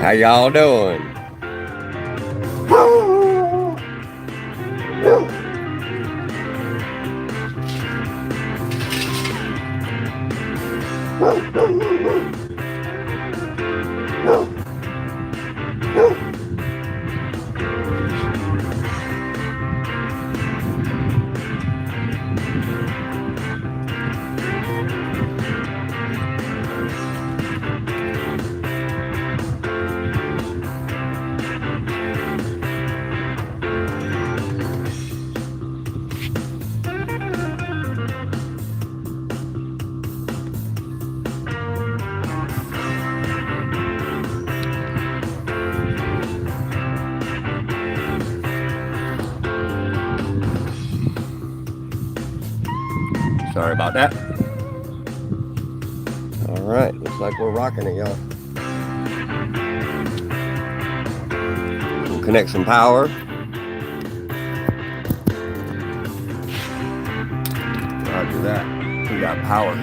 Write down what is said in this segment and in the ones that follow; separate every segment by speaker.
Speaker 1: How y'all doing? Sorry about that. All right, looks like we're rocking it, y'all. We'll connect some power. Roger that. We got power.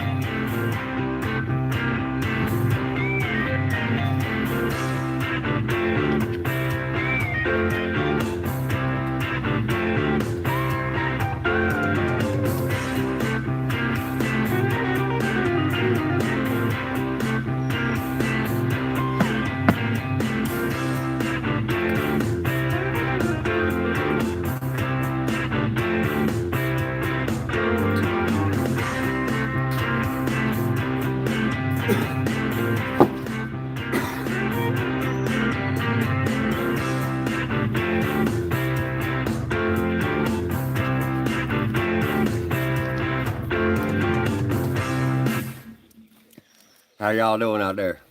Speaker 1: How y'all doing out there?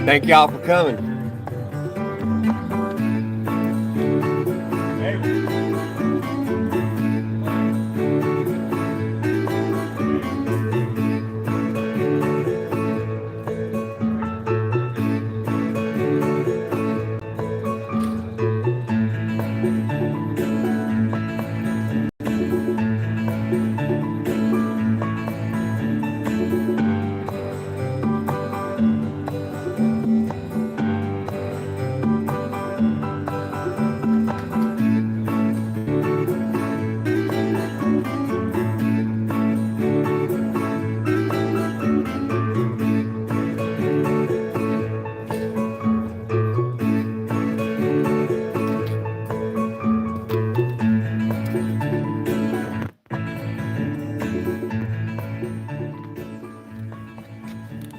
Speaker 1: Thank y'all for coming.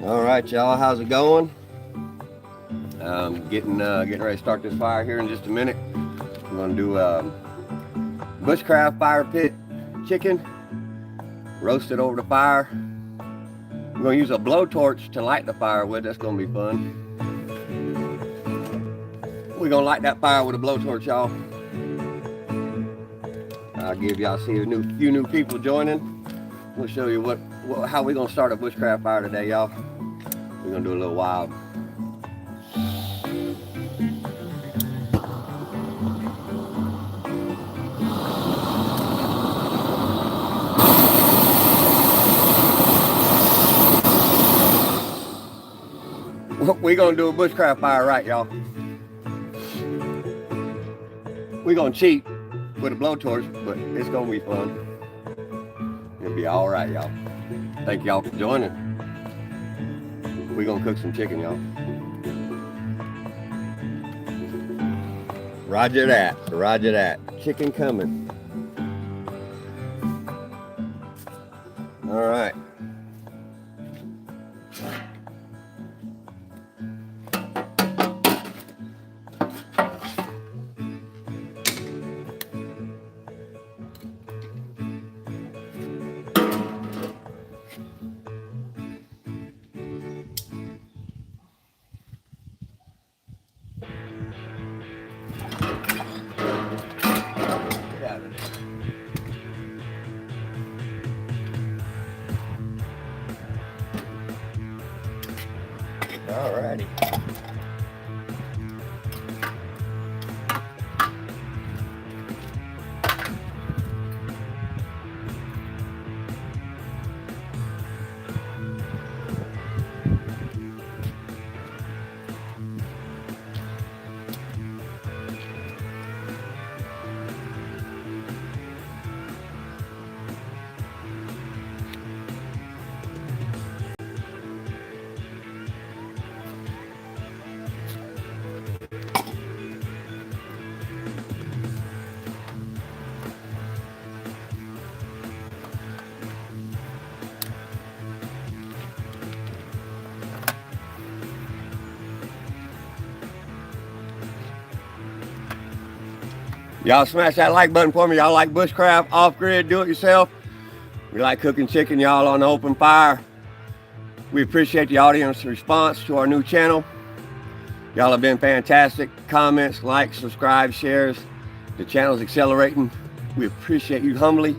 Speaker 1: All right, y'all, how's it going? Getting ready to start this fire here in just a minute. I'm gonna do Bushcraft Firepit chicken, roasted over the fire. I'm gonna use a blowtorch to light the fire with. That's gonna be fun. We're gonna light that fire with a blowtorch, y'all. I'll give y'all see a few new people joining. We'll show you how we're gonna start a bushcraft fire today, y'all. We're gonna do a little wild. We're gonna do a bushcraft fire right, y'all. We're gonna cheat with a blowtorch, but it's gonna be fun. It'll be all right, y'all. Thank y'all for joining. We're gonna cook some chicken, y'all. Roger that, roger that. Chicken coming. All right. Alrighty. Y'all smash that like button for me. Y'all like bushcraft, off-grid, do it yourself. We like cooking chicken, y'all, on the open fire. We appreciate the audience response to our new channel. Y'all have been fantastic. Comments, likes, subscribe, shares. The channel's accelerating. We appreciate you humbly.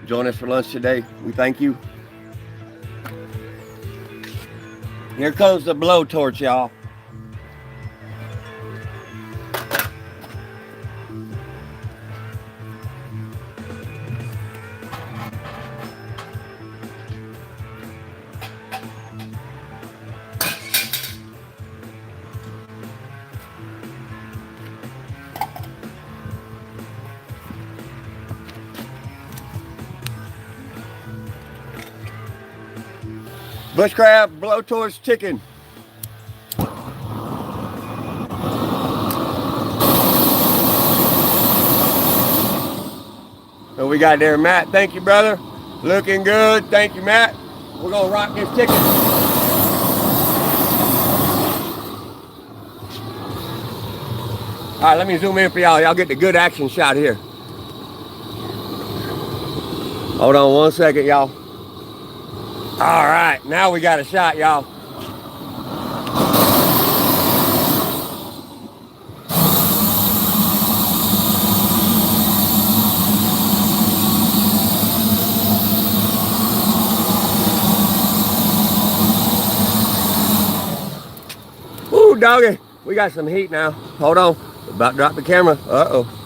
Speaker 1: Join us for lunch today. We thank you. Here comes the blowtorch, y'all. Bushcraft blowtorch chicken. So we got there, Matt. Thank you, brother. Looking good. Thank you, Matt. We're gonna rock this chicken. All right, let me zoom in for y'all. Y'all get the good action shot here. Hold on one second, y'all. All right, now we got a shot, y'all. Woo, doggy. We got some heat now. Hold on. We're about to drop the camera. Uh-oh.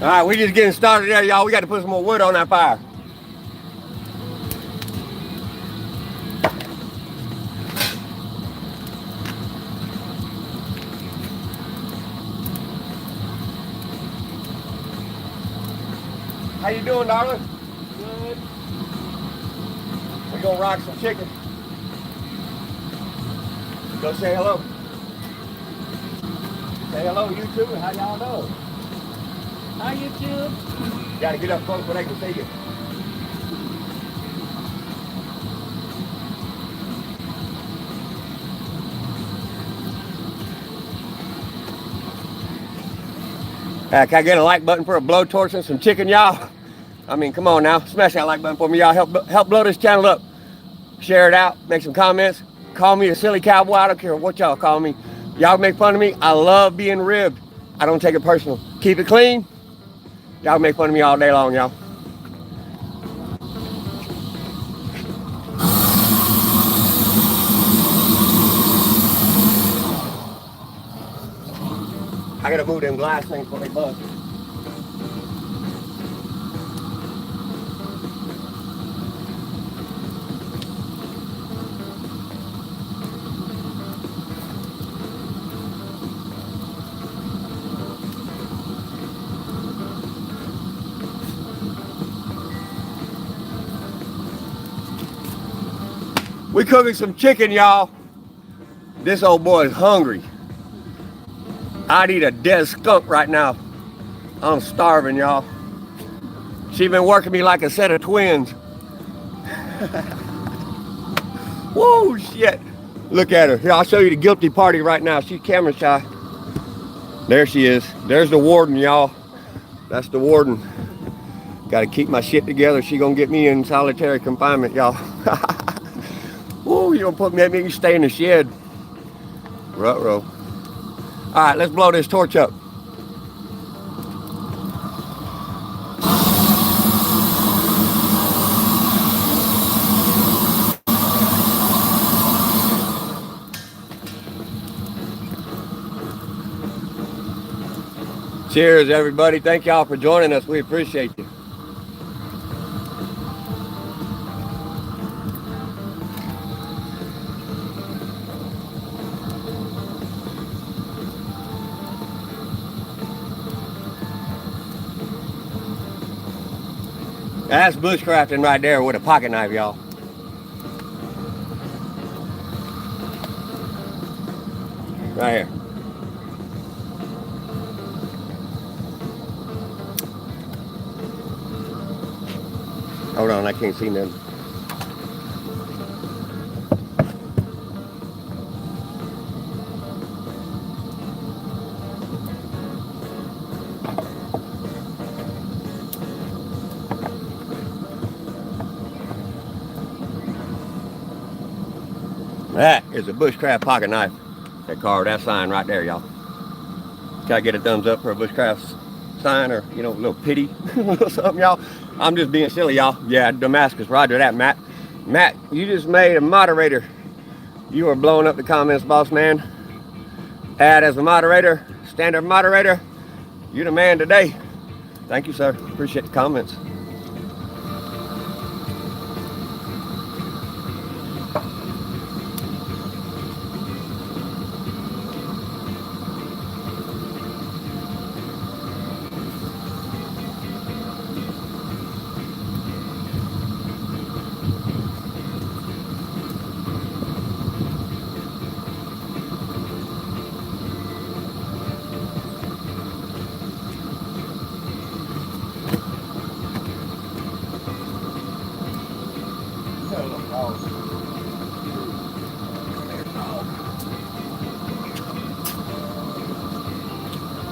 Speaker 1: All right, we just getting started there, y'all. We got to put some more wood on that fire. How you doing, darling? Good. We're gonna rock some chicken. Go say hello. Say hello, YouTube. How y'all doing?
Speaker 2: Hi, YouTube.
Speaker 1: You gotta get up close so they can see you. Can I get a like button for a blowtorch and some chicken, y'all? I mean, come on now. Smash that like button for me, y'all. Help blow this channel up. Share it out. Make some comments. Call me a silly cowboy. I don't care what y'all call me. Y'all make fun of me. I love being ribbed. I don't take it personal. Keep it clean. Y'all make fun of me all day long, y'all. I gotta move them glass things before they bust. We cooking some chicken, y'all. This old boy is hungry. I'd eat a dead skunk right now. I'm starving, y'all. She been working me like a set of twins. Whoa, shit. Look at her. Here, I'll show you the guilty party right now. She's camera shy. There she is. There's the warden, y'all. That's the warden. Gotta keep my shit together. She gonna get me in solitary confinement, y'all. Woo, you gonna make me stay in the shed. Ruh-roh. All right, let's blow this torch up. Cheers, everybody. Thank y'all for joining us. We appreciate you. That's bushcrafting right there with a pocket knife, y'all. Right here. Hold on, I can't see nothing. That is a bushcraft pocket knife. That carved that sign right there, y'all. Can I get a thumbs up for a bushcraft sign, or, you know, a little pity? Something, y'all. I'm just being silly, y'all. Yeah, Damascus. Roger that, Matt. Matt, you just made a moderator. You are blowing up the comments, boss man. Add as a moderator, standard moderator. You're the man today. Thank you, sir. Appreciate the comments.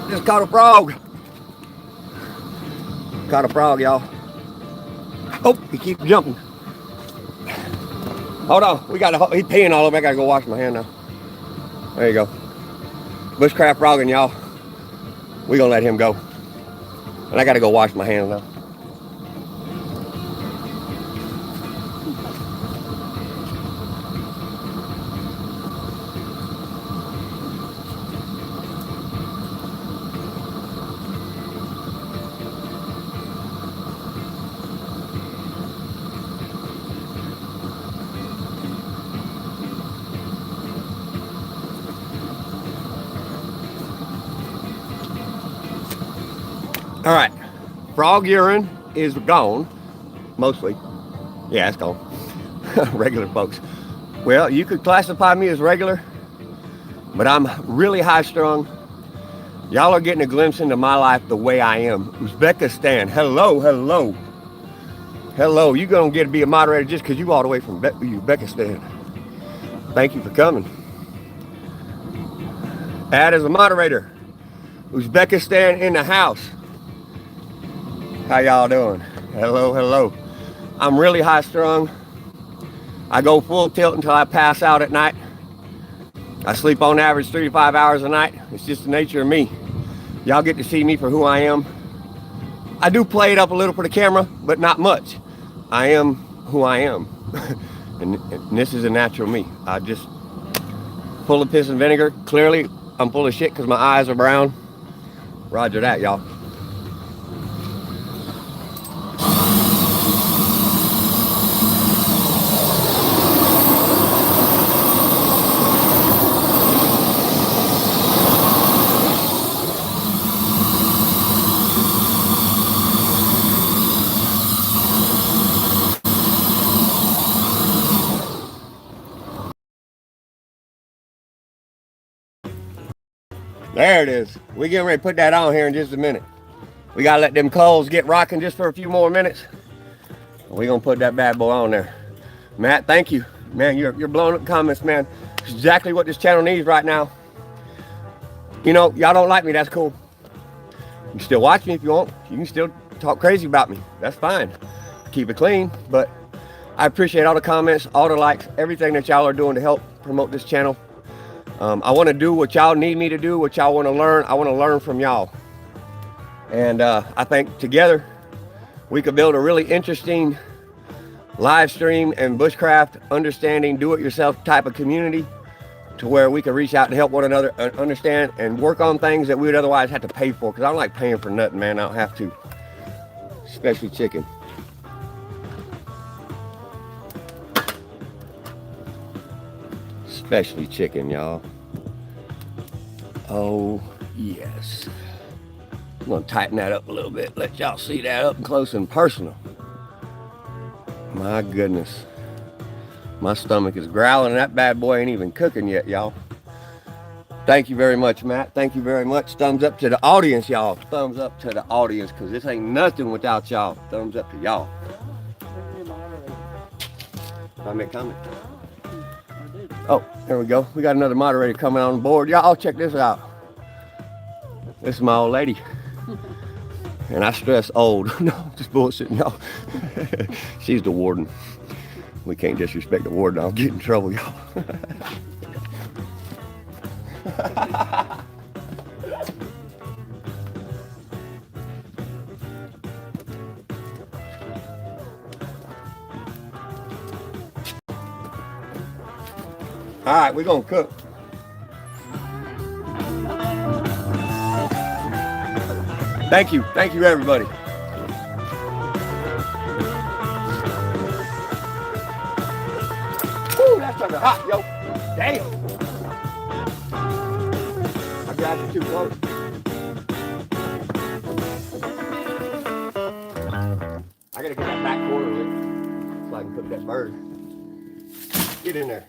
Speaker 1: Just caught a frog. Caught a frog, y'all. Oh, he keeps jumping. Hold on, he's peeing all over. I gotta go wash my hand now. There you go. Bushcraft frogging, y'all. We gonna let him go. And I gotta go wash my hands now. All right, frog urine is gone, mostly. Yeah, it's gone. Regular folks. Well, you could classify me as regular, but I'm really high strung. Y'all are getting a glimpse into my life the way I am. Uzbekistan, hello, hello. Hello, you're gonna get to be a moderator just because you all the way from Uzbekistan. Thank you for coming. Add as a moderator. Uzbekistan in the house. How y'all doing? Hello, hello. I'm really high strung. I go full tilt until I pass out at night. I sleep on average 3 to 5 hours a night. It's just the nature of me. Y'all get to see me for who I am. I do play it up a little for the camera, but not much. I am who I am. and this is a natural me. I just full of piss and vinegar. Clearly, I'm full of shit because my eyes are brown. Roger that, y'all. There it is. We getting ready to put that on here in just a minute. We gotta let them coals get rocking just for a few more minutes. We're gonna put that bad boy on there. Matt, thank you. Man, you're blowing up comments, man. It's exactly what this channel needs right now. You know, y'all don't like me, that's cool. You can still watch me if you want. You can still talk crazy about me. That's fine. Keep it clean, but I appreciate all the comments, all the likes, everything that y'all are doing to help promote this channel. I want to do what y'all need me to do, what y'all want to learn. I want to learn from y'all. And I think together we could build a really interesting live stream and bushcraft understanding, do-it-yourself type of community to where we can reach out and help one another understand and work on things that we would otherwise have to pay for. Because I don't like paying for nothing, man. I don't have to. Especially chicken. Especially chicken, y'all. Oh, yes. I'm gonna tighten that up a little bit. Let y'all see that up close and personal. My goodness. My stomach is growling. That bad boy ain't even cooking yet, y'all. Thank you very much, Matt. Thank you very much. Thumbs up to the audience, y'all. Thumbs up to the audience, because this ain't nothing without y'all. Thumbs up to y'all. I make comment. Oh, there we go. We got another moderator coming on board. Y'all check this out. This is my old lady. And I stress old. No, just bullshitting y'all. She's the warden. We can't disrespect the warden. I'll get in trouble, y'all. All right, we're gonna cook. Thank you everybody. Woo, that's fucking hot, yo. Damn. I grabbed it too close. I gotta get that back corner of it so I can cook that bird. Get in there.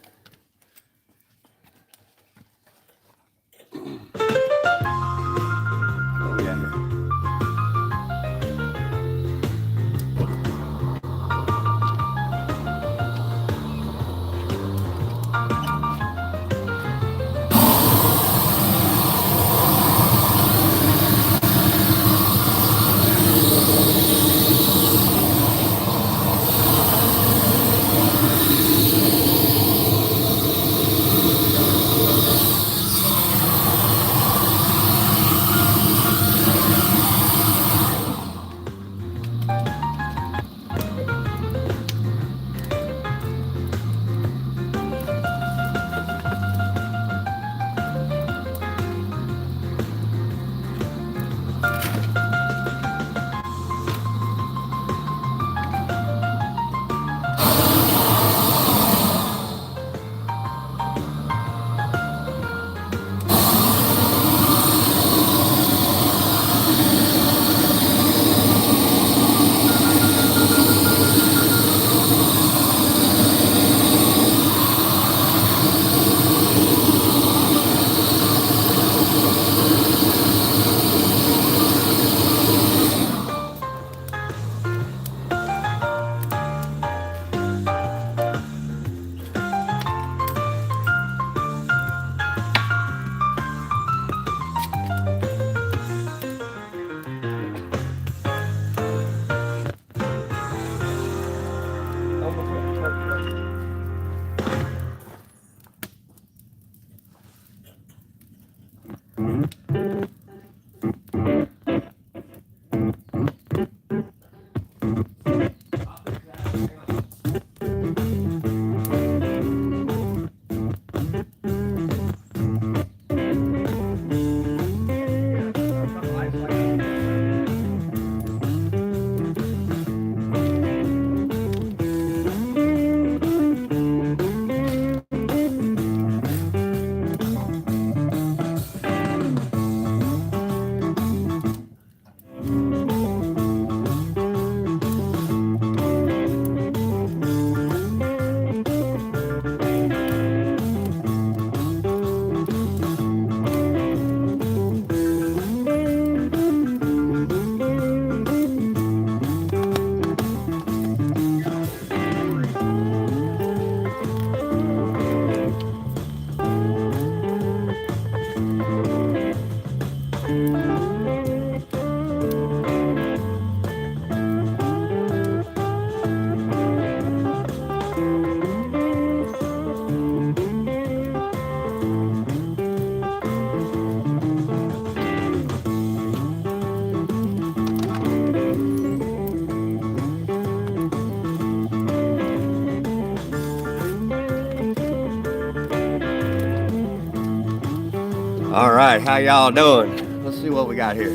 Speaker 1: All right, how y'all doing? Let's see what we got here.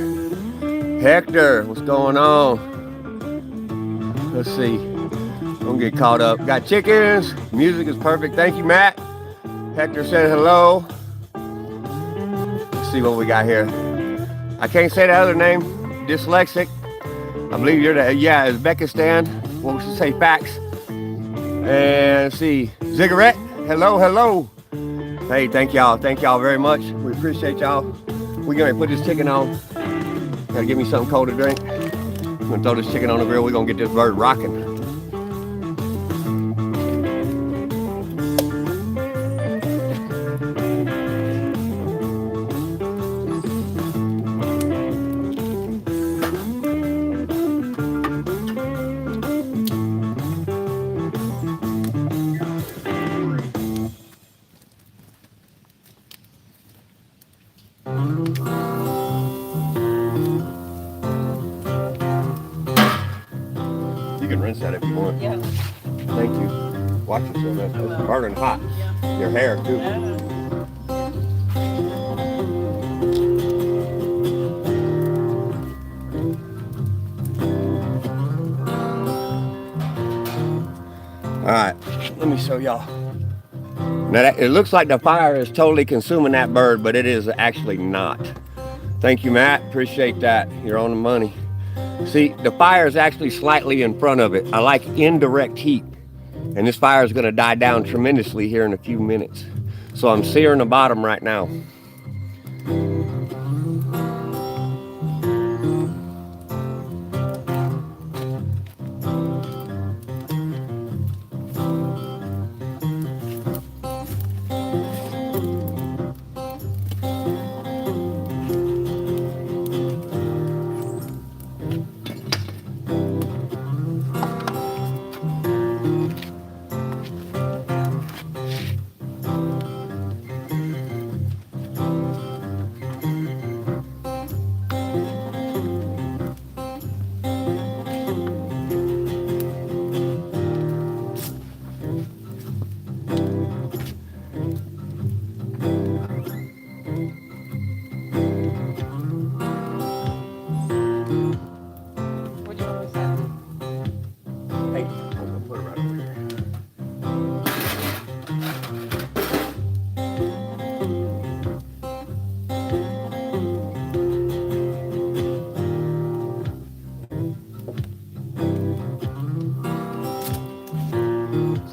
Speaker 1: Hector, what's going on? Let's see. Don't get caught up. Got chickens. Music is perfect. Thank you, Matt. Hector said hello. Let's see what we got here. I can't say the other name. Dyslexic. I believe you're the, yeah, Uzbekistan. What should say facts. And let's see. Ziggurat. Hello, hello. Hey, thank y'all very much. We appreciate y'all. We're gonna put this chicken on. Gotta give me something cold to drink. I'm gonna throw this chicken on the grill. We're gonna get this bird rocking. You can rinse that if you want.
Speaker 2: Yeah.
Speaker 1: Thank you. Watch yourself. That's burning hot. Your hair too. All right, let me show y'all. Now it looks like the fire is totally consuming that bird, but it is actually not. Thank you, Matt. Appreciate that. You're on the money. See, the fire is actually slightly in front of it. I like indirect heat. And this fire is going to die down tremendously here in a few minutes. So I'm searing the bottom right now.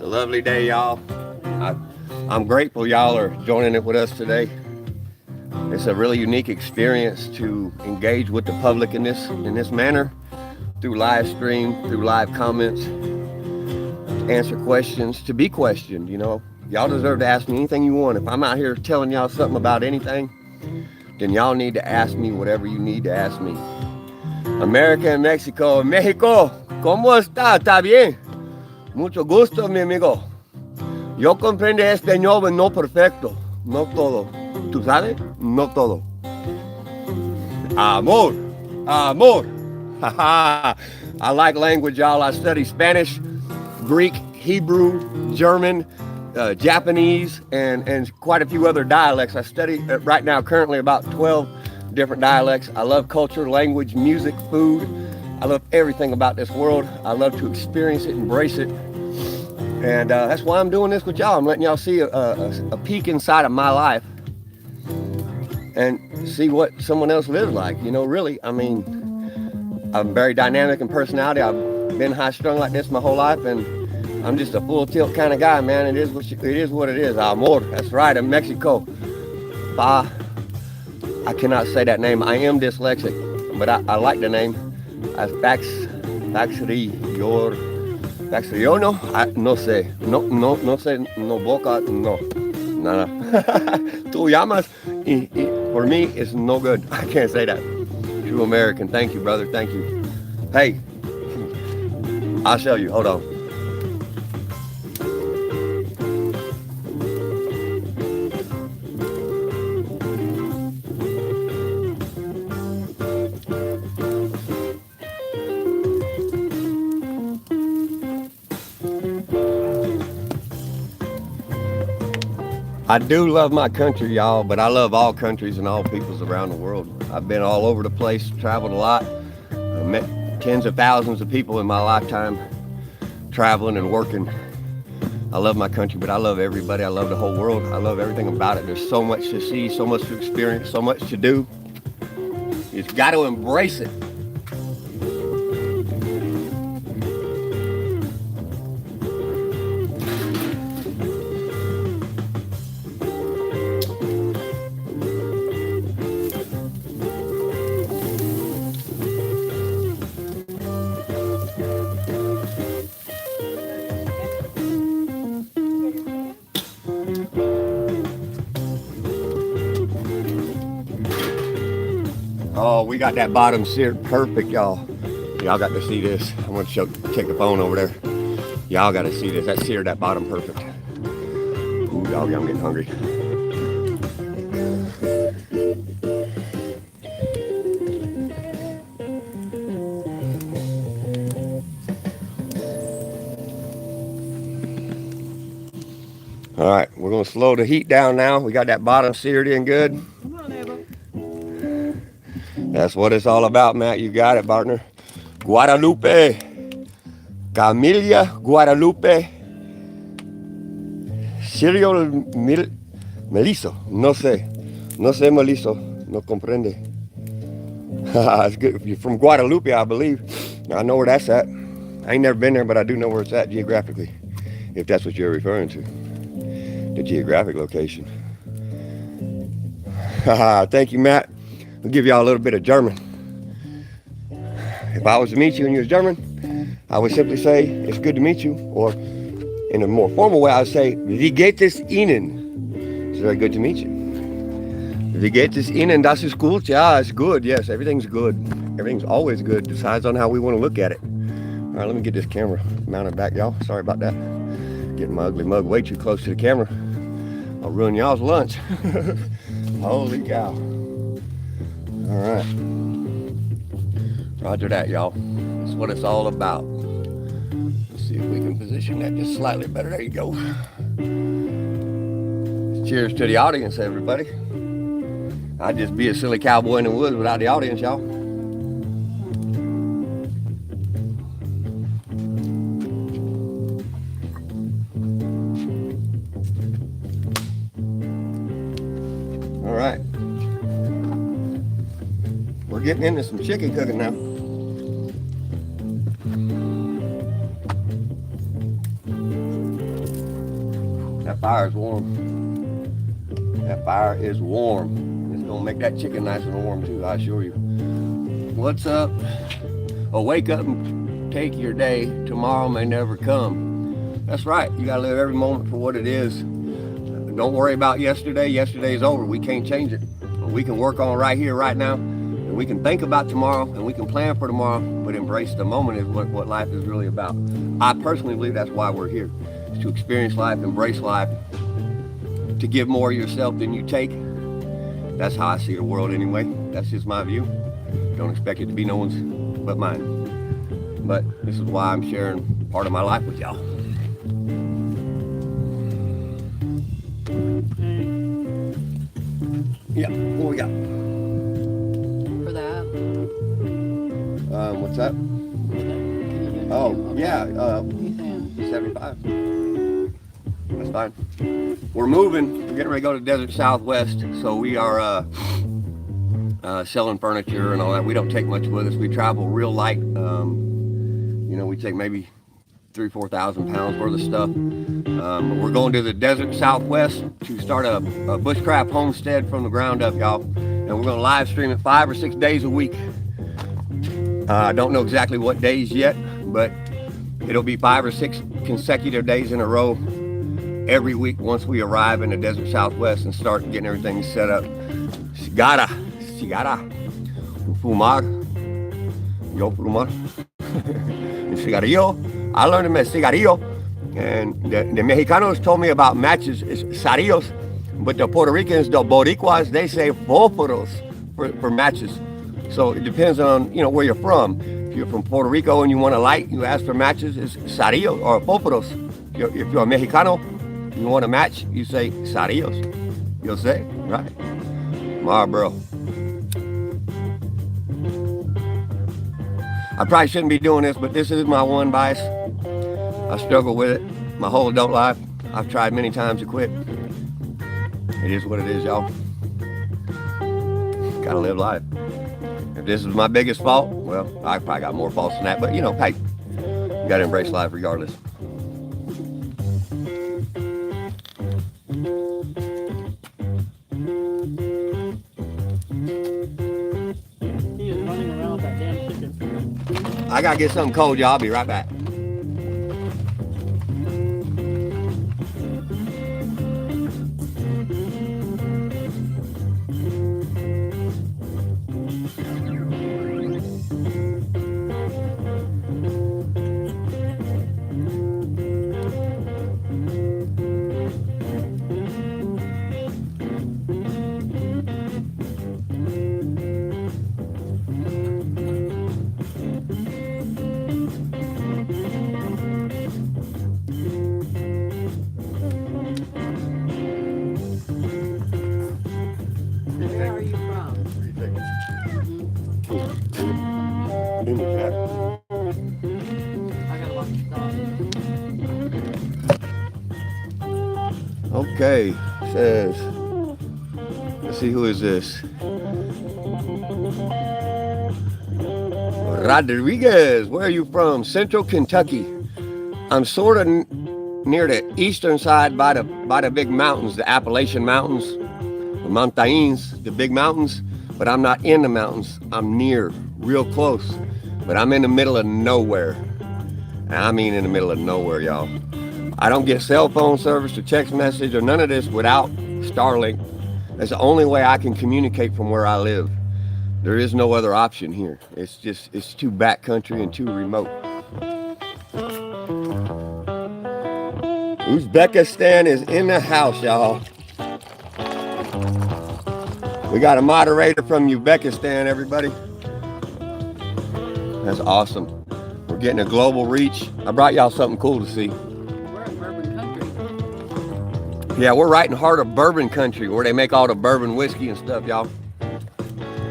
Speaker 1: Lovely day, y'all. I'm grateful y'all are joining it with us today. It's a really unique experience to engage with the public in this manner, through live stream, through live comments, to answer questions, to be questioned. You know, y'all deserve to ask me anything you want. If I'm out here telling y'all something about anything, then y'all need to ask me whatever you need to ask me. America and Mexico. México, ¿cómo está? ¿Está bien? Mucho gusto, mi amigo. Yo comprendo español, pero no perfecto. No todo. ¿Tú sabes? No todo. Amor. Amor. I like language, y'all. I study Spanish, Greek, Hebrew, German, Japanese, and quite a few other dialects. I study right now currently about 12 different dialects. I love culture, language, music, food. I love everything about this world. I love to experience it, embrace it. And that's why I'm doing this with y'all. I'm letting y'all see a peek inside of my life and see what someone else lives like. You know, really, I mean, I'm very dynamic in personality. I've been high strung like this my whole life, and I'm just a full tilt kind of guy, man. It is what it is. Amor. That's right, in Mexico. Pa. I cannot say that name. I am dyslexic, but I like the name. Yo no sé, no sé, no boca, no, nada. Tú llamas, y for me, it's no good. I can't say that. True American. Thank you, brother. Thank you. Hey, I'll show you. Hold on. I do love my country, y'all, but I love all countries and all peoples around the world. I've been all over the place, traveled a lot. I met tens of thousands of people in my lifetime, traveling and working. I love my country, but I love everybody. I love the whole world. I love everything about it. There's so much to see, so much to experience, so much to do. You just got to embrace it. Oh, we got that bottom seared perfect, y'all. Y'all got to see this. I'm gonna take the phone over there. Y'all got to see this. That seared that bottom perfect. Ooh, y'all, I'm getting hungry. All right, we're gonna slow the heat down now. We got that bottom seared in good.
Speaker 2: Come on, Abel.
Speaker 1: That's what it's all about, Matt. You got it, partner. Guadalupe. Camilla Guadalupe. Cereal Meliso. No sé. No sé Meliso. No comprende. It's good. You're from Guadalupe, I believe. I know where that's at. I ain't never been there, but I do know where it's at geographically. If that's what you're referring to. The geographic location. Thank you, Matt. I'll give y'all a little bit of German. If I was to meet you and you was German, I would simply say, it's good to meet you. Or in a more formal way, I would say, wie geht es Ihnen? It's very good to meet you. Wie geht es Ihnen? Das ist gut. Yeah, it's good. Yes, everything's good. Everything's always good. Decides on how we want to look at it. All right, let me get this camera mounted back, y'all. Sorry about that. Getting my ugly mug way too close to the camera. I'll ruin y'all's lunch. Holy cow. All right. Roger that, y'all. That's what it's all about. Let's see if we can position that just slightly better. There you go. Cheers to the audience, everybody. I'd just be a silly cowboy in the woods without the audience, y'all. All right. We're getting into some chicken cooking now. That fire is warm. That fire is warm. It's gonna make that chicken nice and warm too, I assure you. What's up? Oh, wake up and take your day. Tomorrow may never come. That's right. You gotta live every moment for what it is. Don't worry about yesterday. Yesterday's over. We can't change it. We can work on right here, right now. And we can think about tomorrow and we can plan for tomorrow, but embrace the moment is what life is really about. I personally believe that's why we're here. Is to experience life, embrace life, to give more of yourself than you take. That's how I see the world anyway. That's just my view. Don't expect it to be no one's but mine. But this is why I'm sharing part of my life with y'all. Yeah, what we got?
Speaker 2: For that.
Speaker 1: What's that? Oh, yeah, 75. That's fine. We're moving. We're getting ready to go to Desert Southwest, so we are selling furniture and all that. We don't take much with us. We travel real light. You know, we take maybe 3,000 or 4,000 pounds worth of stuff. But we're going to the Desert Southwest to start a bushcraft homestead from the ground up, y'all. And we're going to live stream it 5 or 6 days a week. I don't know exactly what days yet, but it'll be 5 or 6 consecutive days in a row every week once we arrive in the Desert Southwest and start getting everything set up. Cigara, fumar, yo fumar, cigarillo. I learned them as cigarillo, and the Mexicanos told me about matches, sarillos, but the Puerto Ricans, the Boricuas, they say fósforos for matches. So it depends on, you know, where you're from. If you're from Puerto Rico and you want a light, you ask for matches, it's sarillo or fósforos. If you're a Mexicano, You want a match? You say, Sarios. You'll say, right? Marlboro. I probably shouldn't be doing this, but this is my one vice. I struggle with it my whole adult life. I've tried many times to quit. It is what it is, y'all. Gotta live life. If this is my biggest fault, well, I probably got more faults than that, but you know, hey, you gotta embrace life regardless.
Speaker 3: He is running around with that damn chicken.
Speaker 1: I gotta get something cold, y'all. I'll be right back.
Speaker 2: Where are you from? I gotta watch the dog.
Speaker 1: Okay, says, let's see, who is this? Rodriguez, where are you from? Central Kentucky. I'm sort of near the eastern side by the big mountains, the Appalachian Mountains, the Mountains, the big mountains, but I'm not in the mountains. I'm near, real close, but I'm in the middle of nowhere. And I mean in the middle of nowhere, y'all. I don't get cell phone service or text message or none of this without Starlink. That's the only way I can communicate from where I live. There is no other option here. It's too backcountry and too remote. Uzbekistan is in the house, y'all. We got a moderator from Uzbekistan, everybody. That's awesome. We're getting a global reach. I brought y'all something cool to see.
Speaker 2: We're in bourbon country.
Speaker 1: Yeah, we're right in the heart of bourbon country where they make all the bourbon whiskey and stuff, y'all.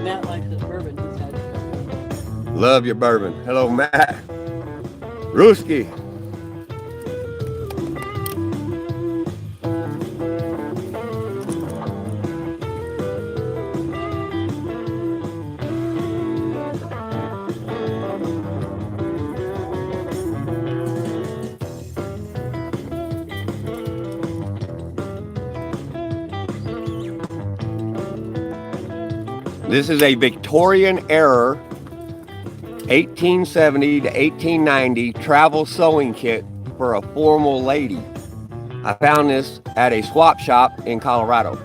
Speaker 2: Matt likes his bourbon, he said.
Speaker 1: Love your bourbon. Hello, Matt. Ruski. This is a Victorian era 1870 to 1890 travel sewing kit for a formal lady. I found this at a swap shop in Colorado.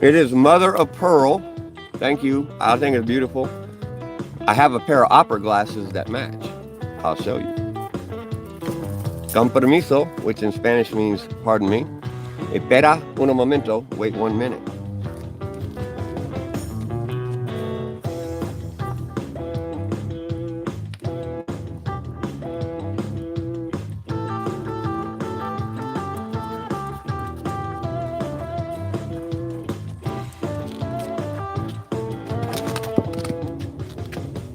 Speaker 1: It is mother of pearl. Thank you. I think it's beautiful. I have a pair of opera glasses that match. I'll show you. Con permiso, which in Spanish means pardon me. Espera un momento. Wait 1 minute.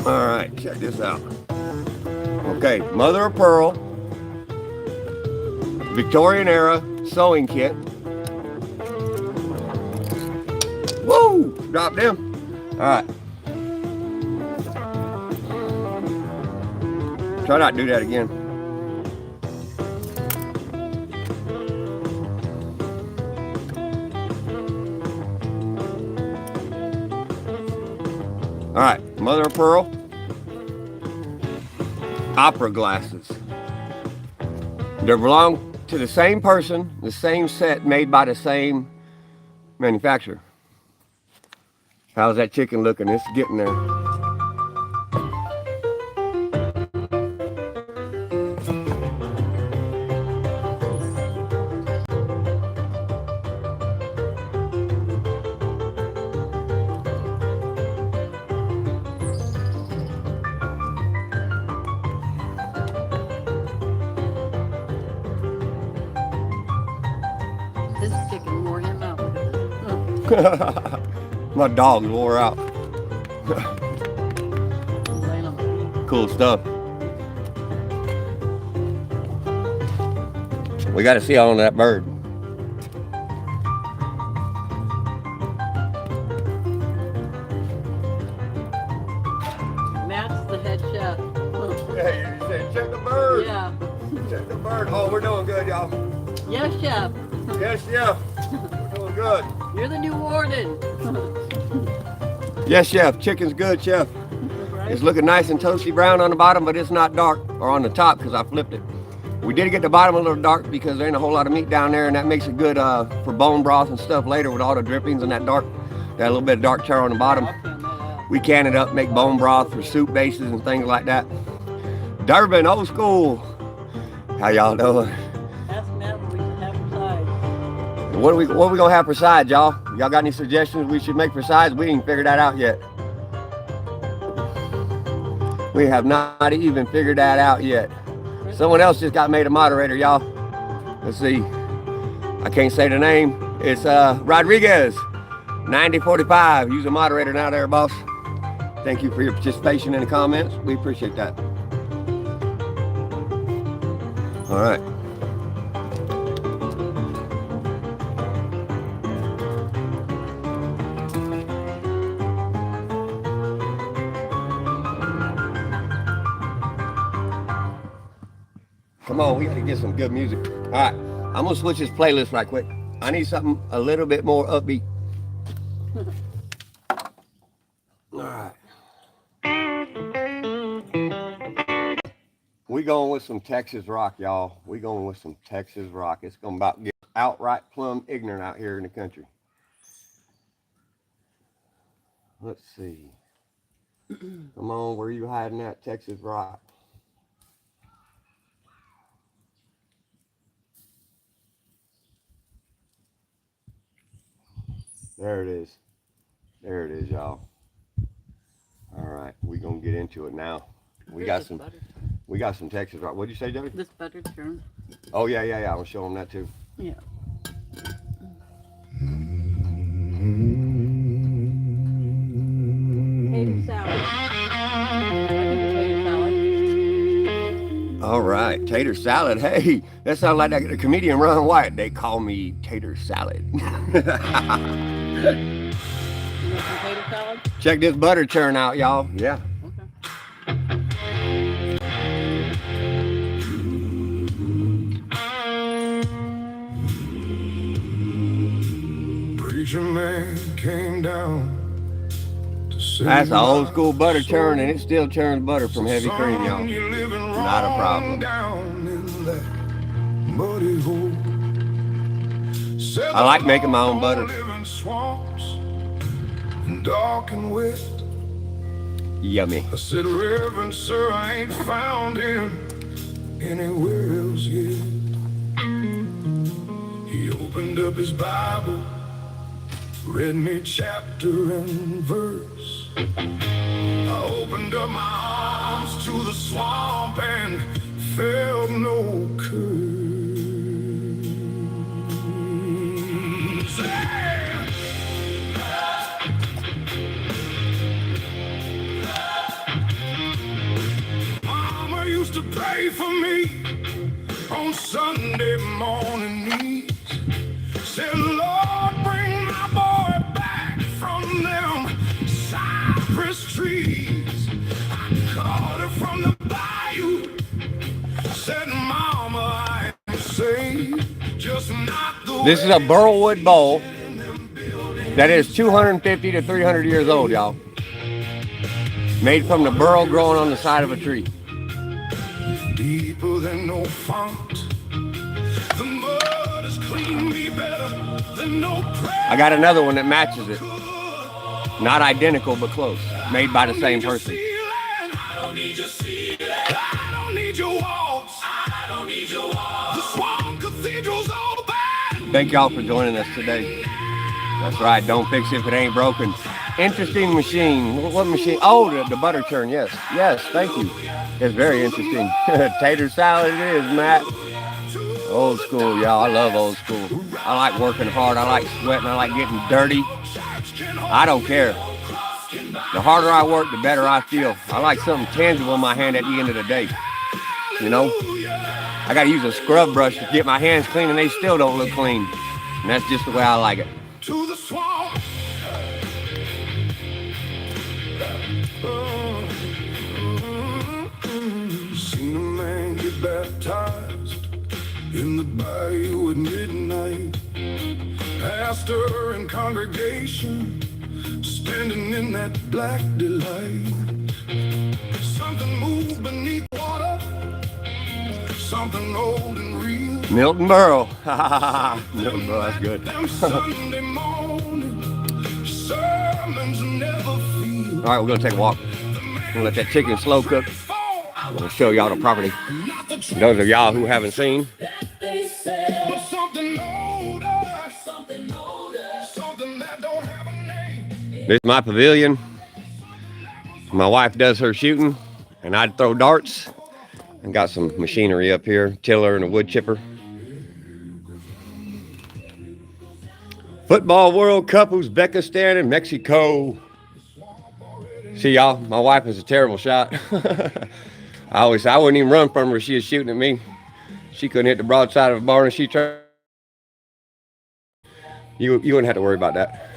Speaker 1: All right, check this out. Okay, mother of pearl, Victorian era sewing kit. Woo! Dropped them. All right. Try not to do that again. All right, mother of pearl. Opera glasses. They belong to the same person, the same set made by the same manufacturer. How's that chicken looking? It's getting there. My dog's wore out.
Speaker 2: Laying on my feet.
Speaker 1: Cool stuff. We got to see on that bird.
Speaker 2: Matt's the head chef.
Speaker 1: Yeah, you said check the bird.
Speaker 2: Yeah.
Speaker 1: Check the bird. Oh, we're doing good, y'all.
Speaker 2: Yes, chef.
Speaker 1: Yes, chef. We're doing good.
Speaker 2: You're the new warden.
Speaker 1: Yes, chef. Chicken's good, chef.
Speaker 2: Right?
Speaker 1: It's looking nice and toasty brown on the bottom, but it's not dark, or on the top because I flipped it. We did get the bottom a little dark because there ain't a whole lot of meat down there, and that makes it good for bone broth and stuff later with all the drippings and that little bit of dark char on the bottom.
Speaker 2: I'll can that out.
Speaker 1: We can it up, make bone broth for soup bases and things like that. Durban, old school. How y'all doing?
Speaker 2: Ask Matt what we can have for sides.
Speaker 1: What are we gonna have for sides, y'all? Y'all got any suggestions we should make for sides? We ain't figured that out yet. We have not even figured that out yet. Someone else just got made a moderator, y'all. Let's see. I can't say the name. It's Rodriguez, 9045. Use a moderator now there, boss. Thank you for your participation in the comments. We appreciate that. All right. Come on, we gotta get some good music. All right, I'm gonna switch this playlist right quick. I need something a little bit more upbeat. All right. We going with some Texas rock, y'all. We going with some Texas rock. It's gonna about get outright plumb ignorant out here in the country. Let's see. Come on, where you hiding at, Texas rock? There it is. There it is, y'all. All right, we're gonna get into it now. We got some Texas rock. What'd you say, Debbie?
Speaker 2: This butter churn.
Speaker 1: Oh yeah. I'm gonna show them that too.
Speaker 2: Yeah. Tater salad. I think a tater salad.
Speaker 1: All right, tater salad. Hey, that sounds like the comedian Ron White. They call me Tater Salad.
Speaker 2: You want some tater salad?
Speaker 1: Check this butter churn out, y'all. Yeah.
Speaker 2: Okay.
Speaker 4: Preacher man came down.
Speaker 1: That's an old school butter churn, and it still churns butter from heavy cream, y'all. Not a problem. I like making my own butter.
Speaker 4: Dark and wet.
Speaker 1: Yummy.
Speaker 4: I said, Reverend Sir, I ain't found him anywhere else yet. He opened up his Bible, read me chapter and verse. I opened up my arms to the swamp and felt no curse. Mama used to pray for me on Sunday morning knees. Said, Lord, bring my boy back from them cypress trees. I called her from the bayou. Said, Mama, I am saved, just not the
Speaker 1: This is a burlwood bowl that is 250 to 300 years old, y'all. Made from the burl growing on the side of a tree.
Speaker 4: Deeper than no font. The mud has cleaned me better than no prayer.
Speaker 1: I got another one that matches it. Not identical, but close. Made by the same person.
Speaker 4: I don't need your ceiling. I don't need your walls. I don't need your walls. The swamp cathedral's all bad.
Speaker 1: Thank y'all for joining us today. That's right. Don't fix it if it ain't broken. Interesting machine. What machine? Oh, the butter churn. Yes. Yes. Thank you. It's very interesting. Tater salad it is, Matt. Old school, y'all. I love old school. I like working hard. I like sweating. I like getting dirty. I don't care. The harder I work, the better I feel. I like something tangible in my hand at the end of the day. You know? I got to use a scrub brush to get my hands clean, and they still don't look clean. And that's just the way I like it.
Speaker 4: To the swamp. Seen a man get baptized in the bayou at midnight. Pastor and congregation standing in that black delight. Something moved beneath water, something old and real.
Speaker 1: Milton Berle. Milton Berle, that's good.
Speaker 4: Them Sunday morning sermons never feel.
Speaker 1: All right, we're going to take a walk. We're going to let that chicken slow cook. I'm going to show y'all the property. Those of y'all who haven't seen.
Speaker 4: But something older, something that don't have a name.
Speaker 1: This is my pavilion. My wife does her shooting, and I throw darts. And got some machinery up here, tiller and a wood chipper. Football World Cup, Uzbekistan and Mexico. See y'all, my wife is a terrible shot. I always say I wouldn't even run from her if she was shooting at me. She couldn't hit the broadside of a barn and she tried. You wouldn't have to worry about that.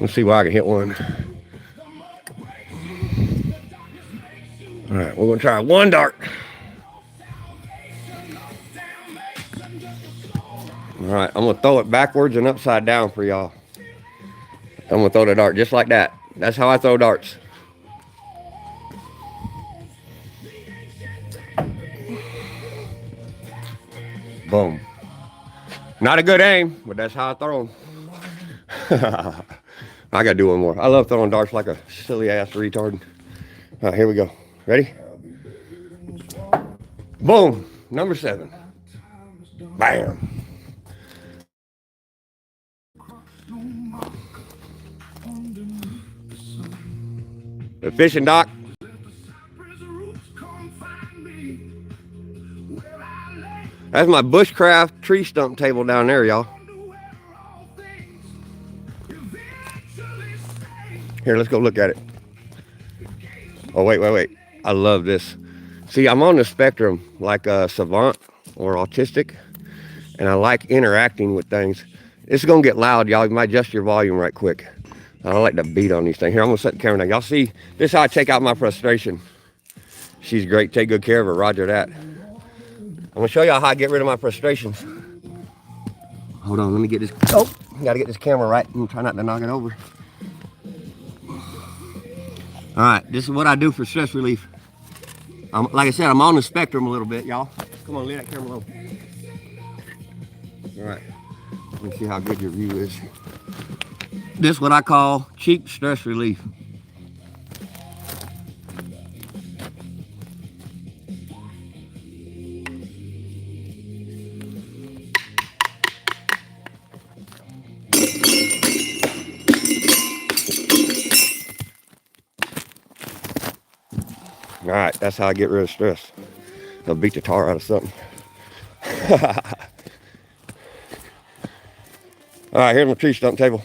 Speaker 1: Let's see where I can hit one. All right, we're gonna try one dart. All right, I'm gonna throw it backwards and upside down for y'all. I'm gonna throw the dart just like that. That's how I throw darts. Boom. Not a good aim, but that's how I throw them. I gotta do one more. I love throwing darts like a silly ass retard. All right, here we go. Ready? Boom. Number 7. Bam. The fishing dock. That's my Bushcraft tree stump table down there, y'all. Here, let's go look at it. Oh, wait. I love this. See, I'm on the spectrum like a savant or autistic, and I like interacting with things. It's going to get loud, y'all. You might adjust your volume right quick. I don't like to beat on these things. Here, I'm going to set the camera down. Y'all see, this is how I take out my frustration. She's great. Take good care of her. Roger that. I'm going to show y'all how I get rid of my frustrations. Hold on, let me get this. Oh, got to get this camera right and try not to knock it over. All right, this is what I do for stress relief. Like I said, I'm on the spectrum a little bit, y'all. Come on, leave that camera low. All right, let me see how good your view is. This is what I call cheap stress relief. All right, that's how I get rid of stress. I'll beat the tar out of something. All right, here's my tree stump table.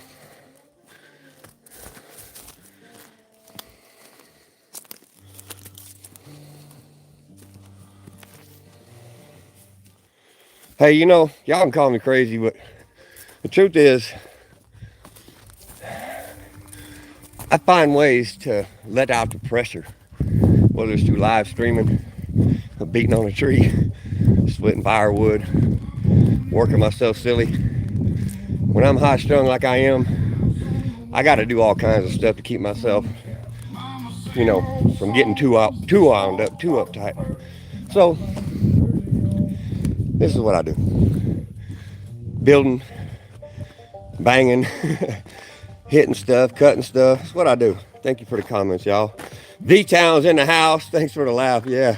Speaker 1: Hey, you know, y'all can call me crazy, but the truth is, I find ways to let out the pressure. Whether it's through live streaming, beating on a tree, splitting firewood, working myself silly. When I'm high strung like I am, I got to do all kinds of stuff to keep myself, you know, from getting too wound up, too uptight. So, this is what I do. Building, banging, hitting stuff, cutting stuff. That's what I do. Thank you for the comments, y'all. V-Town's in the house. Thanks for the laugh. Yeah,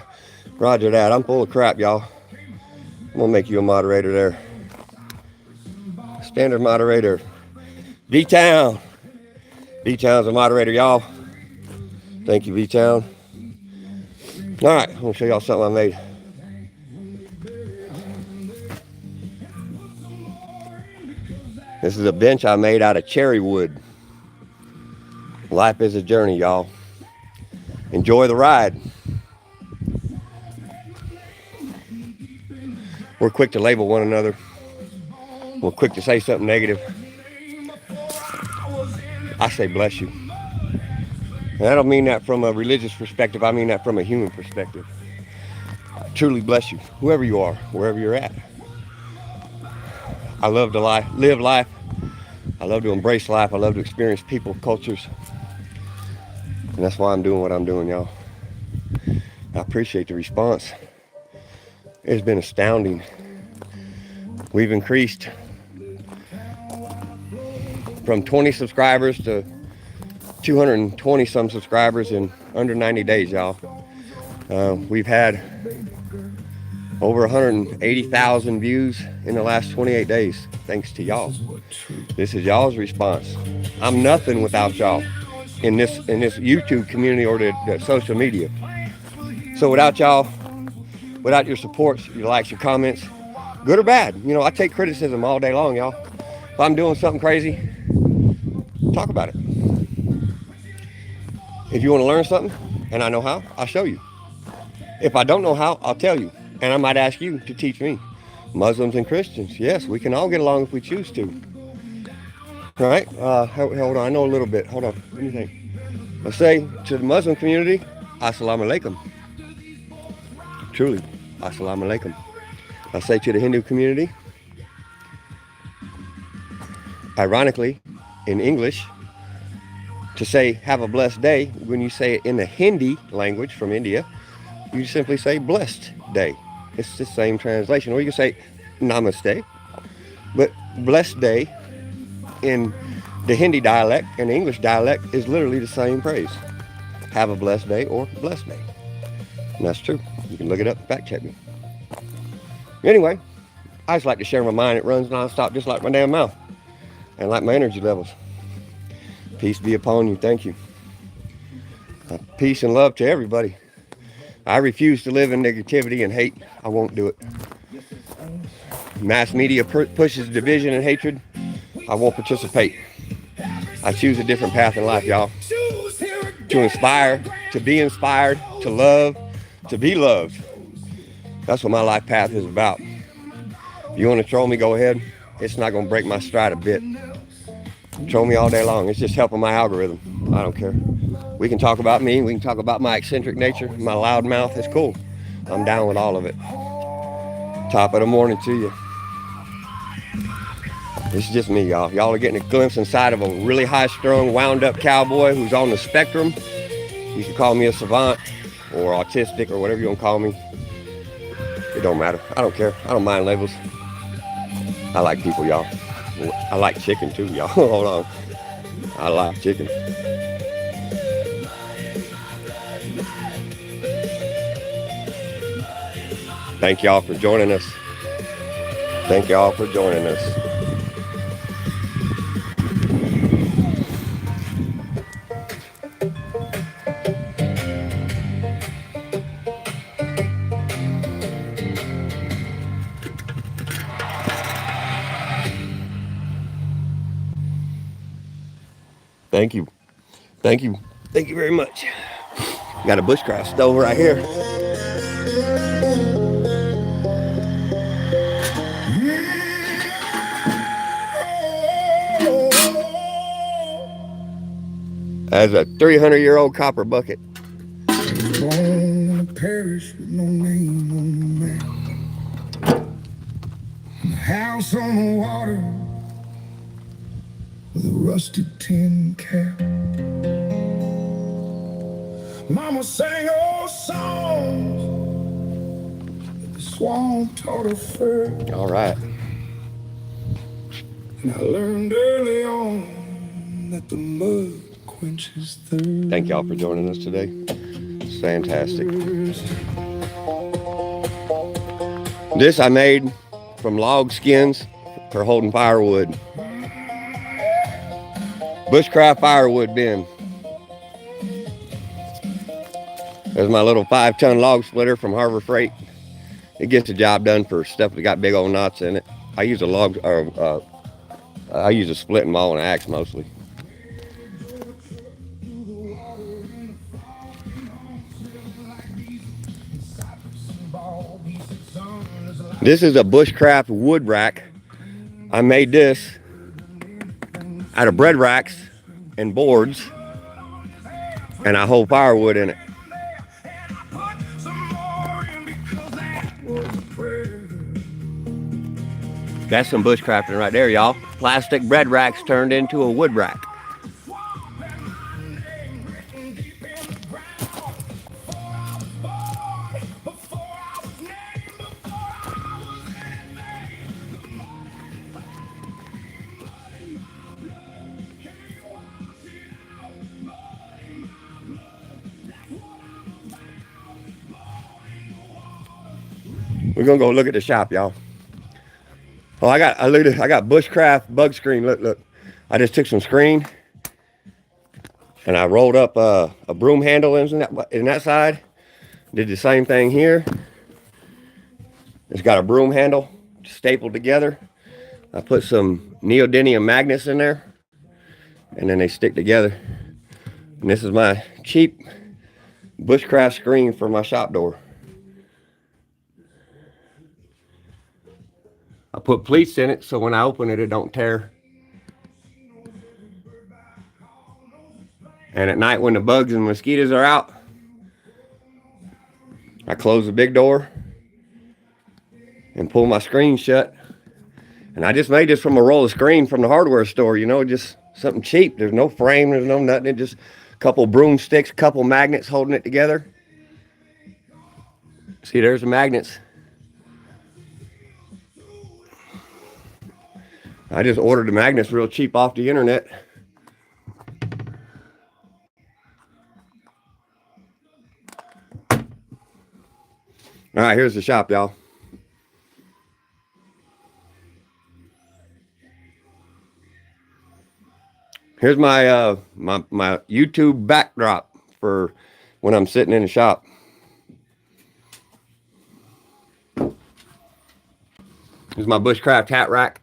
Speaker 1: roger that. I'm full of crap, y'all. I'm gonna make you a moderator there. Standard moderator. V-Town. V-Town's a moderator, y'all. Thank you, V-Town. All right, I'm gonna show y'all something I made. This is a bench I made out of cherry wood. Life is a journey, y'all. Enjoy the ride. We're quick to label one another. We're quick to say something negative. I say bless you. And I don't mean that from a religious perspective. I mean that from a human perspective. I truly bless you, whoever you are, wherever you're at. I love to live life. I love to embrace life. I love to experience people, cultures. And that's why I'm doing what I'm doing, y'all. I appreciate the response. It's been astounding. We've increased from 20 subscribers to 220 some subscribers in under 90 days, y'all. We've had over 180,000 views in the last 28 days, thanks to y'all. This is y'all's response. I'm nothing without y'all in this YouTube community or the social media. So without y'all, without your supports, your likes, your comments, good or bad, you know, I take criticism all day long, y'all. If I'm doing something crazy, talk about it. If you want to learn something and I know how, I'll show you. If I don't know how, I'll tell you. And I might ask you to teach me. Muslims and Christians, yes, we can all get along if we choose to. All right, hold on, I know a little bit. Hold on, what do you think? I say to the Muslim community, Assalamu alaikum. Truly, Assalamu alaikum. I say to the Hindu community, ironically, in English, to say have a blessed day, when you say it in the Hindi language from India, you simply say blessed day. It's the same translation. Or you can say namaste. But blessed day in the Hindi dialect and the English dialect is literally the same phrase. Have a blessed day or blessed day. And that's true. You can look it up and fact check me. Anyway, I just like to share my mind. It runs nonstop just like my damn mouth. And like my energy levels. Peace be upon you. Thank you. Peace and love to everybody. I refuse to live in negativity and hate. I won't do it. Mass media pushes division and hatred. I won't participate. I choose a different path in life, y'all. To inspire, to be inspired, to love, to be loved. That's what my life path is about. If you want to troll me, go ahead. It's not going to break my stride a bit. Troll me all day long. It's just helping my algorithm. I don't care. We can talk about me. We can talk about my eccentric nature, my loud mouth. It's cool. I'm down with all of it. Top of the morning to you. It's just me, y'all. Y'all are getting a glimpse inside of a really high-strung, wound-up cowboy who's on the spectrum. You can call me a savant or autistic or whatever you want to call me. It don't matter. I don't care. I don't mind labels. I like people, y'all. I like chicken too, y'all. Hold on. I like chicken. Thank y'all for joining us. Thank y'all for joining us. Thank you. Thank you. Thank you very much. Got a Bushcraft stove right here. That's a 300-year-old copper bucket.
Speaker 4: Born perish with no name on the map. House on the water with a rusted tin cap. Mama sang old songs that the swan taught her first.
Speaker 1: All right.
Speaker 4: And I learned early on that the mud quenches thirst.
Speaker 1: Thank y'all for joining us today. It's fantastic. This I made from log skins for holding firewood. Bushcraft firewood bin. There's my little 5-ton log splitter from Harbor Freight. It gets the job done for stuff that got big old knots in it. I use a I use a split and maul and axe mostly. This is a Bushcraft wood rack. I made this out of bread racks and boards, and I hold firewood in it. That's some bushcrafting right there, y'all. Plastic bread racks turned into a wood rack. We're gonna go look at the shop, y'all. Oh, I got Bushcraft bug screen. Look. I just took some screen and I rolled up a broom handle in that side. Did the same thing here. It's got a broom handle stapled together. I put some neodymium magnets in there, and then they stick together. And this is my cheap Bushcraft screen for my shop door. I put pleats in it so when I open it, it don't tear. And at night when the bugs and mosquitoes are out, I close the big door and pull my screen shut. And I just made this from a roll of screen from the hardware store, you know, just something cheap. There's no frame, there's no nothing. Just a couple broomsticks, a couple magnets holding it together. See, there's the magnets. I just ordered the magnets real cheap off the internet. All right, here's the shop, y'all. Here's my my YouTube backdrop for when I'm sitting in the shop. Here's my Bushcraft hat rack.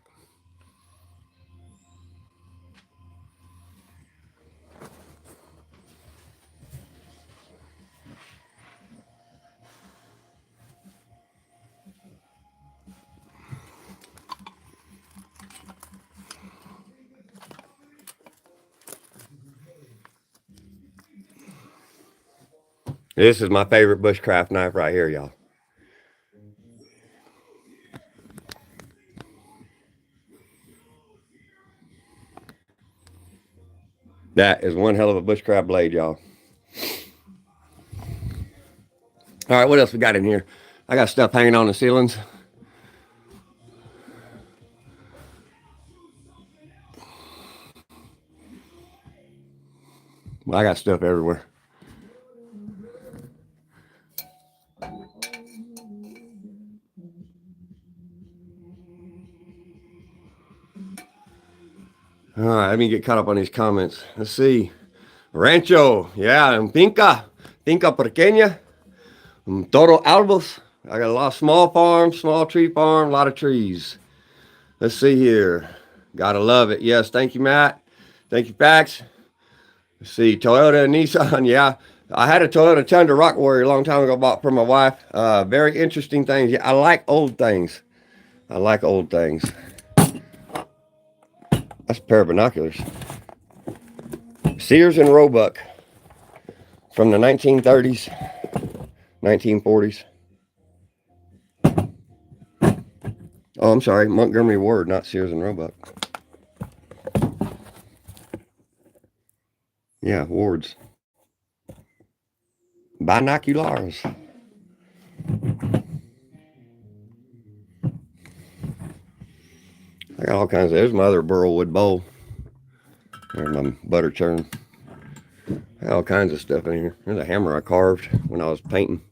Speaker 1: This is my favorite Bushcraft knife right here, y'all. That is one hell of a Bushcraft blade, y'all. All right, what else we got in here? I got stuff hanging on the ceilings. Well, I got stuff everywhere. All right, let me get caught up on these comments. Let's see. Rancho, yeah, and Finca Pequeña, Toro Albos. I got a lot of small farms, small tree farm, a lot of trees. Let's see here. Gotta love it. Yes, thank you, Matt. Thank you, Pax. Let's see, Toyota and Nissan. Yeah, I had a Toyota Tundra Rock Warrior a long time ago, bought for my wife. Very interesting things. Yeah, I like old things. I like old things. That's a pair of binoculars. Sears and Roebuck from the 1930s, 1940s. Oh, I'm sorry, Montgomery Ward, not Sears and Roebuck. Yeah, Wards. Binoculars. I got all kinds of, there's my other burlwood bowl. There's my butter churn. I got all kinds of stuff in here. There's a hammer I carved when I was painting.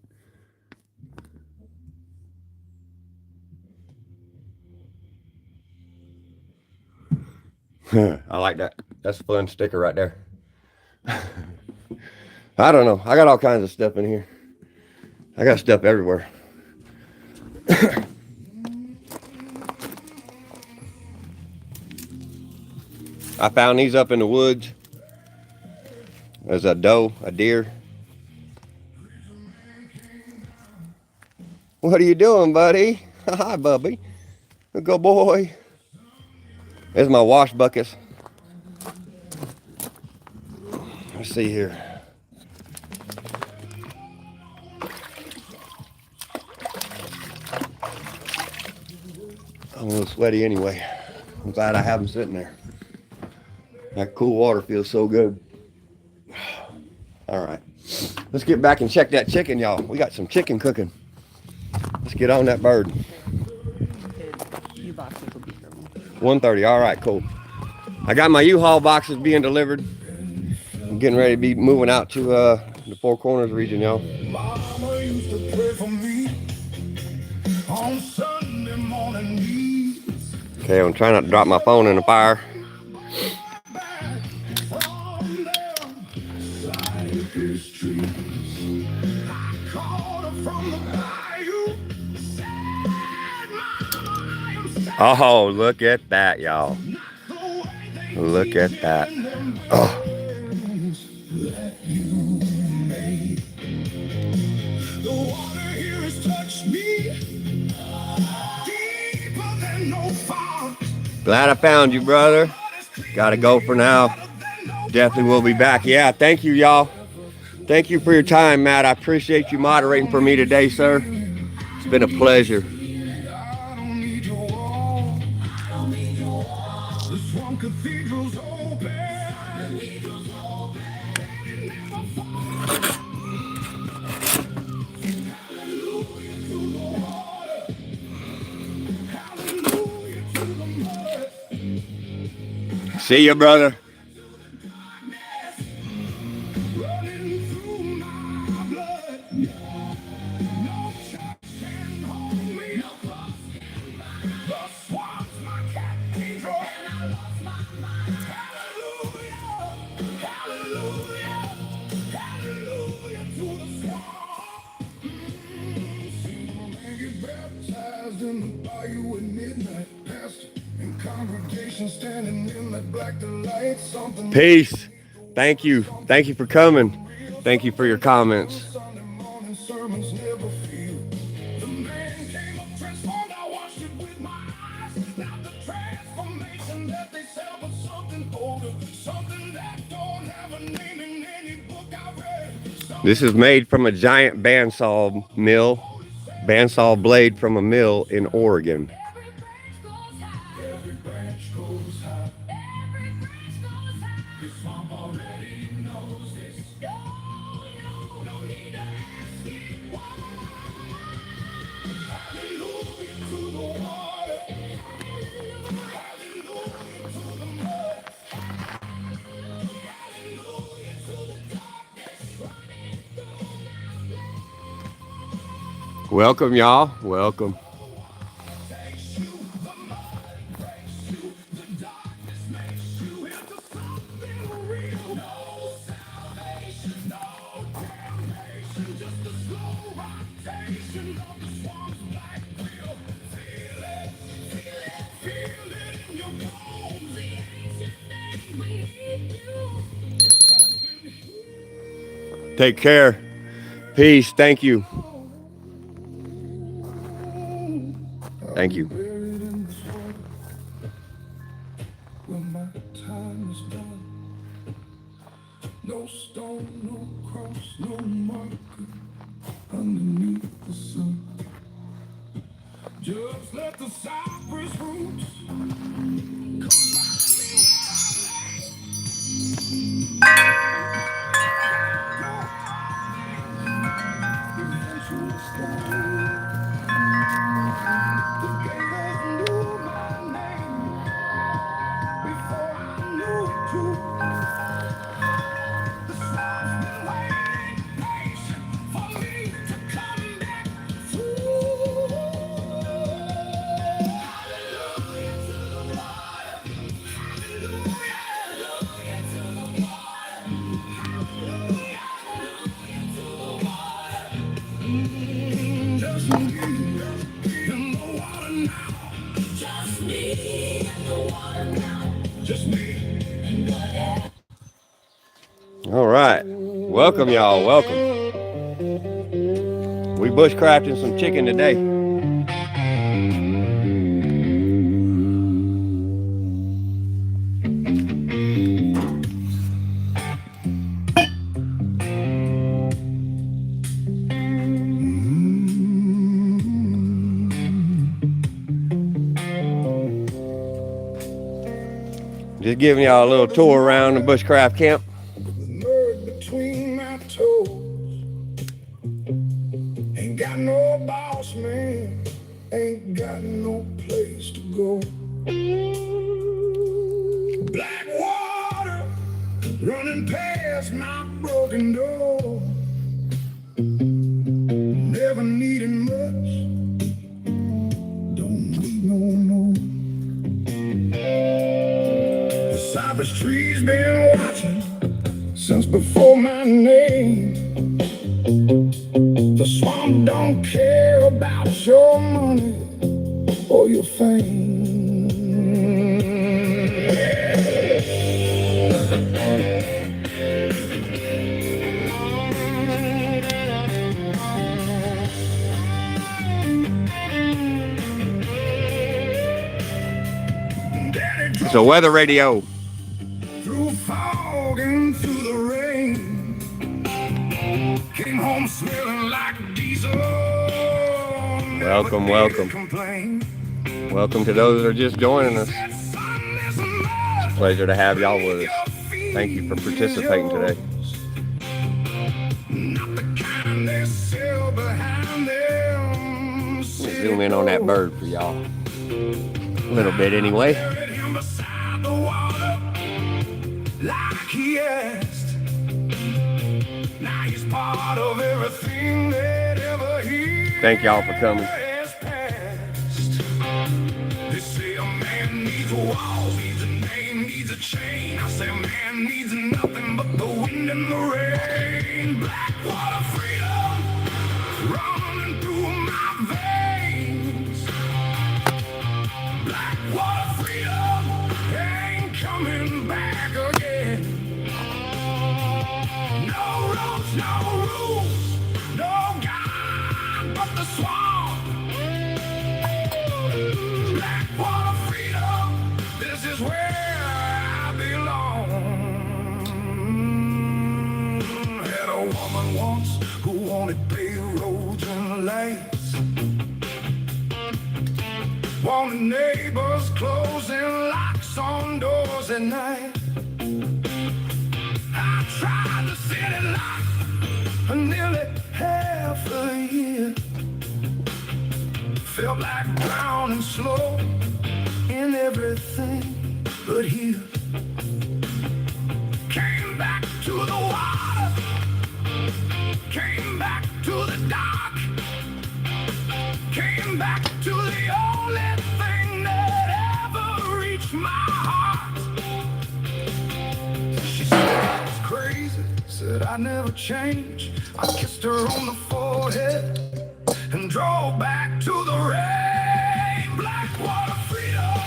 Speaker 1: I like that. That's a fun sticker right there. I don't know. I got all kinds of stuff in here. I got stuff everywhere. I found these up in the woods. There's a doe, a deer. What are you doing, buddy? Hi, Bubby. Good boy. There's my wash buckets. Let's see here. I'm a little sweaty anyway. I'm glad I have them sitting there. That cool water feels so good. All right. Let's get back and check that chicken, y'all. We got some chicken cooking. Let's get on that bird.
Speaker 2: You boxes will be for me.
Speaker 1: 1:30. All right, cool. I got my U-Haul boxes being delivered. I'm getting ready to be moving out to the Four Corners region, y'all.
Speaker 4: Mama used to pray for me on Sunday morning.
Speaker 1: Okay, I'm trying not to drop my phone in the fire. Oh, look at that, y'all. Look at that. Oh. Glad I found you, brother. Gotta go for now. Definitely will be back. Yeah, thank you, y'all. Thank you for your time, Matt. I appreciate you moderating for me today, sir. It's been a pleasure. See you, brother. Peace. Thank you. Thank you for coming. Thank you for your comments. This is made from a giant bandsaw mill, bandsaw blade from a mill in Oregon. Welcome, y'all. Welcome. Take care. Peace. Thank you. Thank you. When my time is done, no stone, no cross, no marker underneath the sun. Just let the cypress roots right. Welcome, y'all. Welcome. We bushcrafting some chicken today. Just giving y'all a little tour around the bushcraft camp.
Speaker 4: Mud between my toes. Ain't got no boss, man. Ain't got no place to go. Black water running past my broken door. Never needed much. Don't need no more. The cypress tree's been watching since before my name. The swamp don't care about your money or your fame.
Speaker 1: So weather radio.
Speaker 4: Through fog and through the rain, came home smelling like diesel.
Speaker 1: Welcome, welcome. Welcome to those that are just joining us. It's a pleasure to have y'all with us. Thank you for participating today. Zoom in on that bird for y'all. A little bit anyway.
Speaker 4: Like he asked. Now he's part of everything that ever he
Speaker 1: Thank y'all for coming.
Speaker 4: has passed. They say a man needs walls, needs a name, needs a chain. I say a man needs nothing but the wind and the rain. Black water freedom running through my veins. Black water freedom ain't coming back again. No roads, no rules, no God but the swamp. Black water freedom, this is where I belong. Had a woman once who wanted paved roads and lights. Wanted neighbors closing locks on doors at night. I tried the city life for nearly half a year. Felt like drowning slow in everything but here. Came back to the water, came back to the dark, came back to the only thing that ever reached my heart. She said I was crazy, said I never change. I kissed her on the forehead and drove back to the rain. Black water freedom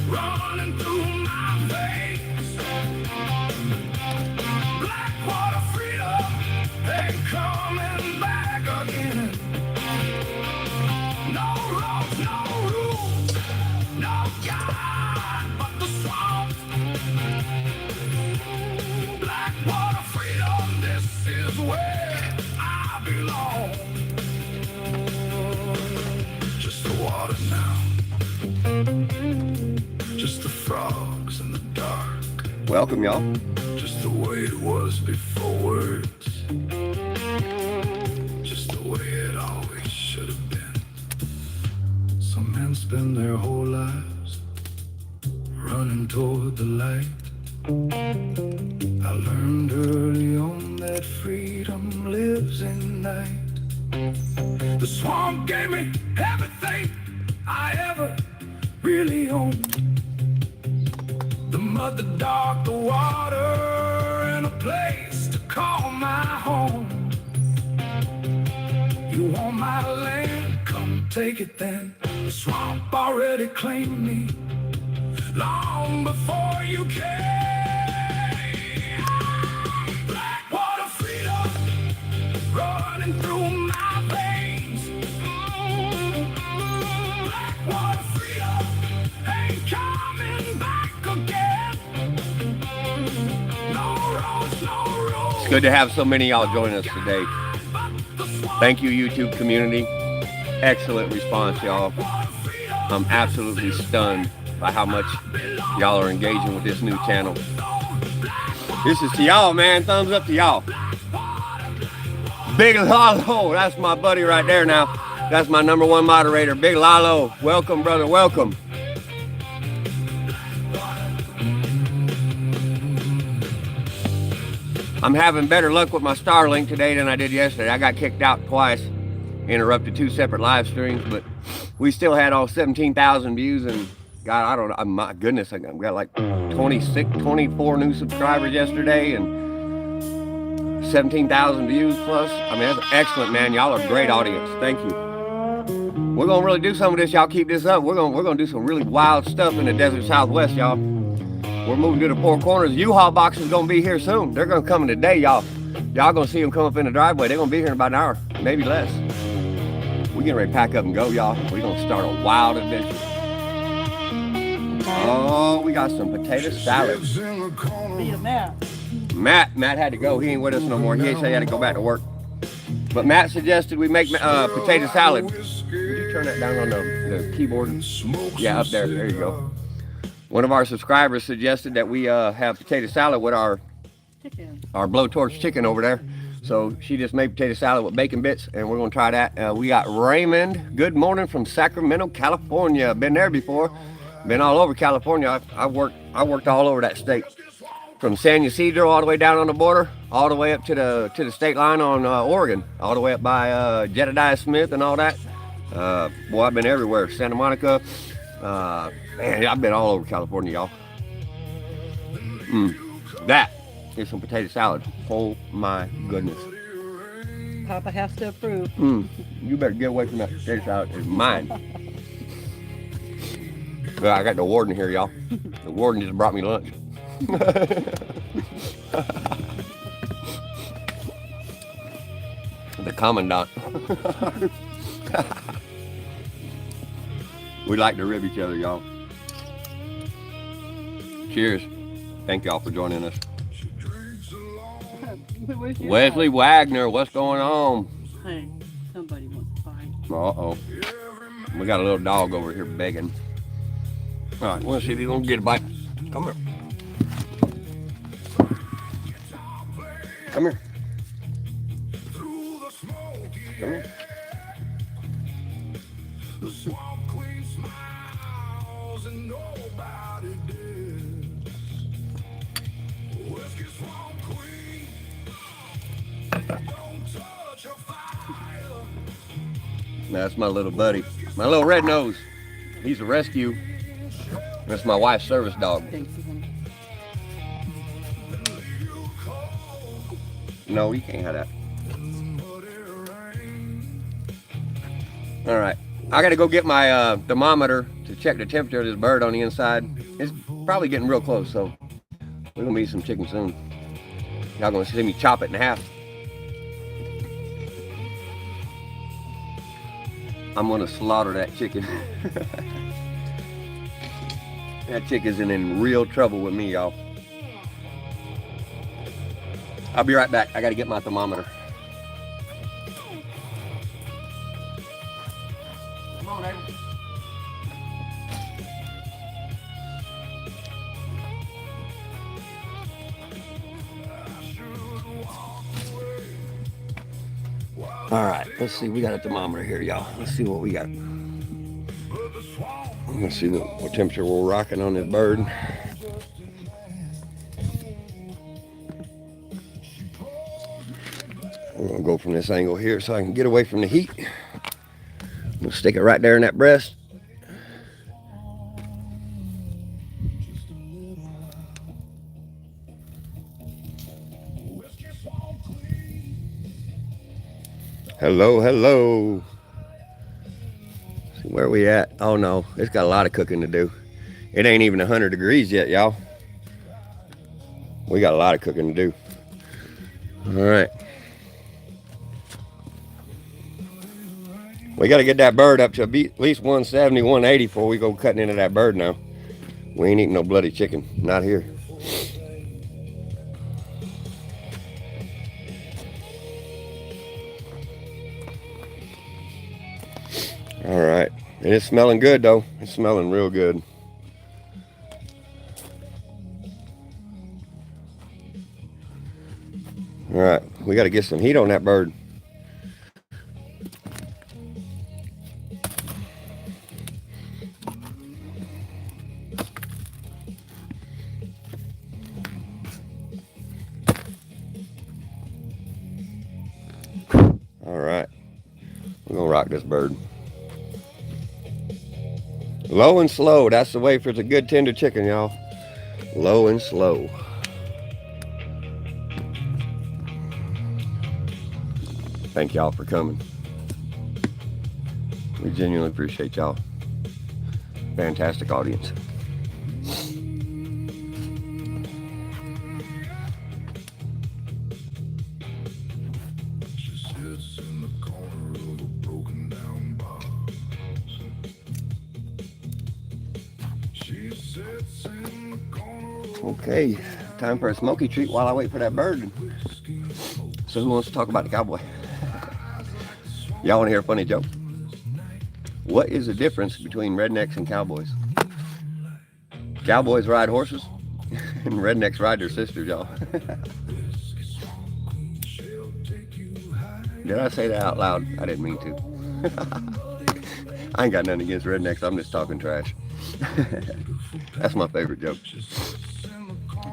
Speaker 4: running through my veins. Black water freedom ain't coming back again. No roads, no rules, no God but the swamp. Black water freedom, this is where I belong. Just the water now, just the frogs in the dark.
Speaker 1: Welcome, y'all.
Speaker 4: Just the way it was before words. Just the way it always should have been. Some men spend their whole lives running toward the light. I learned early on that freedom lives in night. The swamp gave me everything I ever really owned. The mud, the dark, the water, and a place to call my home. You want my land? Come take it then. The swamp already claimed me long before you came. Black
Speaker 1: It's good to have so many of y'all join us today. Thank you, YouTube community. Excellent response, y'all. I'm absolutely stunned by how much y'all are engaging with this new channel. This is to y'all, man. Thumbs up to y'all. Big Lalo, that's my buddy right there now. That's my #1 moderator, Big Lalo. Welcome, brother, welcome. I'm having better luck with my Starlink today than I did yesterday. I got kicked out twice, interrupted 2 separate live streams, but we still had all 17,000 views, and God, I don't know, my goodness, I got like 24 new subscribers yesterday, and 17,000 views plus. I mean, that's excellent, man. Y'all are a great audience. Thank you. We're gonna really do some of this. Y'all keep this up. We're gonna do some really wild stuff in the desert Southwest, y'all. We're moving to the Four Corners. U-Haul box is gonna be here soon. They're gonna come in today, y'all. Y'all gonna see them come up in the driveway. They're gonna be here in about an hour, maybe less. We getting ready to pack up and go, y'all. We're gonna start a wild adventure. Oh, we got some potato salad.
Speaker 3: Me and Matt.
Speaker 1: Matt had to go. He ain't with us no more. He ain't say he had to go back to work. But Matt suggested we make potato salad. Would you turn that down on the keyboard? Yeah, up there. There you go. One of our subscribers suggested that we have potato salad with our blowtorch chicken over there. So she just made potato salad with bacon bits, and we're gonna try that. We got Raymond. Good morning from Sacramento, California. Been there before. Been all over California. I worked all over that state. From San Ysidro all the way down on the border, all the way up to the state line on Oregon, all the way up by Jedediah Smith and all that. Boy, I've been everywhere. Santa Monica. Man, I've been all over California, y'all. That is some potato salad. Oh my goodness.
Speaker 2: Papa has to approve.
Speaker 1: You better get away from that potato salad. It's mine. Well, I got the warden here, y'all. The warden just brought me lunch. The commandant. We like to rib each other, y'all. Cheers. Thank y'all for joining us. Wesley Wagner, what's going on?
Speaker 2: Hey, somebody wants to find.
Speaker 1: Uh-oh. We got a little dog over here begging. All right, we'll see if he's gonna get a bite. Come here. Come here. Come here. That's my little buddy, my little red nose. He's a rescue. That's my wife's service dog.
Speaker 2: Thank you, honey.
Speaker 1: No, you can't have that. All right, I gotta go get my thermometer to check the temperature of this bird on the inside. It's probably getting real close, so we're gonna eat some chicken soon. Y'all gonna see me chop it in half. I'm gonna slaughter that chicken. That chicken's in real trouble with me, y'all. I'll be right back. I gotta get my thermometer. Come on, Abel. All right, let's see. We got a thermometer here, y'all. Let's see what we got. Let's see what temperature we're rocking on this bird. We're gonna go from this angle here so I can get away from the heat. We'll stick it right there in that breast. Hello, hello. See where we at? Oh no, it's got a lot of cooking to do. It ain't even 100 degrees yet, y'all. We got a lot of cooking to do. All right. We got to get that bird up to at least 170, 180 before we go cutting into that bird now. We ain't eating no bloody chicken, not here. All right, and it's smelling good though. It's smelling real good. All right, we got to get some heat on that bird. All right, we're gonna rock this bird. Low and slow, that's the way for a good tender chicken, y'all. Low and slow. Thank y'all for coming. We genuinely appreciate y'all. Fantastic audience. Okay, time for a smoky treat while I wait for that bird. So who wants to talk about the cowboy? Y'all want to hear a funny joke? What is the difference between rednecks and cowboys? Cowboys ride horses and rednecks ride their sisters, y'all. Did I say that out loud? I didn't mean to. I ain't got nothing against rednecks, I'm just talking trash. That's my favorite joke.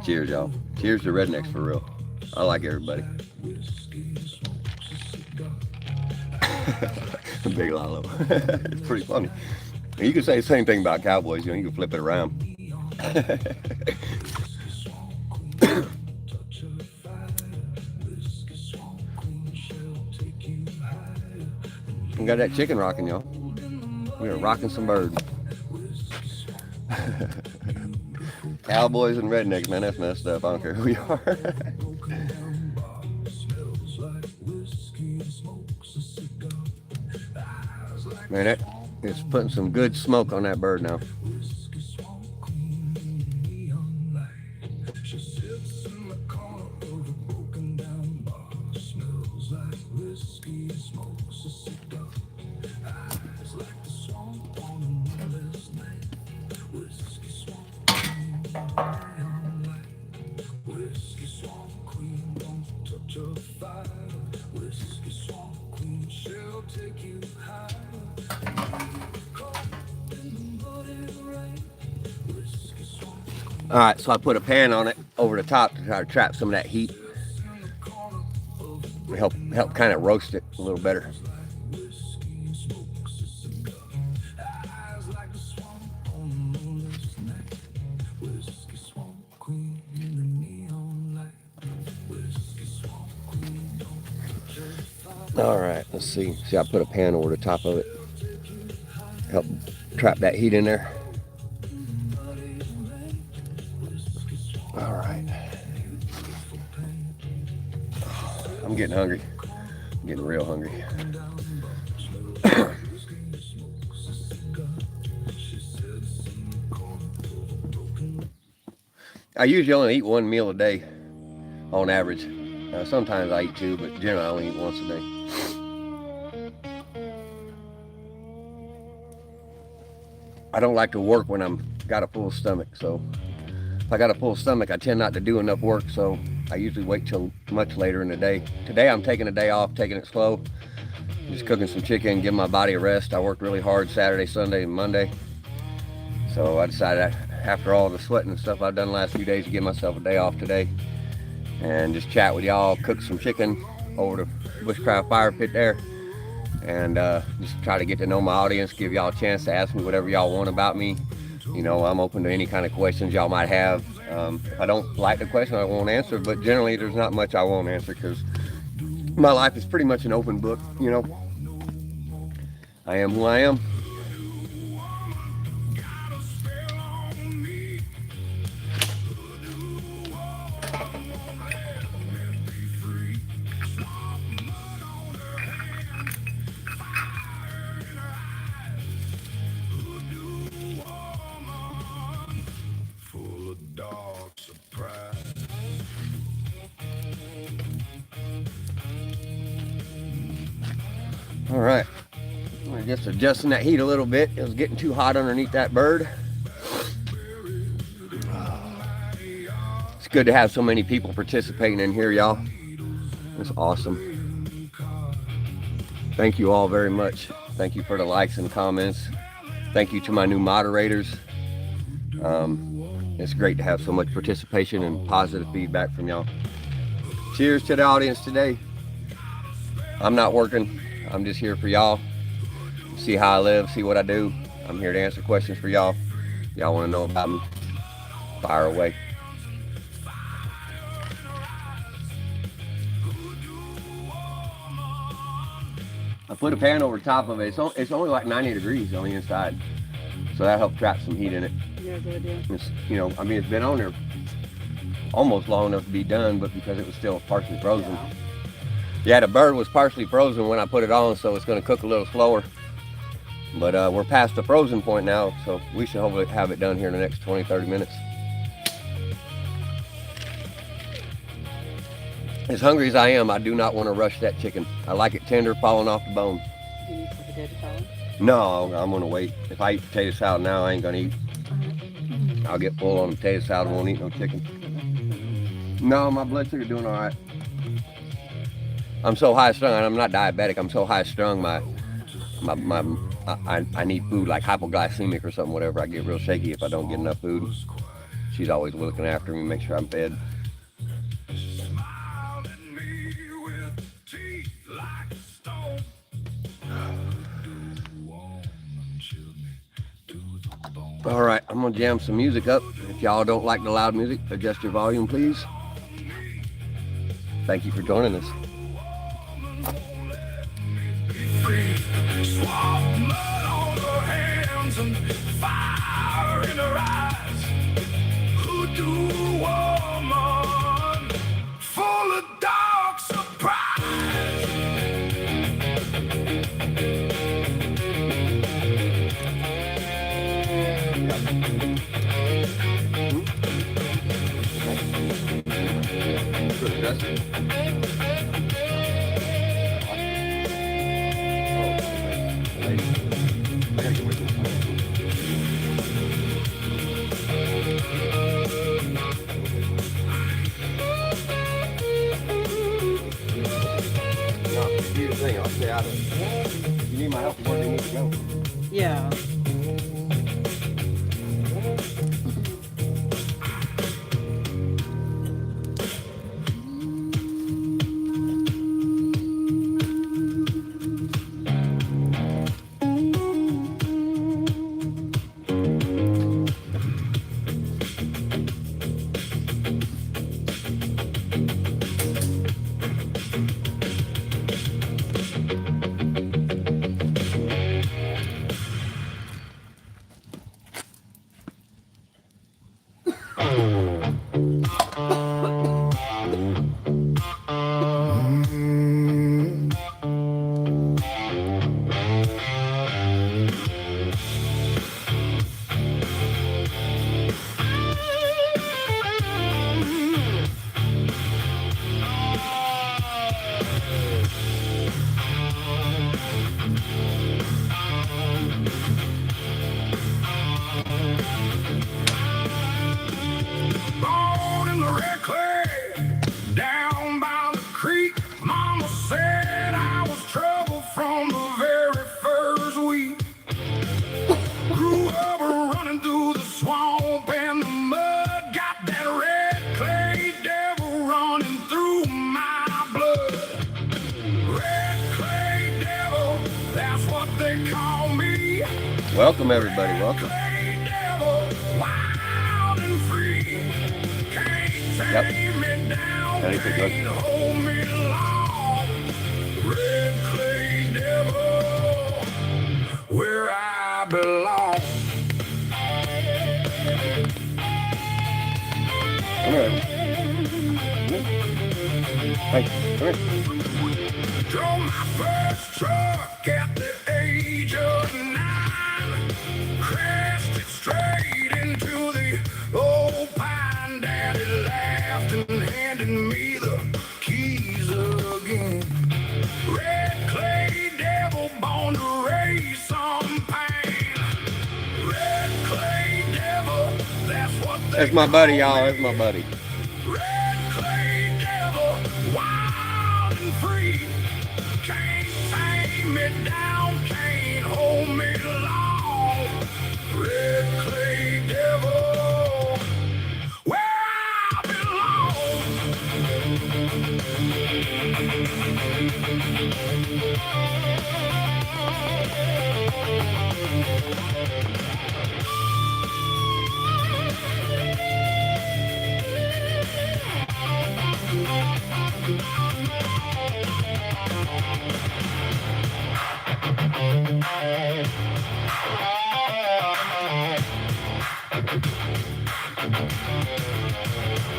Speaker 1: Cheers, y'all. Cheers to rednecks for real. I like everybody. Big Lalo. It's pretty funny. You can say the same thing about cowboys, you know, you can flip it around. We got that chicken rocking, y'all. We are rocking some birds. Cowboys and rednecks, man, that's messed up. I don't care who you are. Man, that is putting some good smoke on that bird now. All right, so I put a pan on it over the top to try to trap some of that heat. Help kind of roast it a little better. All right, let's see. See, I put a pan over the top of it. Help trap that heat in there. All right. I'm getting hungry. I'm getting real hungry. I usually only eat one meal a day on average. Sometimes I eat two, but generally I only eat once a day. I don't like to work when I'm got a full stomach, so if I got a full stomach, I tend not to do enough work, so I usually wait till much later in the day. Today I'm taking a day off, taking it slow, just cooking some chicken, giving my body a rest. I worked really hard Saturday, Sunday, and Monday, so I decided after all the sweating and stuff I've done the last few days to give myself a day off today and just chat with y'all, cook some chicken over the Bushcraft Firepit there, and just try to get to know my audience, give y'all a chance to ask me whatever y'all want about me. You know, I'm open to any kind of questions y'all might have. If I don't like the question, I won't answer, but generally there's not much I won't answer because my life is pretty much an open book, you know. I am who I am. All right, I'm gonna Just adjusting that heat a little bit. It was getting too hot underneath that bird. It's good to have so many people participating in here, y'all. It's awesome. Thank you all very much. Thank you for the likes and comments. Thank you to my new moderators. It's great to have so much participation and positive feedback from y'all. Cheers to the audience today. I'm not working. I'm just here for y'all. See how I live, see what I do. I'm here to answer questions for y'all. Y'all want to know about me? Fire away. I put a pan over top of it. It's only like 90 degrees on the inside, so that helped trap some heat in it.
Speaker 2: Yeah, good idea.
Speaker 1: It's, you know, I mean, it's been on there almost long enough to be done, but because it was still partially frozen. Yeah, the bird was partially frozen when I put it on, so it's going to cook a little slower. But we're past the frozen point now, so we should hopefully have it done here in the next 20-30 minutes. As hungry as I am, I do not want to rush that chicken. I like it tender, falling off the bone.
Speaker 2: You need some potato salad?
Speaker 1: No, I'm going to wait. If I eat potato salad now, I ain't going to eat. I'll get full on potato salad and won't eat no chicken. No, my blood sugar doing all right. I'm so high strung, and I'm not diabetic. I'm so high strung, I need food like hypoglycemic or something, whatever. I get real shaky if I don't get enough food. She's always looking after me, make sure I'm fed. All right, I'm gonna jam some music up. If y'all don't like the loud music, adjust your volume, please. Thank you for joining us.
Speaker 4: Swamp mud on her hands and fire in her eyes. Hoodoo woman, full of dark surprise.
Speaker 1: I'll stay out of it. If you need my help, where do you need to go?
Speaker 2: Yeah.
Speaker 1: Welcome, everybody. Welcome. Yep. Anything good?
Speaker 4: Red clay devil, where I belong.
Speaker 1: Come here. Hey, come here.
Speaker 4: Drove my first truck at the age of 9. Crashed it straight into the old pine. Daddy laughed and handed me the keys again. Red clay devil born to race
Speaker 1: That's my buddy, y'all. That's my buddy.
Speaker 4: Red clay devil, wild and free. Can't tame me down, can't hold me long. Red clay devil, where I belong.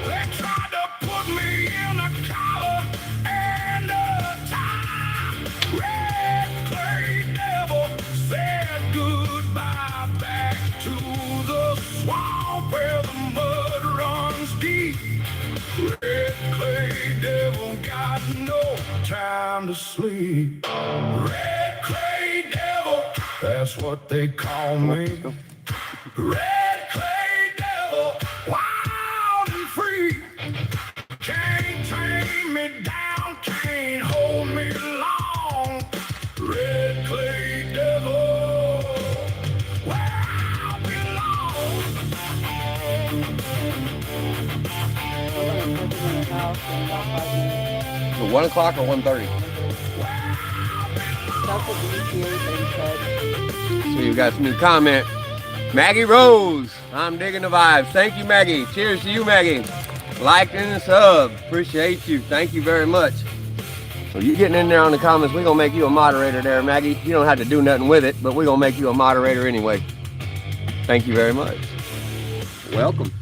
Speaker 4: They tried to put me in a collar and a tie. Red clay devil said goodbye back to the swamp where the mud runs deep. Red clay devil got no time to sleep. Red clay devil, that's what they call me. Red clay devil, wild and free. Can't tame me down, can't hold me long. Red clay devil, where I belong.
Speaker 2: We're gonna put them in the house in about 5 minutes.
Speaker 1: So 1 o'clock or 1:30?
Speaker 2: That's what the EPA thing said.
Speaker 1: So you got some new comment. Maggie Rose, I'm digging the vibes. Thank you, Maggie. Cheers to you, Maggie. Like and sub. Appreciate you. Thank you very much. So you getting in there on the comments, we're going to make you a moderator there, Maggie. You don't have to do nothing with it, but we're going to make you a moderator anyway. Thank you very much. Welcome.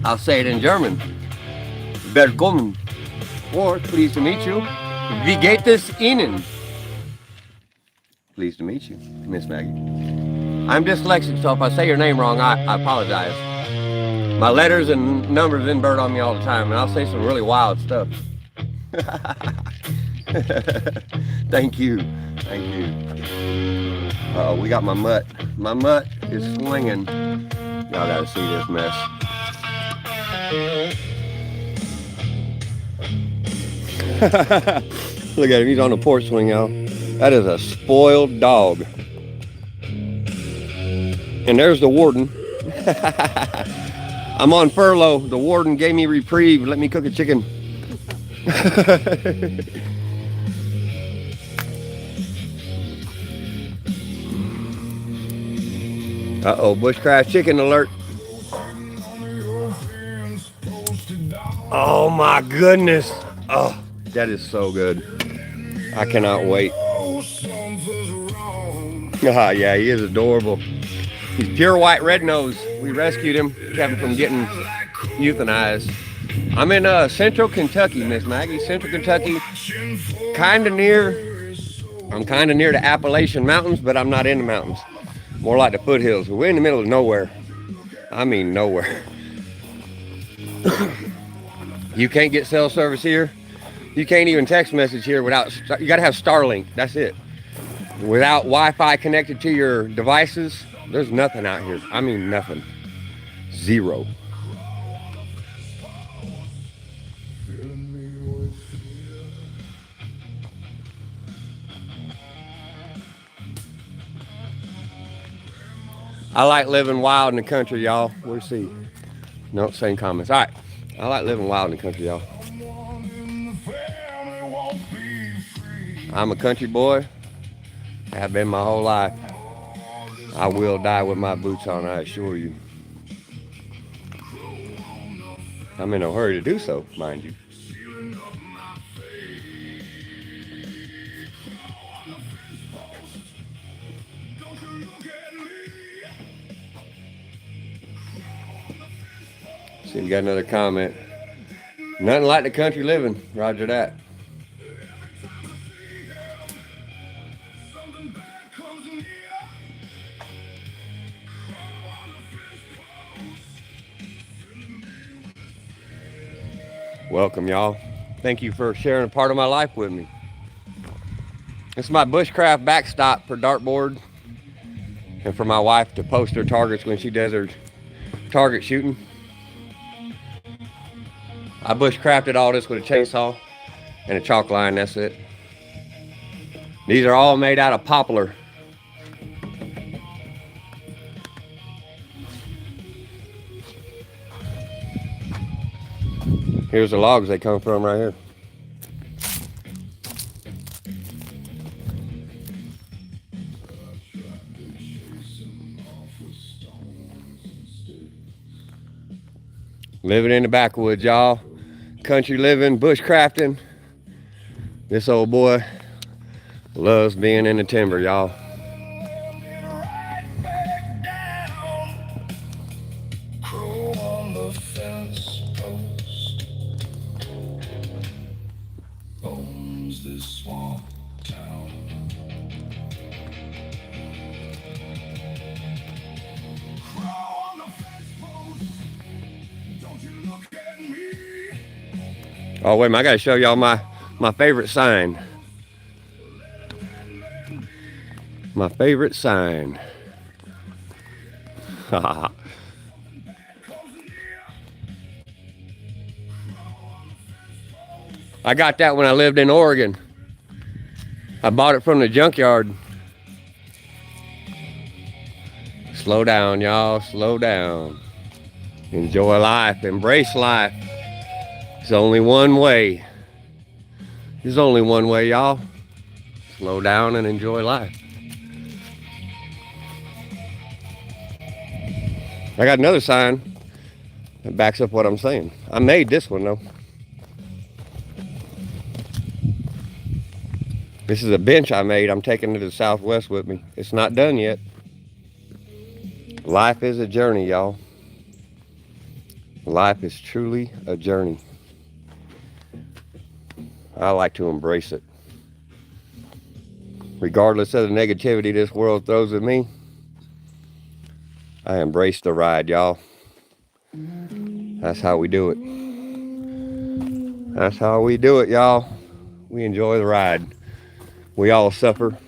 Speaker 1: I'll say it in German. Willkommen. Or, pleased to meet you. Wie geht es Ihnen? Pleased to meet you, Miss Maggie. I'm dyslexic, so if I say your name wrong, I apologize. My letters and numbers invert on me all the time, and I'll say some really wild stuff. Thank you. Thank you. Uh-oh, we got my mutt. My mutt is swinging. Y'all gotta see this mess. Look at him, he's on the porch swing, y'all. That is a spoiled dog. And there's the warden. I'm on furlough. The warden gave me reprieve. Let me cook a chicken. Uh-oh, bushcraft chicken alert. Oh my goodness. Oh, that is so good. I cannot wait. Yeah, he is adorable. He's pure white red nose. We rescued him, kept him from getting euthanized. I'm in central Kentucky, Miss Maggie. Central Kentucky, I'm kind of near the Appalachian Mountains, but I'm not in the mountains. More like the foothills. We're in the middle of nowhere. I mean nowhere. You can't get cell service here. You can't even text message here without, you gotta have Starlink, that's it. Without Wi-Fi connected to your devices, there's nothing out here. I mean nothing. Zero. I like living wild in the country, y'all. We'll see. No, same comments. All right. I like living wild in the country, y'all. I'm a country boy. I have been my whole life. I will die with my boots on, I assure you. I'm in no hurry to do so, mind you. See, we got another comment. Nothing like the country living. Roger that. Welcome, y'all. Thank you for sharing a part of my life with me. This is my bushcraft backstop for dartboard and for my wife to post her targets when she does her target shooting. I bushcrafted all this with a chainsaw and a chalk line, that's it. These are all made out of poplar. Here's the logs they come from right here. Living in the backwoods, y'all. Country living, bushcrafting. This old boy loves being in the timber, y'all. Oh, wait a minute, I gotta show y'all my favorite sign. My favorite sign. I got that when I lived in Oregon. I bought it from the junkyard. Slow down, y'all, slow down. Enjoy life, embrace life. There's only one way. There's only one way, y'all. Slow down and enjoy life. I got another sign that backs up what I'm saying. I made this one though. This is a bench I made. I'm taking it to the Southwest with me. It's not done yet. Life is a journey, y'all. Life is truly a journey. I like to embrace it. Regardless of the negativity this world throws at me, I embrace the ride, y'all. That's how we do it. That's how we do it, y'all. We enjoy the ride. We all suffer.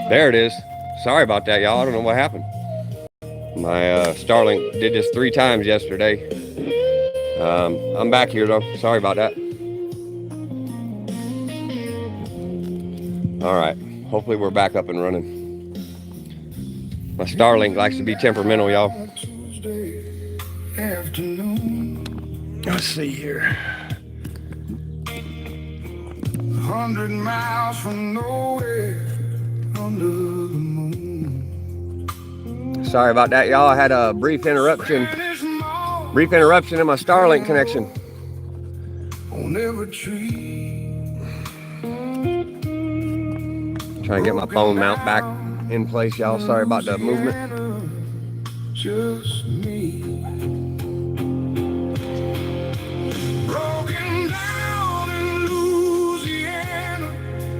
Speaker 1: There it is. Sorry about that, y'all. I don't know what happened. My Starlink did this 3 times yesterday. I'm back here though. Sorry about that. All right. Hopefully we're back up and running. My Starlink likes to be temperamental, y'all. Let's see here.
Speaker 4: 100 miles from nowhere under the moon.
Speaker 1: Sorry about that, y'all. I had a brief interruption in my Starlink connection.
Speaker 4: On every tree.
Speaker 1: Trying to get my phone mount back in place, y'all. Sorry about the movement.
Speaker 4: Just me. Broken down in Louisiana,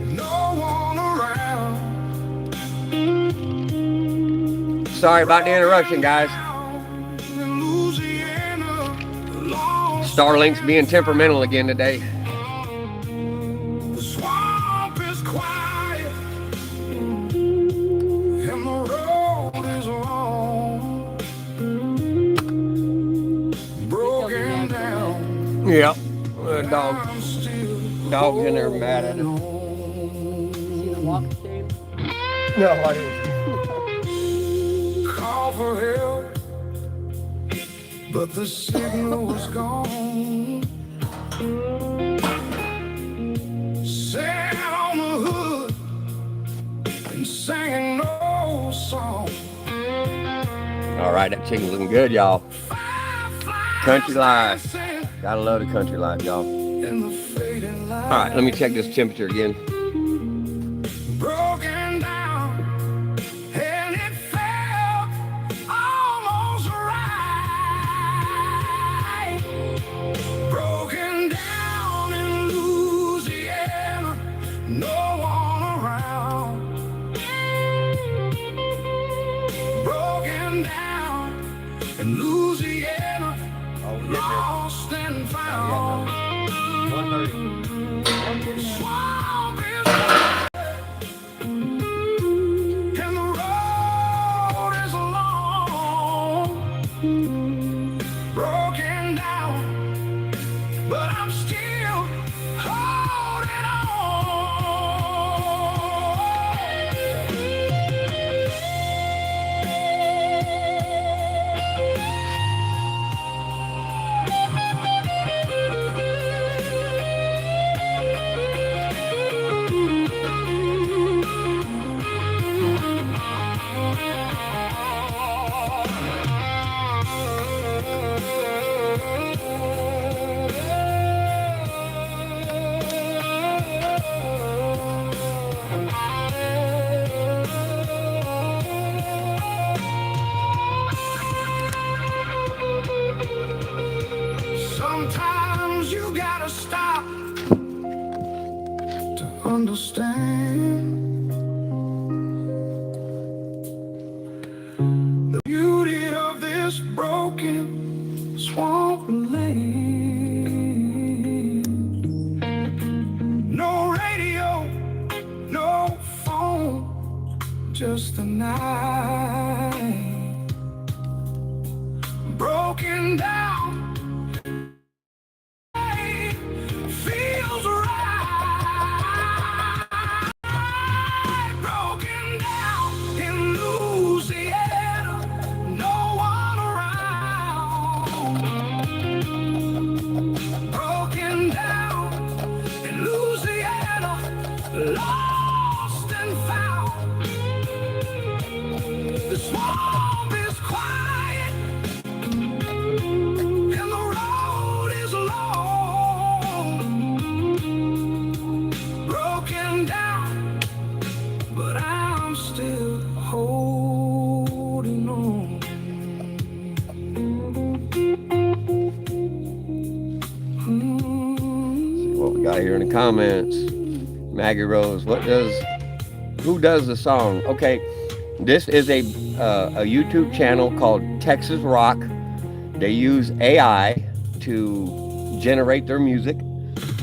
Speaker 4: no one around.
Speaker 1: Sorry about the interruption, guys. Starlink's being temperamental again today.
Speaker 4: The swamp is quiet and the road is long. Broken down.
Speaker 1: Yep. Dog's in there mad at it.
Speaker 3: See the walk of shame?
Speaker 1: No, I didn't.
Speaker 4: Call for help, but the signal was gone. Sat on the hood and sang an old song.
Speaker 1: All right, that chicken's looking good, y'all. Country life. Gotta love the country life, y'all. All right, let me check this temperature again.
Speaker 4: Broken down, and it felt almost right. Broken down in Louisiana, no one around. Broken down in Louisiana, lost and found. Swamp is understand the beauty of this broken swamp land. No radio, no phone, just the night. Broken down, feels right. Broken down in Louisiana, no one around. Broken down in Louisiana, lost and found. The swamp is quiet and the road is long. Broken down, but I'm still holding on.
Speaker 1: What we got here in the comments. Maggie Rose, who does the song? Okay, this is a YouTube channel called Texas Rock. They use AI to generate their music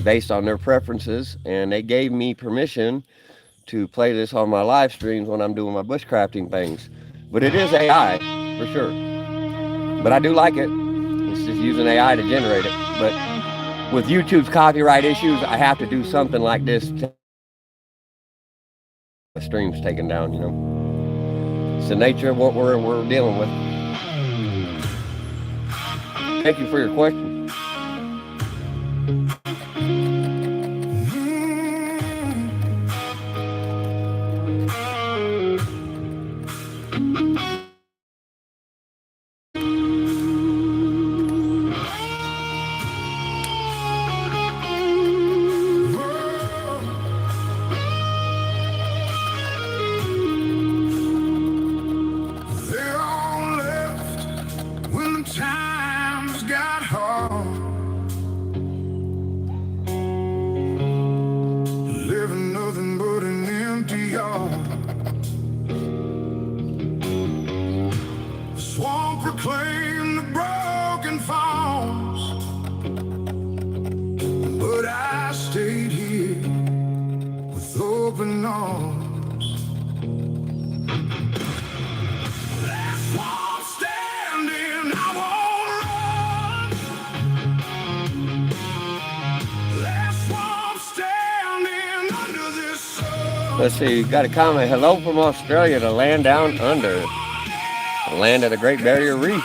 Speaker 1: based on their preferences, and they gave me permission to play this on my live streams when I'm doing my bushcrafting things. But it is AI, for sure. But I do like it. It's just using AI to generate it. But with YouTube's copyright issues, I have to do something like this to the streams taken down, you know. It's the nature of what we're dealing with. Thank you for your question.
Speaker 4: They're all left when the times got hard. Living nothing but an empty yard. The swamp proclaimed the broken farms, but I stayed here with open arms. Last one standing, I won't run. Last one standing under this sun.
Speaker 1: Let's see, got a comment. Hello from Australia, the land down under. The land of the Great Barrier Reef.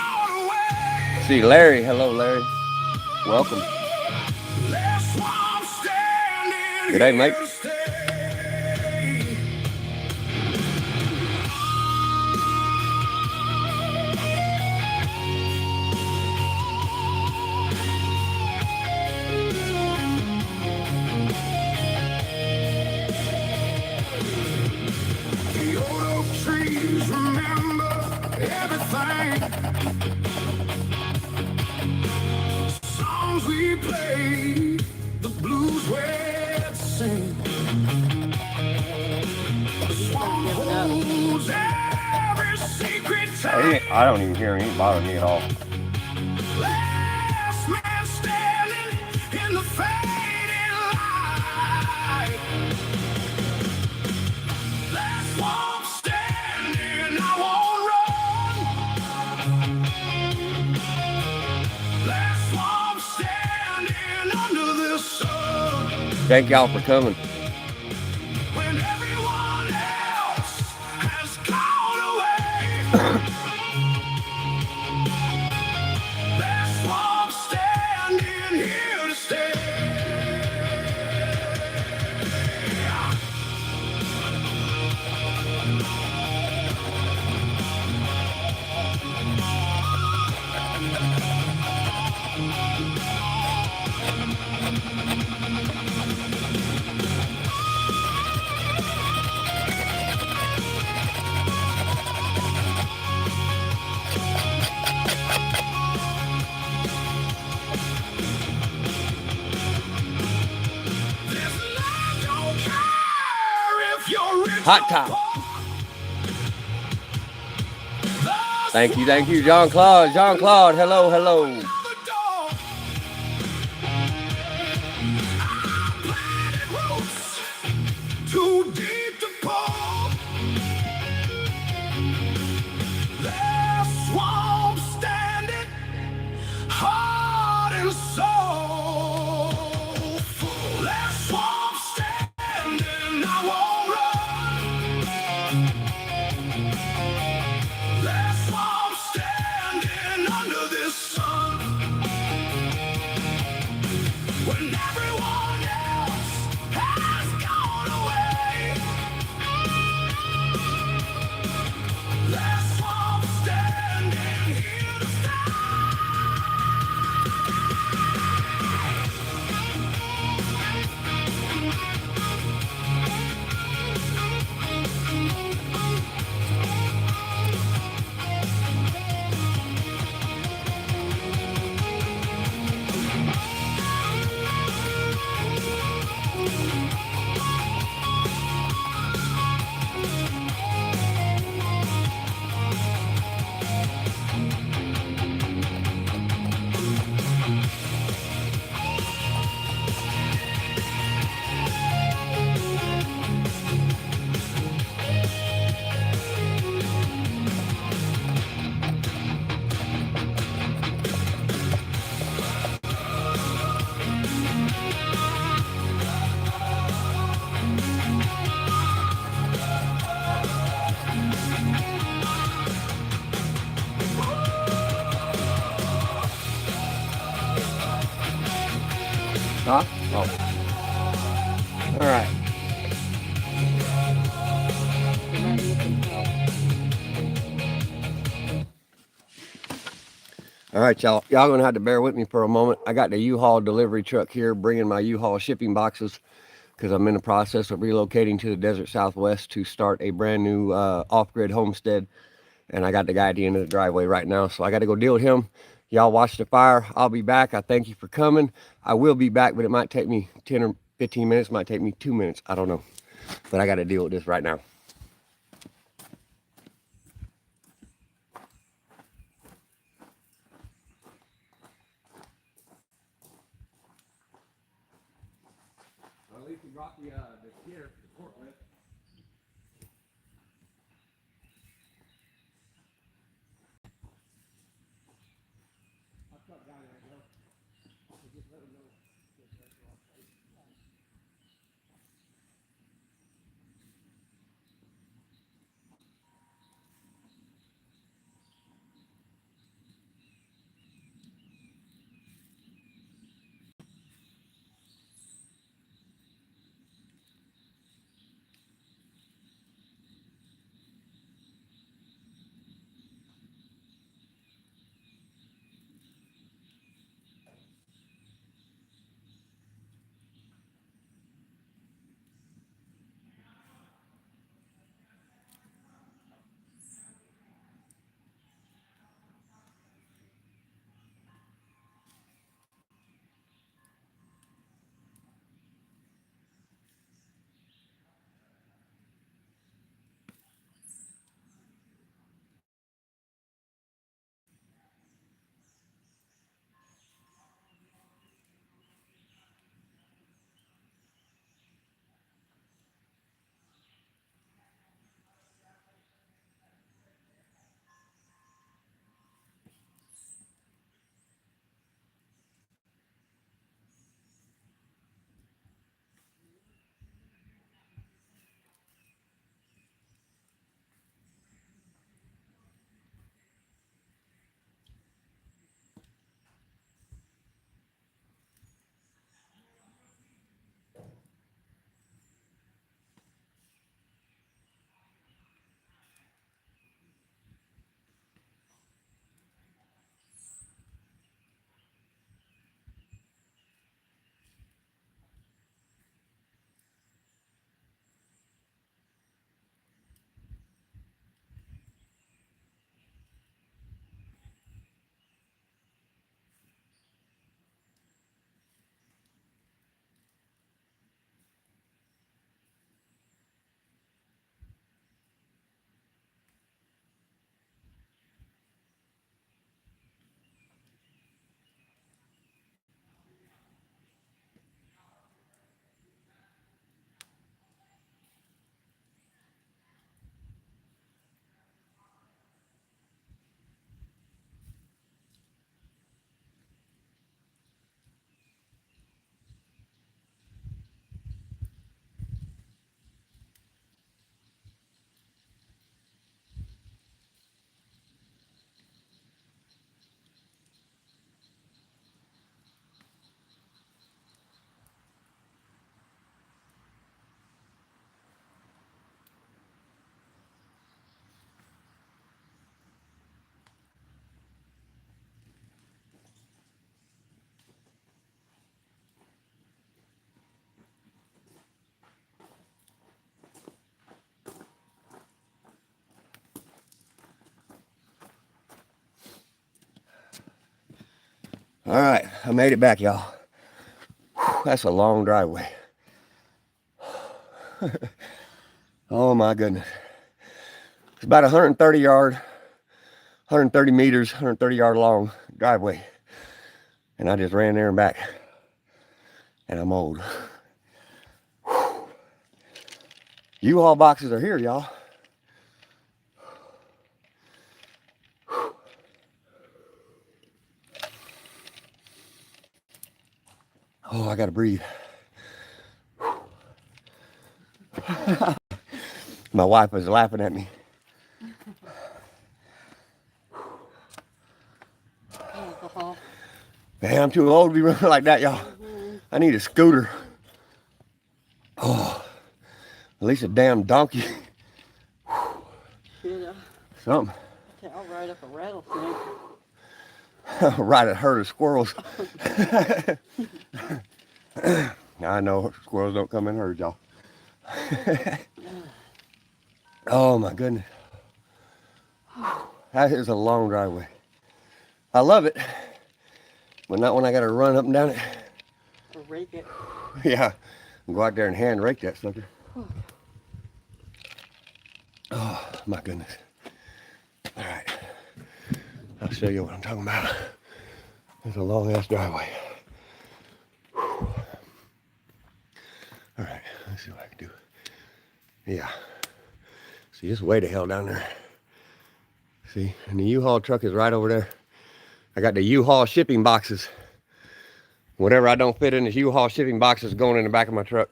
Speaker 1: See, Larry. Hello, Larry. Welcome.
Speaker 4: Last one standing
Speaker 1: Good day, mate.
Speaker 4: here to stay. The old oak trees remember everything. Songs we played, the blues we'd sing. The swamp holds every secret time.
Speaker 1: I don't even hear him. He bothering me at all.
Speaker 4: Last man standing in the fading light. Last swamp standing, I won't run. Last swamp standing under the sun.
Speaker 1: Thank y'all for coming.
Speaker 4: When everyone else has gone away. Last swamp standing here to stay.
Speaker 1: Hot top. Thank you, Jean Claude. Jean Claude, hello, hello.
Speaker 4: Too deep to pull. There's swamp standing hard and soulful. There's swamp standing, I won't run. There's swamp standing under this sun. When everyone else has gone away, there's swamp standing here to
Speaker 1: Huh? Oh. All right. All right, y'all. Y'all gonna have to bear with me for a moment. I got the U-Haul delivery truck here bringing my U-Haul shipping boxes because I'm in the process of relocating to the desert Southwest to start a brand new off-grid homestead. And I got the guy at the end of the driveway right now, so I got to go deal with him. Y'all watch the fire. I'll be back. I thank you for coming. I will be back, but it might take me 10 or 15 minutes. It might take me 2 minutes. I don't know. But I got to deal with this right now. At least we brought the gear, the forklift. All right, I made it back, y'all. That's a long driveway. Oh my goodness. It's about 130 meters, 130 yard long driveway. And I just ran there and back. And I'm old. U-Haul boxes are here, y'all. Oh, I gotta breathe. My wife was laughing at me. Man, I'm too old to be running like that, y'all. I need a scooter. Oh, at least a damn donkey. Something.
Speaker 2: I'll ride up a rattlesnake.
Speaker 1: Ride a herd of squirrels. I know squirrels don't come in herds, y'all. Oh my goodness. That is a long driveway. I love it, but not when I gotta run up and down it.
Speaker 2: Or rake it.
Speaker 1: Yeah, go out there and hand rake that sucker. Oh my goodness. All right, I'll show you what I'm talking about. It's a long ass driveway. All right, let's see what I can do. Yeah. See, it's way the hell down there. See, and the U-Haul truck is right over there. I got the U-Haul shipping boxes. Whatever I don't fit in this U-Haul shipping box is going in the back of my truck.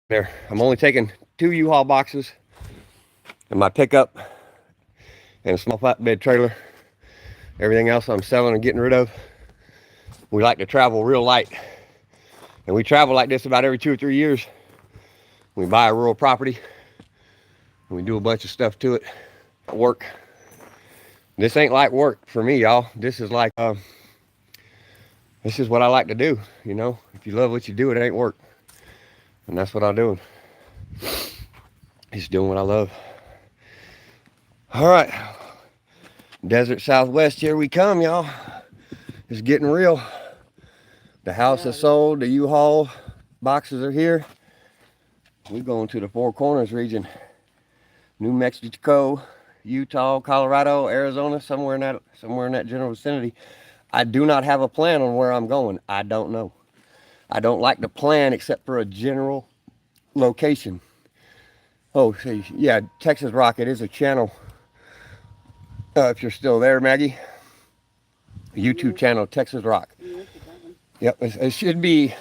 Speaker 1: There, I'm only taking 2 U-Haul boxes and my pickup and a small flatbed trailer. Everything else I'm selling and getting rid of. We like to travel real light. And we travel like this about every 2 or 3 years. We buy a rural property and we do a bunch of stuff to it. Work. This ain't like work for me, y'all. This is like, this is what I like to do, you know? If you love what you do, it ain't work. And that's what I'm doing. Just doing what I love. All right. Desert Southwest, here we come, y'all. It's getting real. The house is sold. The U-Haul boxes are here. We're going to the Four Corners region. New Mexico, Utah, Colorado, Arizona, somewhere in that general vicinity. I do not have a plan on where I'm going. I don't know. I don't like to plan except for a general location. Oh, see, yeah, Texas Rock, it is a channel. If you're still there, Maggie. YouTube channel, Texas Rock. Yep, it should be.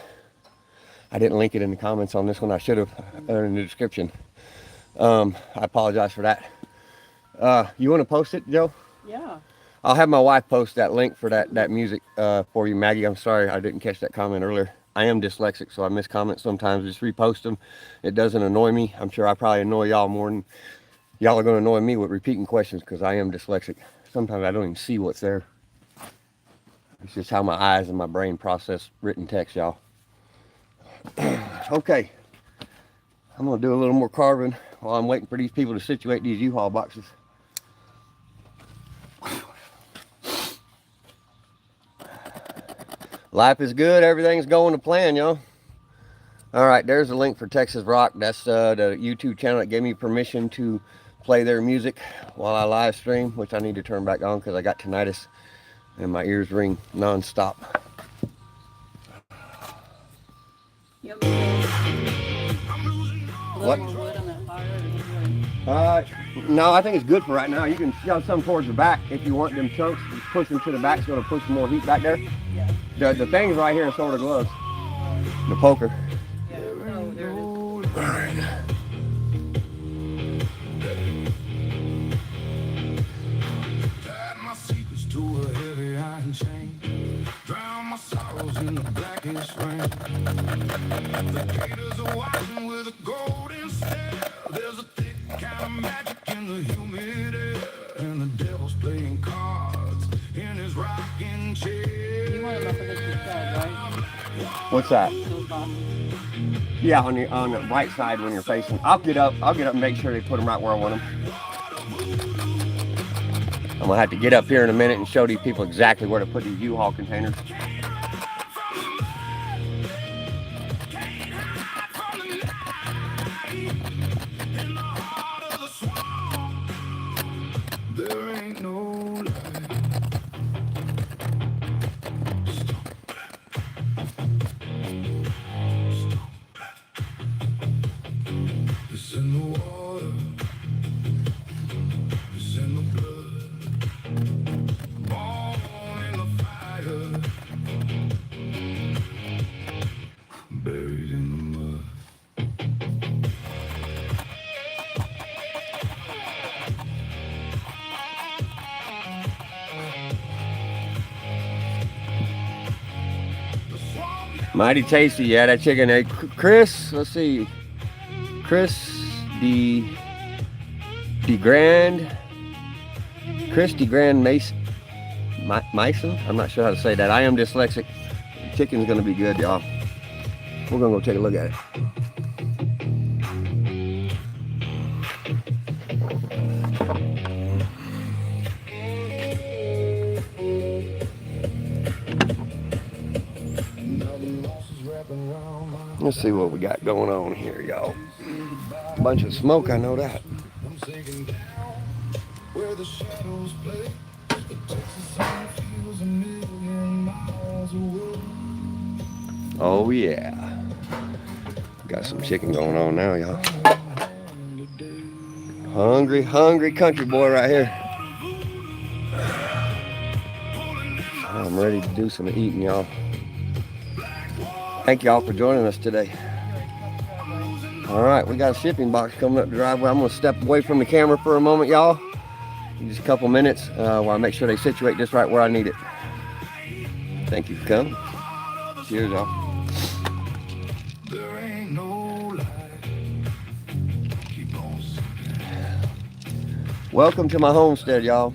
Speaker 1: I didn't link it in the comments on this one. I should have in the description. I apologize for that. You want to post it, Joe?
Speaker 2: Yeah.
Speaker 1: I'll have my wife post that link for that music for you, Maggie. I'm sorry I didn't catch that comment earlier. I am dyslexic, so I miss comments sometimes. Just repost them. It doesn't annoy me. I'm sure I probably annoy y'all more than y'all are going to annoy me with repeating questions because I am dyslexic. Sometimes I don't even see what's there. It's just how my eyes and my brain process written text, y'all. Okay. I'm going to do a little more carving while I'm waiting for these people to situate these U-Haul boxes. Life is good. Everything's going to plan, y'all. All right, there's a link for Texas Rock. That's the YouTube channel that gave me permission to play their music while I live stream, which I need to turn back on because I got tinnitus and my ears ring non-stop. What? No, I think it's good for right now. You can shove some towards the back if you want them chunks. Push them to the back, it's going to push some more heat back there. The thing's right here in shoulder gloves. The poker. All right. Add my secrets to a heavy iron chain. Drown my sorrows in the blackest rain. The gators are watching with a golden stare. There's a thick kind of magic in the humid air. And the devil's playing cards in his rocking chair.
Speaker 2: You want enough of this inside, right?
Speaker 1: What's that? Yeah, on the right side when you're facing. I'll get up and make sure they put them right where I want them. I'm gonna have to get up here in a minute and show these people exactly where to put these U-Haul containers.
Speaker 4: There ain't no light. It's in the water. It's in the blood. Born in the fire. Buried in the mud.
Speaker 1: Mighty tasty, yeah, that chicken. Hey, Chris, let's see. Chris Grand Mason. I'm not sure how to say that. I am dyslexic. Chicken's gonna be good, y'all. We're gonna go take a look at it. Let's see what we got going on here, y'all. Bunch of smoke, I know that.
Speaker 4: I'm sinking down where the shadows play. The Texas sun feels a million miles away.
Speaker 1: Oh yeah. Got some chicken going on now, y'all. Hungry country boy right here. I'm ready to do some eating, y'all. Thank y'all for joining us today. All right, we got a shipping box coming up the driveway. I'm gonna step away from the camera for a moment, y'all. Just a couple minutes while I make sure they situate this right where I need it. Thank you for coming. Cheers, y'all.
Speaker 4: There ain't no light. Keep on sinking.
Speaker 1: Welcome to my homestead, y'all.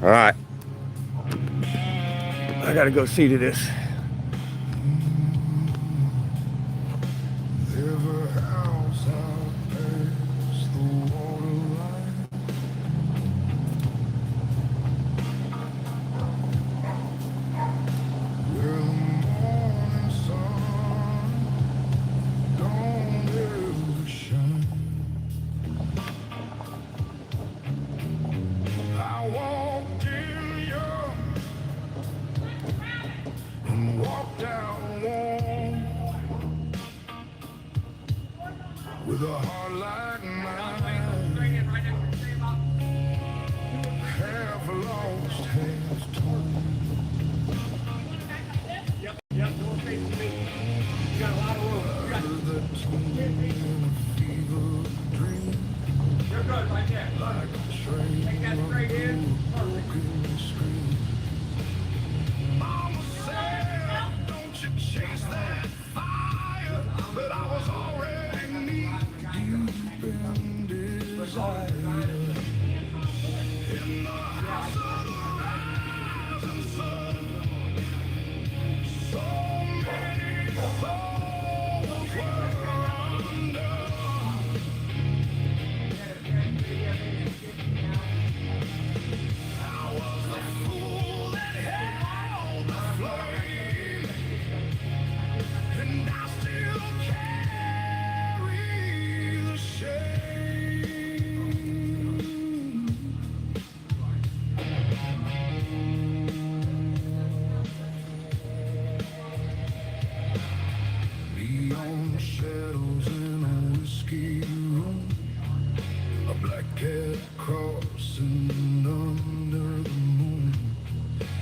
Speaker 1: All right, I gotta go see to this.
Speaker 4: Every house out past the water line. Where the morning sun don't ever shine. I walked in young and walked out warm with a heart like mine, half lost, half torn. That told me in a fever dream, like a train of broken screen. Mama said, don't you chase that fire, but I was already knee deep in desire. In the house of the rising sun, so many souls were under. I was the crossing under the moon.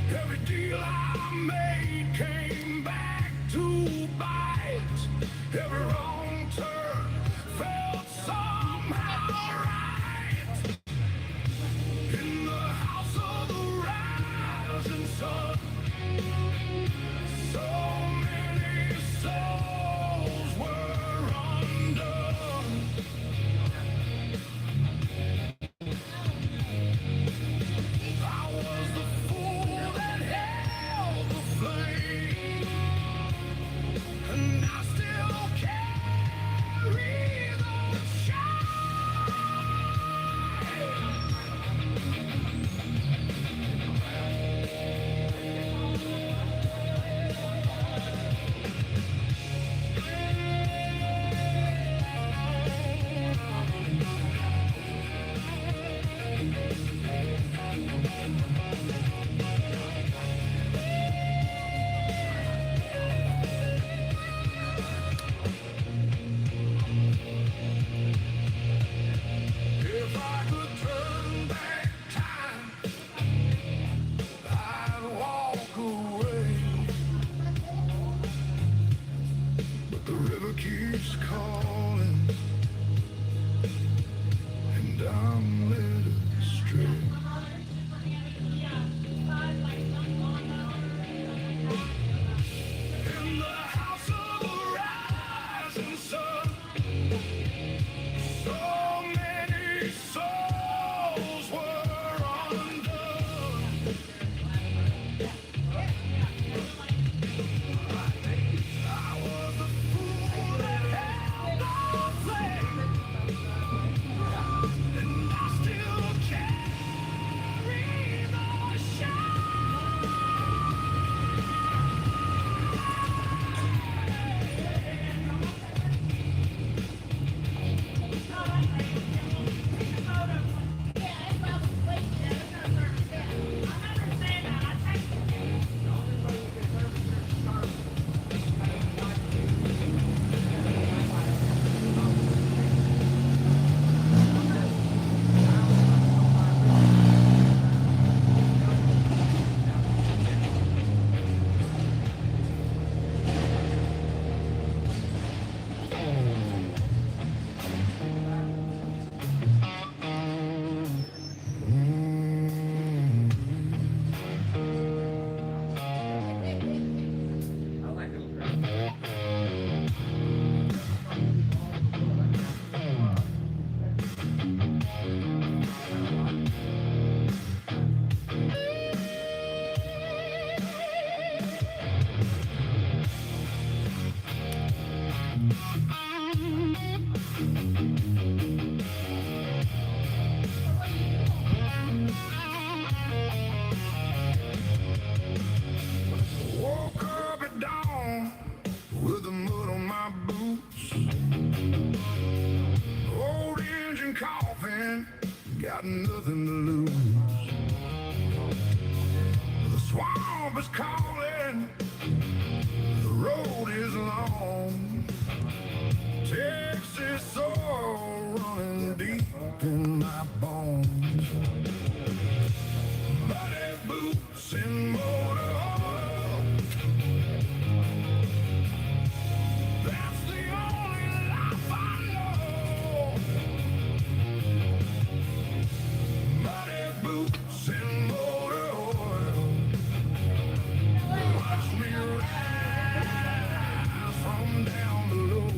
Speaker 4: Every deal I made came back to bite. Every wrong turn felt somehow right. In the house of the rising sun, so many souls were undone. I was the fool that held the flame, and I still carry the shine. If I could turn back time, I'd walk away. But the river keeps calling, and I'm led astray. In the house of the rising sun, so many souls were undone. I was the fool that held the flame, and I still carry the shine. Woke up at dawn with the mud on my boots. Old engine coughing, got nothing to lose. The swamp is calling, the road is long. Texas soil running deep in my bones. Muddy boots and motor oil, that's the only life I know. Muddy boots and motor oil, watch me rise from down below.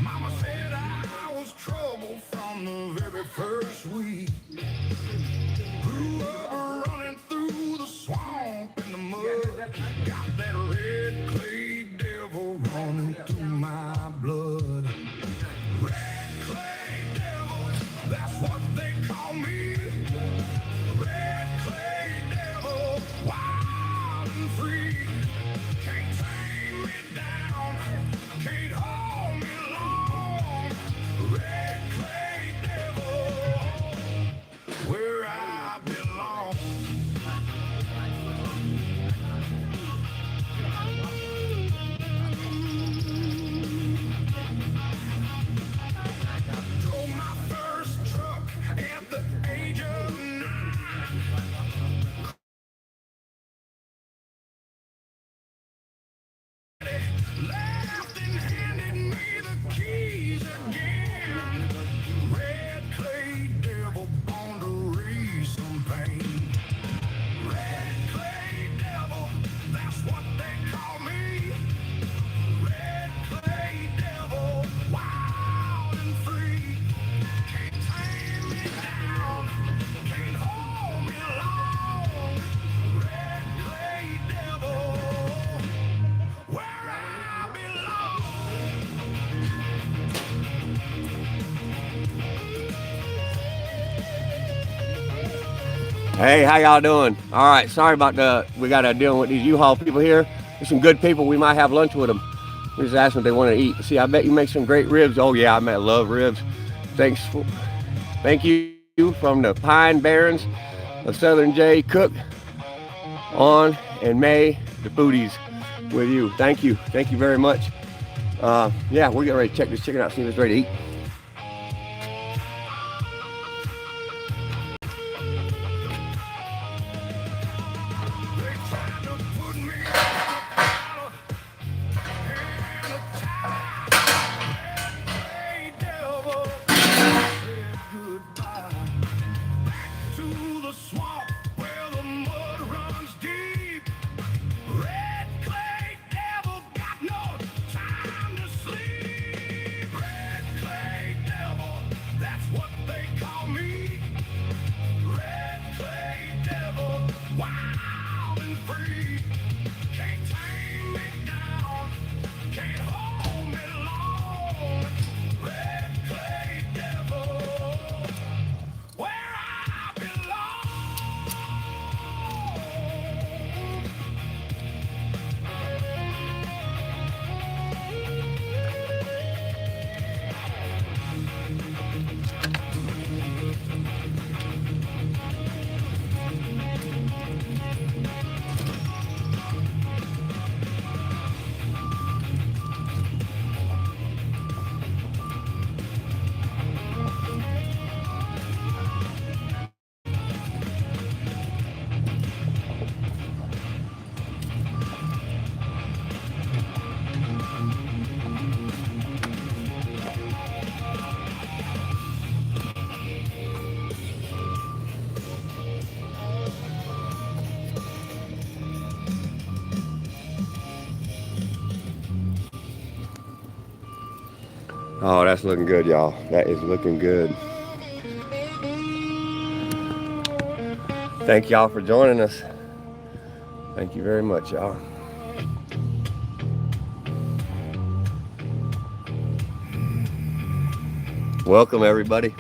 Speaker 4: Mama said I was trouble from the very first week. Grew up running through the swamp in the mud. Got that red clay devil running through my blood. Red clay devil, that's what they call me. Red clay devil, wild and free. Can't tame me down, can't hold me long. Red clay devil, where I belong. Drove my first truck at the age of 9. Laughed and handed me the keys again. Red clay devil born to raise some pain. Red clay devil, that's what they call me. Red clay devil, wild and free. Can't tame me down, can't hold me long. Red clay devil, where I belong.
Speaker 1: Hey, how y'all doing? All right, sorry about we got to deal with these U-Haul people here. There's some good people. We might have lunch with them. We just asked them if they want to eat. See, I bet you make some great ribs. Oh yeah, I love ribs. Thank you from the Pine Barrens of Southern J. Cook on and May, the foodies with you. Thank you very much. Yeah, we're getting ready to check this chicken out, see if it's ready to eat.
Speaker 4: They tried to put me in a collar and a tie. Red clay devil said goodbye. Back to the swamp where the mud runs deep. Red clay devil got no time to sleep. Red clay devil, that's what they call me. Red clay devil, wild and free. Can't tame me down, can't hold me long. Red clay devil, where I belong.
Speaker 1: Oh, that's looking good, y'all. That is looking good. Thank y'all for joining us. Thank you very much, y'all. Welcome, everybody.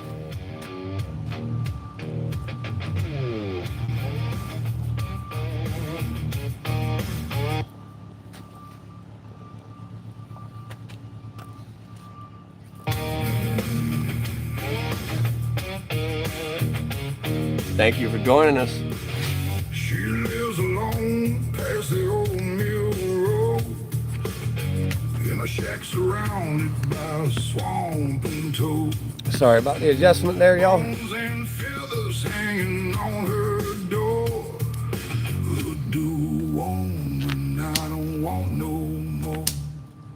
Speaker 1: Thank you for joining us.
Speaker 4: She lives alone past the old mill road, in a shack surrounded by a swamp and toad.
Speaker 1: Sorry about the adjustment there, y'all.
Speaker 4: Bones and feathers hanging on her door. Hoodoo woman, I don't want no more.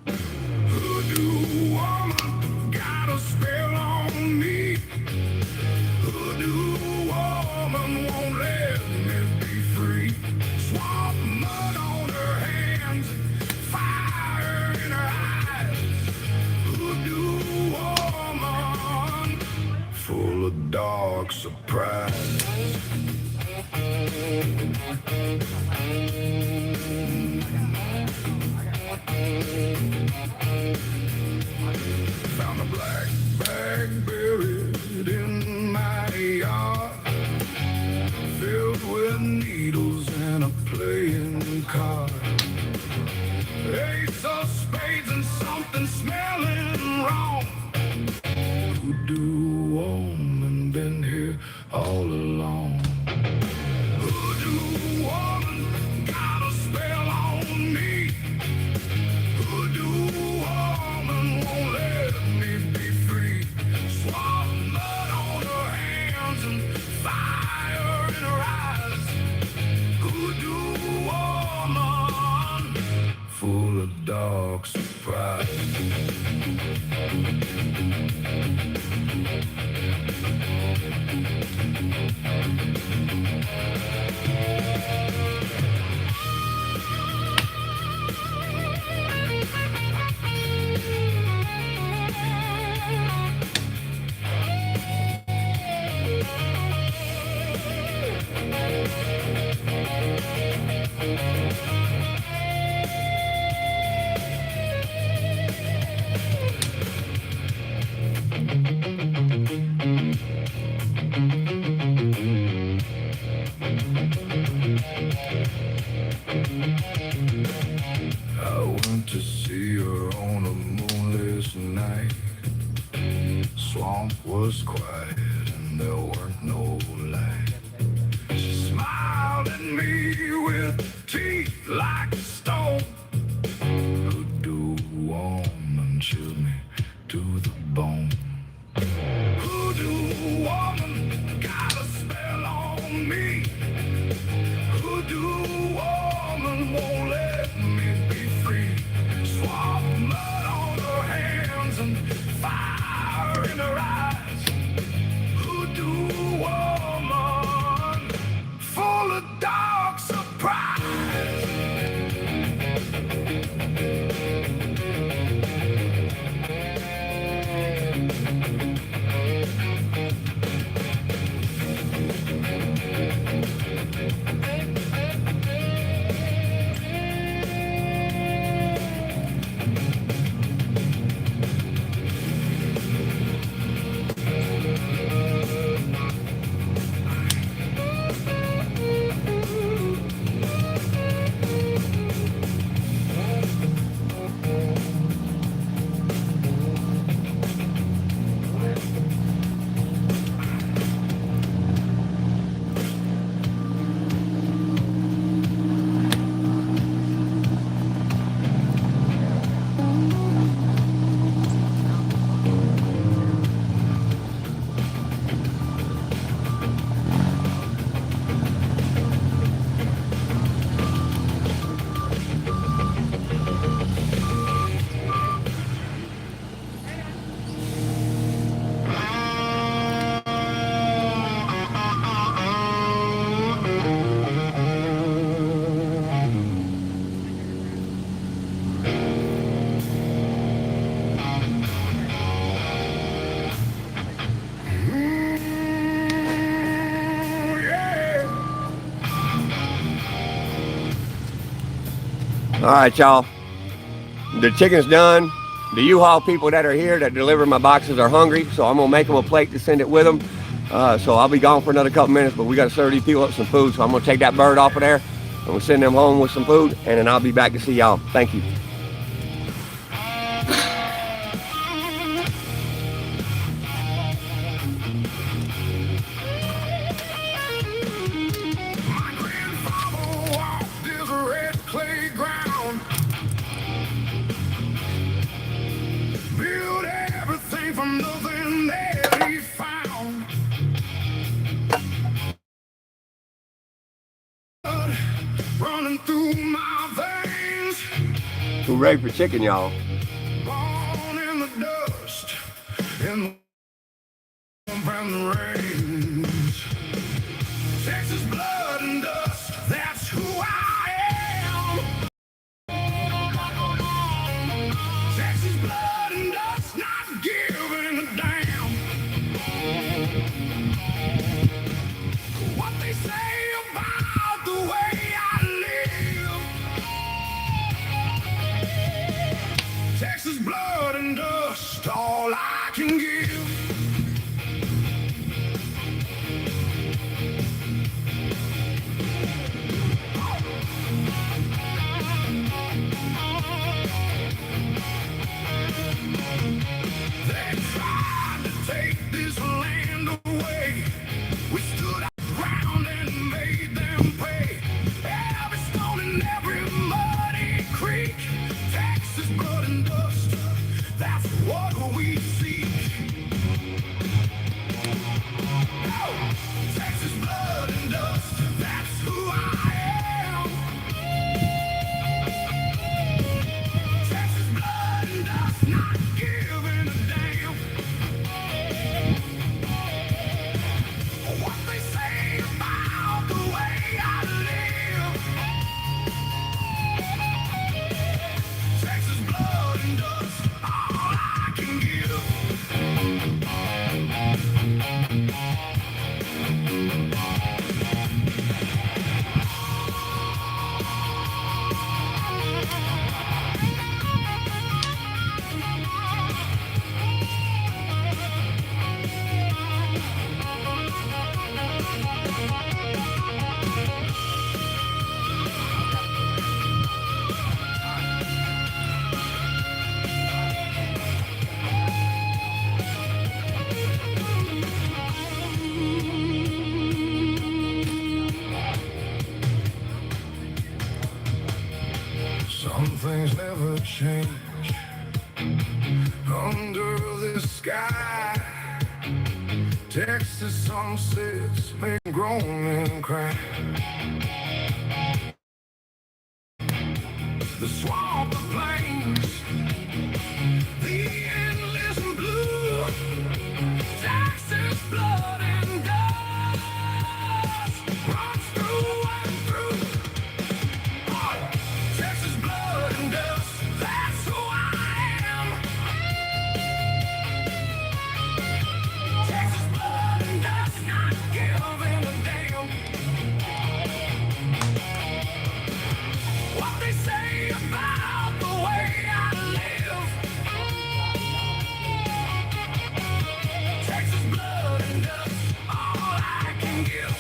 Speaker 4: Hoodoo woman, got a spell on me. Hoodoo woman won't let me be free. Swamp mud on her hands, fire in her eyes. Hoodoo dark surprise. Found a black bag buried in my yard, filled with needles and a playing card. Ace of spades and something smelling wrong. Voodoo woman been here all along. Voodoo woman got a spell on me. Voodoo woman won't let me be free. Swap mud on her hands and fire in her eyes. Voodoo woman, full of dark surprise. I went to see her on a moonless night. Swamp was quiet and there weren't no light. She smiled at me with teeth like stone. Voodoo woman chilled me to the bone. Voodoo woman got a spell on me. Voodoo woman won't let me be free. Swap mud on her hands and fire in her eyes. Voodoo woman, full of dark surprise.
Speaker 1: All right, y'all. The chicken's done. The U-Haul people that are here that deliver my boxes are hungry, so I'm gonna make them a plate to send it with them. So I'll be gone for another couple minutes, but we gotta serve these people up some food. So I'm gonna take that bird off of there, and we'll send them home with some food, and then I'll be back to see y'all. Thank you.
Speaker 4: My grandfather walked this red clay ground, built everything from nothing that he found. Blood running through my veins,
Speaker 1: We're ready for chicken, y'all.
Speaker 4: born in the dust, in the warmth and the rains. Texas blood and dust, that's who I am. Texas blood and dust, not giving a damn. I can give. They tried to take this land away. We stood our ground and made them pay. Every stone and every muddy creek. Texas blood and dust, that's what we seek. Oh, Texas blood and dust, that's who I am. Texas blood and dust, not giving a damn what they say about the way I live. Texas blood and dust, all I can give. Some things never change under the sky. Texas sunsets make grown men cry. The swamp, the plains, the endless blue. Texas blood and dust runs through and through. Texas blood and dust, that's who I am. Texas blood and dust, not giving a damn what they say about the way I live. Texas blood and dust, all I can give.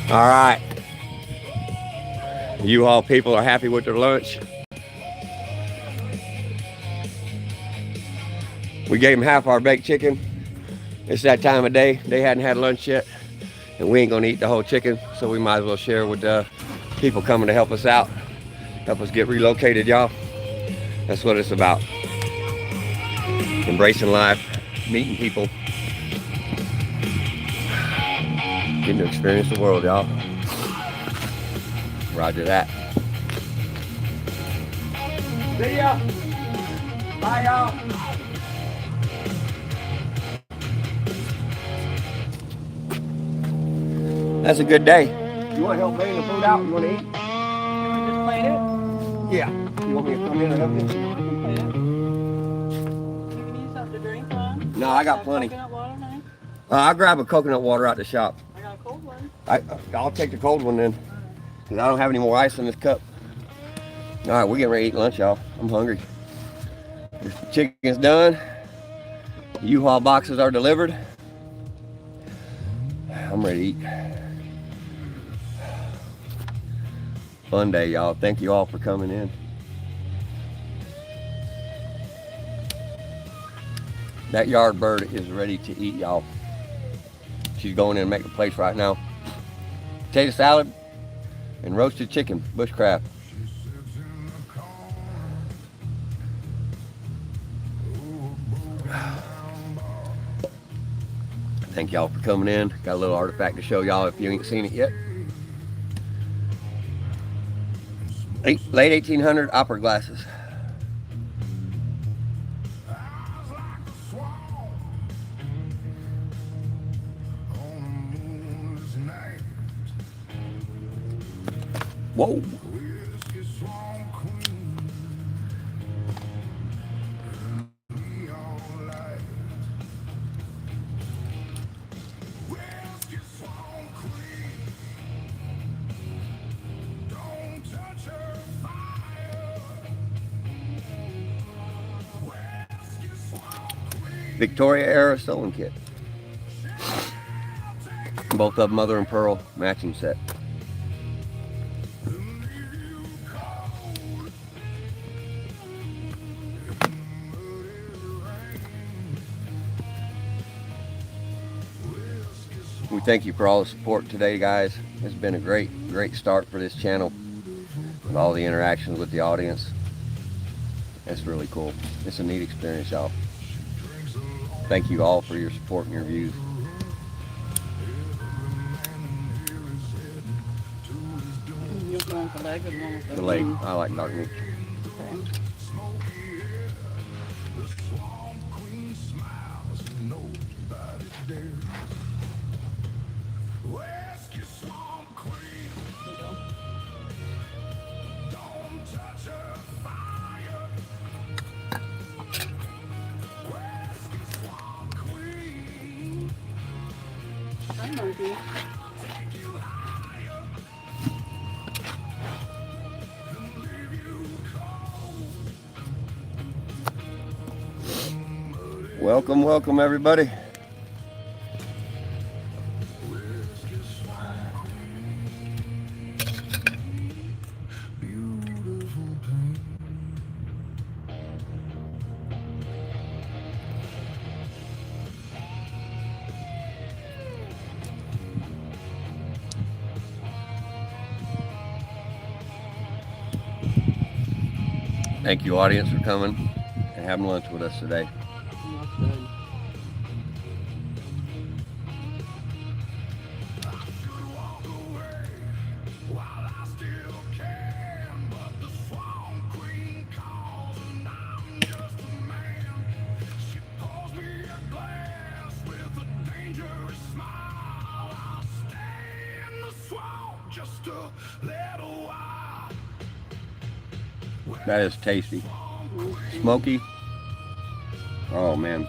Speaker 1: All right. You all people are happy with their lunch. We gave them half our baked chicken. It's that time of day. They hadn't had lunch yet. And we ain't gonna eat the whole chicken. So we might as well share with people coming to help us out. Help us get relocated, y'all. That's what it's about. Embracing life, meeting people. Getting to experience the world, y'all. Roger that. See ya. Bye, y'all. That's a good day. You want to help bring the food out? You want to eat?
Speaker 2: Can we just plate it?
Speaker 1: Yeah. You want me to come in and help you?
Speaker 2: I can plate it. You need something to drink, Lon?
Speaker 1: No, I got plenty.
Speaker 2: Coconut water, honey?
Speaker 1: I'll grab a coconut water out the shop.
Speaker 2: I got a cold one.
Speaker 1: I'll take the cold one then, because I don't have any more ice in this cup. All right, we're getting ready to eat lunch, y'all. I'm hungry. The chicken's done. The U-Haul boxes are delivered. I'm ready to eat. Fun day, y'all. Thank you all for coming in. That yard bird is ready to eat, y'all. She's going in and making plates right now. Potato salad and roasted chicken, bushcraft. Thank y'all for coming in. Got a little artifact to show y'all if you ain't seen it yet. Late 1800 opera glasses. Whoa. Victoria era sewing kit. Both of them mother and pearl matching set. We thank you for all the support today, guys. It's been a great start for this channel with all the interactions with the audience. It's really cool. It's a neat experience, y'all. Thank you all for your support and your views.
Speaker 2: You're going for leg or the one with
Speaker 1: The leg, I like dark meat.
Speaker 2: Okay. Hi, monkey.
Speaker 1: Welcome, welcome everybody. Thank you, audience, for coming and having lunch with us today.
Speaker 2: That's good.
Speaker 1: That is tasty. Smoky. Oh man.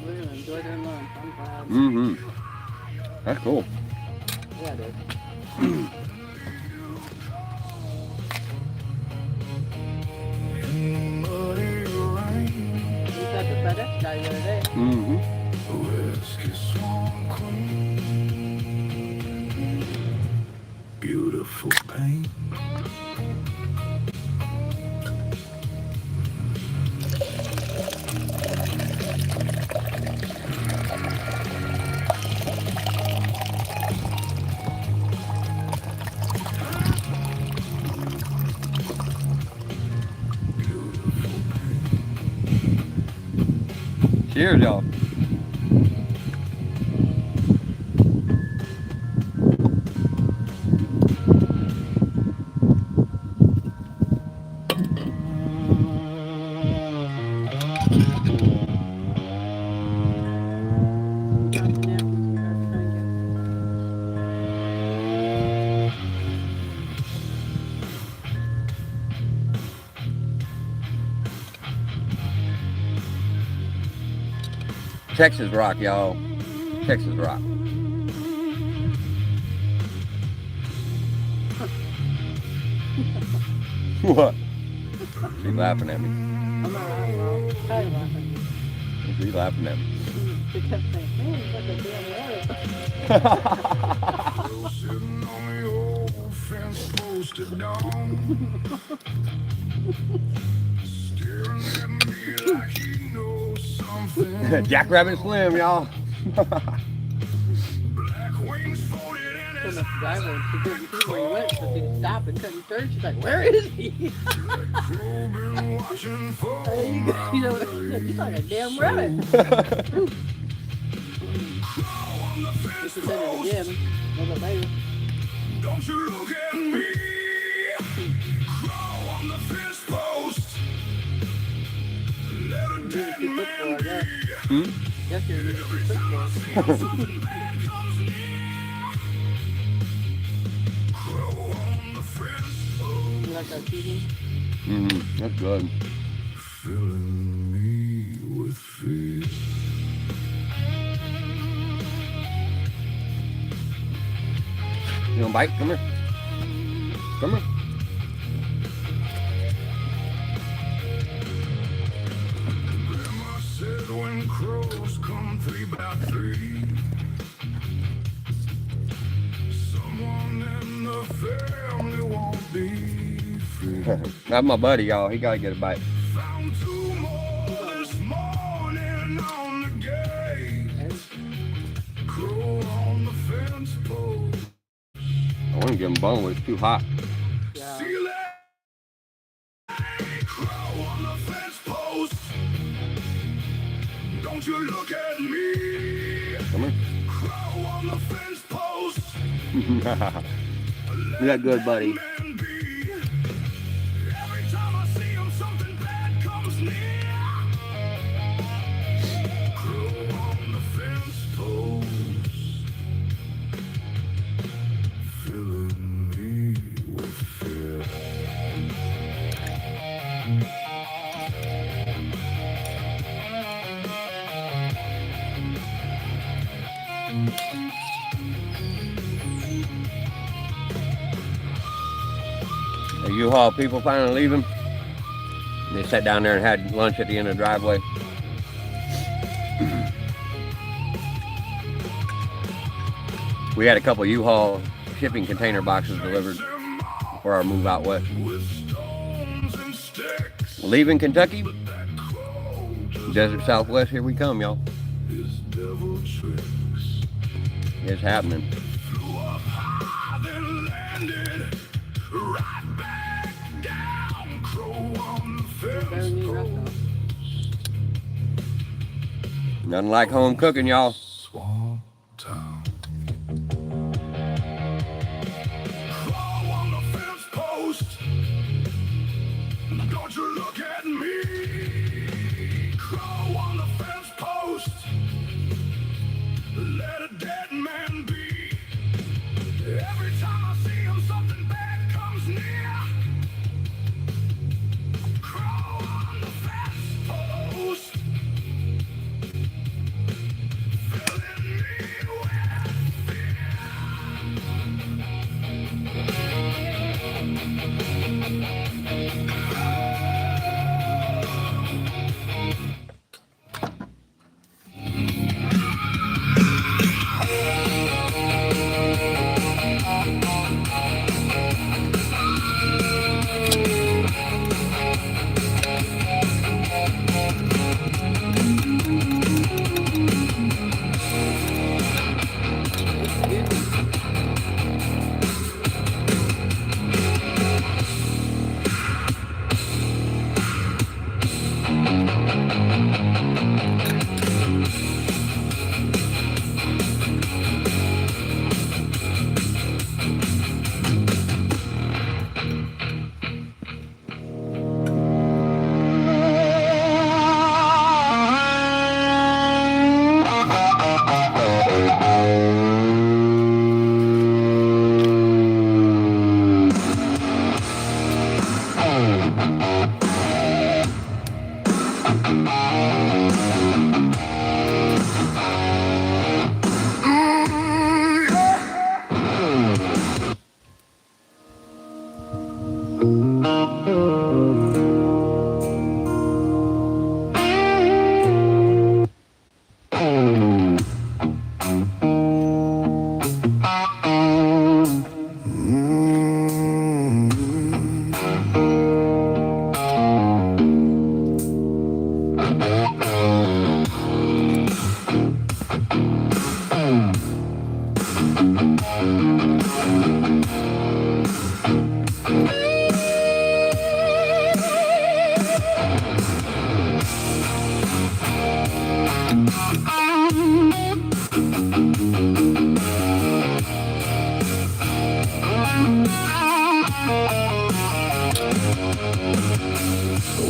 Speaker 2: We're gonna enjoy their lunch. I'm glad.
Speaker 1: Mm-hmm. That's cool.
Speaker 2: Yeah, it is. We got the FedEx guy the other day.
Speaker 1: Mm-hmm.
Speaker 4: Beautiful pain.
Speaker 1: Cheers, y'all. Texas rock, y'all. Texas rock. What? She's laughing at me.
Speaker 2: I'm not laughing, Mom. How you laughing?
Speaker 1: She's laughing at me.
Speaker 2: She kept saying, man, it's like a damn rabbit.
Speaker 4: Sitting on the old fence posted down, staring at me like he knows something.
Speaker 1: Jackrabbit Slim, y'all.
Speaker 4: Black wings folded in
Speaker 2: So
Speaker 4: his
Speaker 2: the driver, she couldn't see where he went, so she stopped and couldn't turn. She's like, where is he?
Speaker 4: crow been watching for
Speaker 2: And you know, he's like a damn rabbit. If you said it again, a little bit later.
Speaker 4: Don't you look at me, crow on the fence post. Let a dead
Speaker 2: Too quick for, I
Speaker 4: man
Speaker 2: guess.
Speaker 1: Hmm?
Speaker 2: Yes, you're too quick for.
Speaker 4: something bad comes near. Crow on the fence post,
Speaker 2: You like that TV?
Speaker 1: Mm-hmm. That's good.
Speaker 4: filling me with fear.
Speaker 1: You want a bite? Come here. Come on.
Speaker 4: Grandma said when crows come 3 by 3, someone in the family won't be free.
Speaker 1: That's my buddy, y'all. He gotta get a bite.
Speaker 4: Found 2 more this morning on the gate. Crow on the fence post.
Speaker 1: I want to give him bone, but it's too hot.
Speaker 3: Yeah.
Speaker 4: See that? Crow on the fence post. Don't you look at me.
Speaker 1: Come here.
Speaker 4: Crow on the fence post.
Speaker 1: You got good, buddy.
Speaker 4: Man be. Every time I see him, something bad comes near. Crow on the fence post. Filling me with fear.
Speaker 1: The U-Haul people finally leaving. They sat down there and had lunch at the end of the driveway. We had a couple U-Haul shipping container boxes delivered for our move out west.
Speaker 4: With stones and sticks.
Speaker 1: Leaving Kentucky,
Speaker 4: But that crow just
Speaker 1: desert Southwest, here we come, y'all.
Speaker 4: his devil tricks.
Speaker 1: It's happening.
Speaker 4: Flew up high, then landed right back down. Crow on the
Speaker 3: Better
Speaker 4: fence
Speaker 3: than you,
Speaker 4: post.
Speaker 3: Russell.
Speaker 1: Nothing like home cooking, y'all.
Speaker 4: Swamp town. Crow on the fence post. Don't you look at me. Crow on the fence post. Let a dead man be. Every time I see him, something bad comes near. Crow on the fence post. Filling me with fear.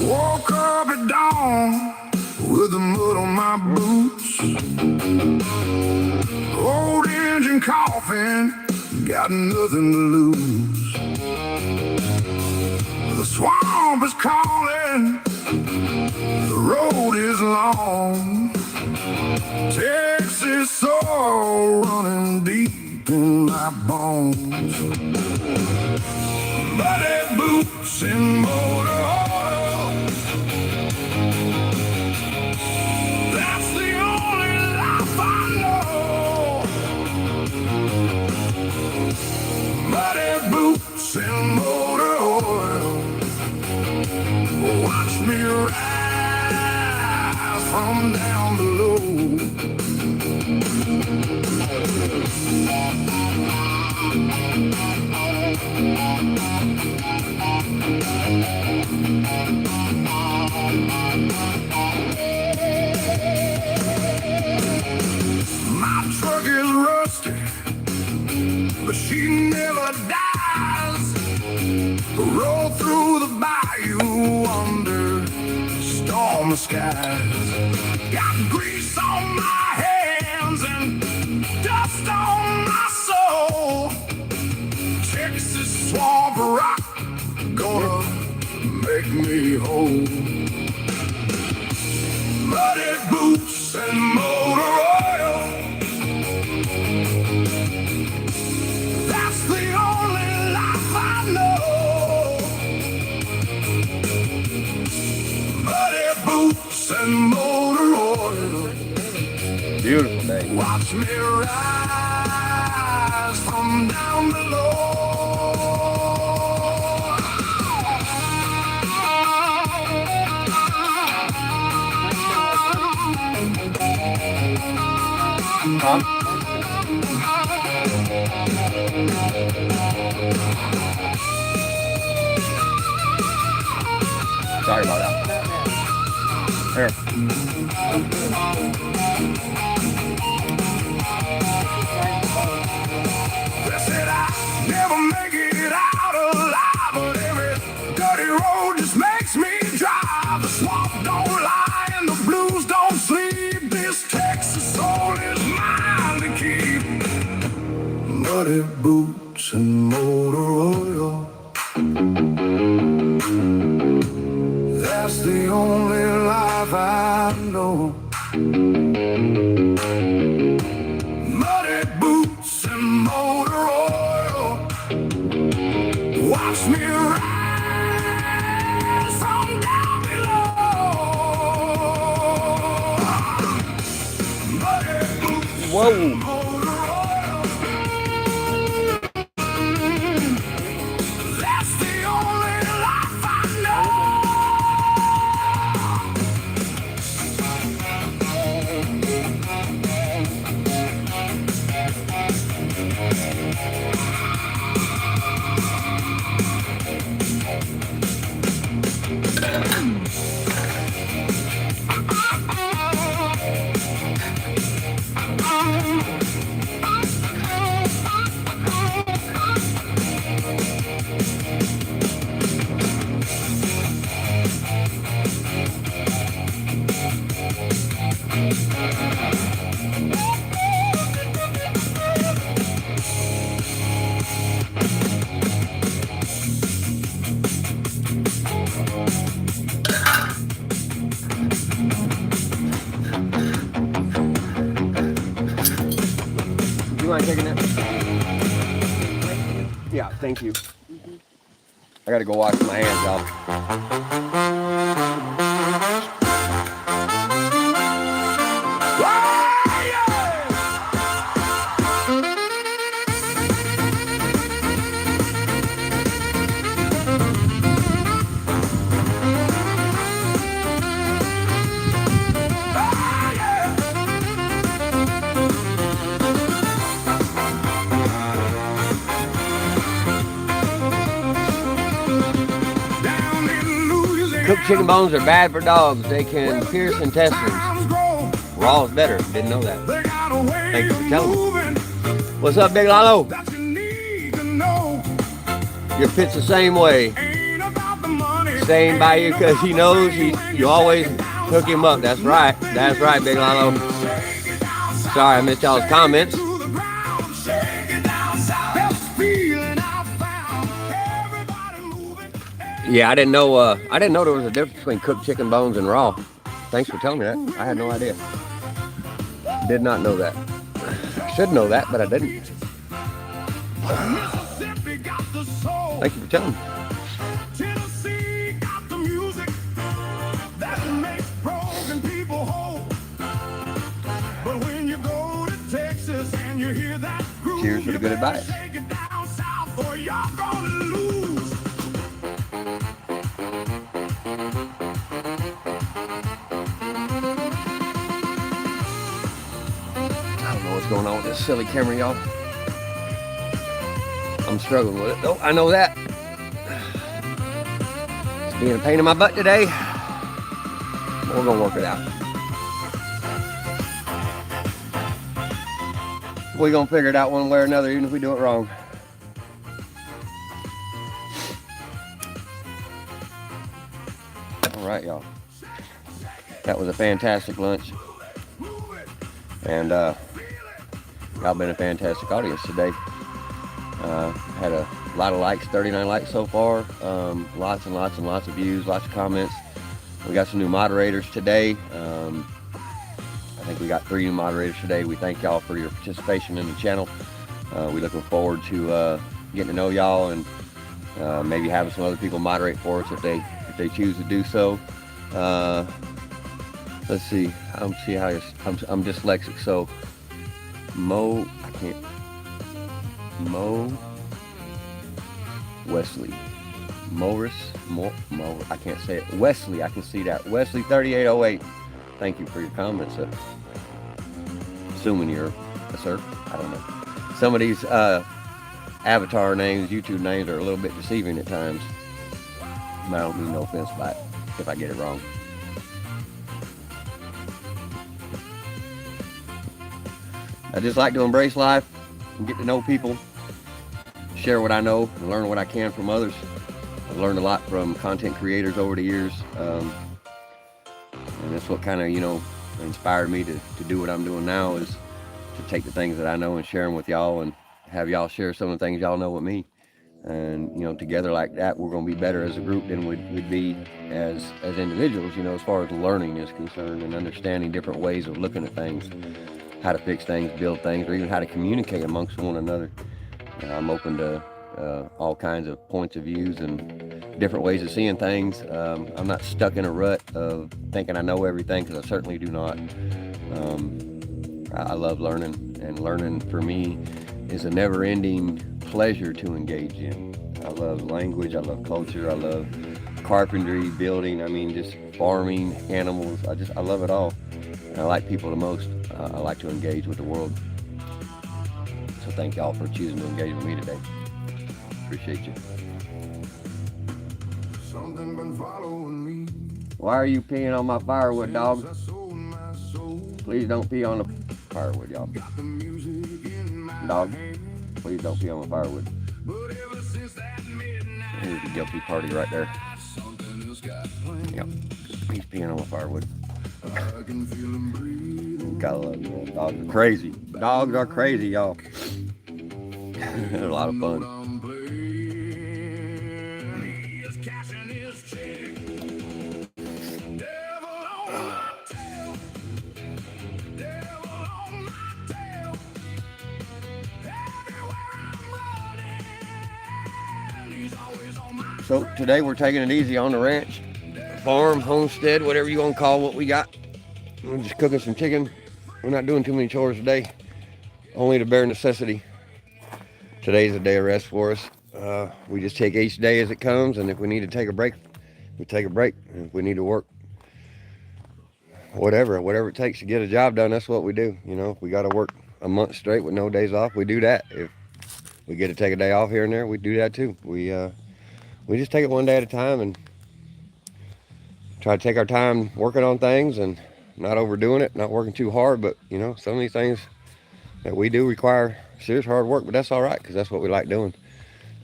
Speaker 4: Woke up at dawn with the mud on my boots. Old engine coughing, got nothing to lose. The swamp is calling, the road is long. Texas soul running deep in my bones. muddy boots and motor oil. That's the only life I know. Muddy boots and motor oil. Watch me rise from down below. My truck is rusty, but she never dies. Roll through the bayou under stormy skies. Got grease on my hands and dust on my soul. Texas swamp rock gonna make me whole. Muddy boots and motor oil. That's the only life I know. Muddy boots and motor oil.
Speaker 1: Beautiful day.
Speaker 4: Watch me rise from down below.
Speaker 1: Huh? Sorry about that. Here.
Speaker 4: They said I never make it out alive, but every dirty road just makes me drive. The swamp don't lie and the blues don't sleep. This Texas soul is mine to keep. Muddy boots and motor oil. That's the only life I know. Muddy boots and motor oil. Watch me rise from down below. Muddy boots
Speaker 1: Whoa.
Speaker 4: and motor oil. That's the only life I know.
Speaker 1: You mind taking that? Yeah, thank you. I gotta go wash my hands off. Cooked chicken bones are bad for dogs. They can pierce intestines. Raw is better. Didn't know that. Thank you for telling me. What's up, Big Lalo? Your pit's the same way. Staying by you because he knows you always hook him up. That's right. That's right, Big Lalo. Sorry, I missed y'all's comments. Yeah, I didn't know there was a difference between cooked chicken bones and raw. Thanks for telling me that. I had no idea. Did not know that. Should know that, but I didn't.
Speaker 4: Mississippi got the soul.
Speaker 1: Thank you for telling me.
Speaker 4: Tennessee got the music that makes broken people whole. But when you go to Texas and you hear that groove,
Speaker 1: Cheers for the good advice.
Speaker 4: Take it down south or you're gonna lose.
Speaker 1: I don't know what's going on with this silly camera, y'all. I'm struggling with it. Oh, I know that. It's being a pain in my butt today. But we're gonna work it out. We're gonna figure it out one way or another, even if we do it wrong. All right, y'all. That was a fantastic lunch. And y'all been a fantastic audience today. Had a lot of likes, 39 likes so far. Lots and lots and lots of views, lots of comments. We got some new moderators today. I think we got 3 new moderators today. We thank y'all for your participation in the channel. We're looking forward to getting to know y'all and maybe having some other people moderate for us if they choose to do so. Let's see. I'm dyslexic, so Wesley. I can't say it. Wesley, I can see that. Wesley 3808. Thank you for your comments. Assuming you're a sir. I don't know. Some of these avatar names, YouTube names are a little bit deceiving at times. I don't mean no offense by it if I get it wrong. I just like to embrace life and get to know people, share what I know, and learn what I can from others. I've learned a lot from content creators over the years, and that's what kind of, inspired me to do what I'm doing now, is to take the things that I know and share them with y'all, and have y'all share some of the things y'all know with me. And together like that, we're going to be better as a group than we'd be as individuals, as far as learning is concerned, and understanding different ways of looking at things, how to fix things, build things, or even how to communicate amongst one another. I'm open to all kinds of points of views and different ways of seeing things. I'm not stuck in a rut of thinking I know everything, because I certainly do not. I love learning, and learning for me is a never-ending pleasure to engage in. I love language, I love culture, I love carpentry, building, just farming, animals. I love it all. And I like people the most. I like to engage with the world. So thank y'all for choosing to engage with me today. Appreciate you. Why are you peeing on my firewood, dog? Please don't pee on the firewood, y'all. Dog, please don't pee on my firewood. Here's the guilty party right there. Yep, he's peeing on my firewood. Gotta love you. Dogs are crazy. Dogs are crazy, y'all. They're a lot of fun. So today we're taking it easy on the ranch, farm, homestead, whatever you want to call what we got. We're just cooking some chicken. We're not doing too many chores today, only the bare necessity. Today's a day of rest for us. We just take each day as it comes, and if we need to take a break, we take a break. And if we need to work, whatever it takes to get a job done, that's what we do. If we got to work a month straight with no days off, we do that. If we get to take a day off here and there, we do that too. We just take it one day at a time and try to take our time working on things and not overdoing it, not working too hard. But some of these things that we do require serious hard work, but that's all right, because that's what we like doing.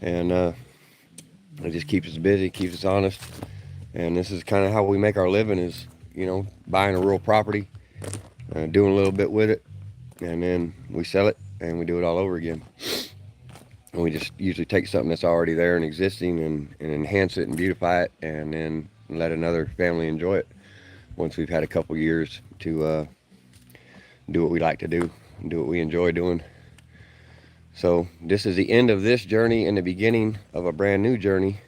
Speaker 1: And it just keeps us busy, keeps us honest. And this is kind of how we make our living, is buying a rural property, doing a little bit with it, and then we sell it and we do it all over again. And we just usually take something that's already there and existing and enhance it and beautify it, and then let another family enjoy it once we've had a couple years to do what we like to do and do what we enjoy doing. So this is the end of this journey and the beginning of a brand new journey.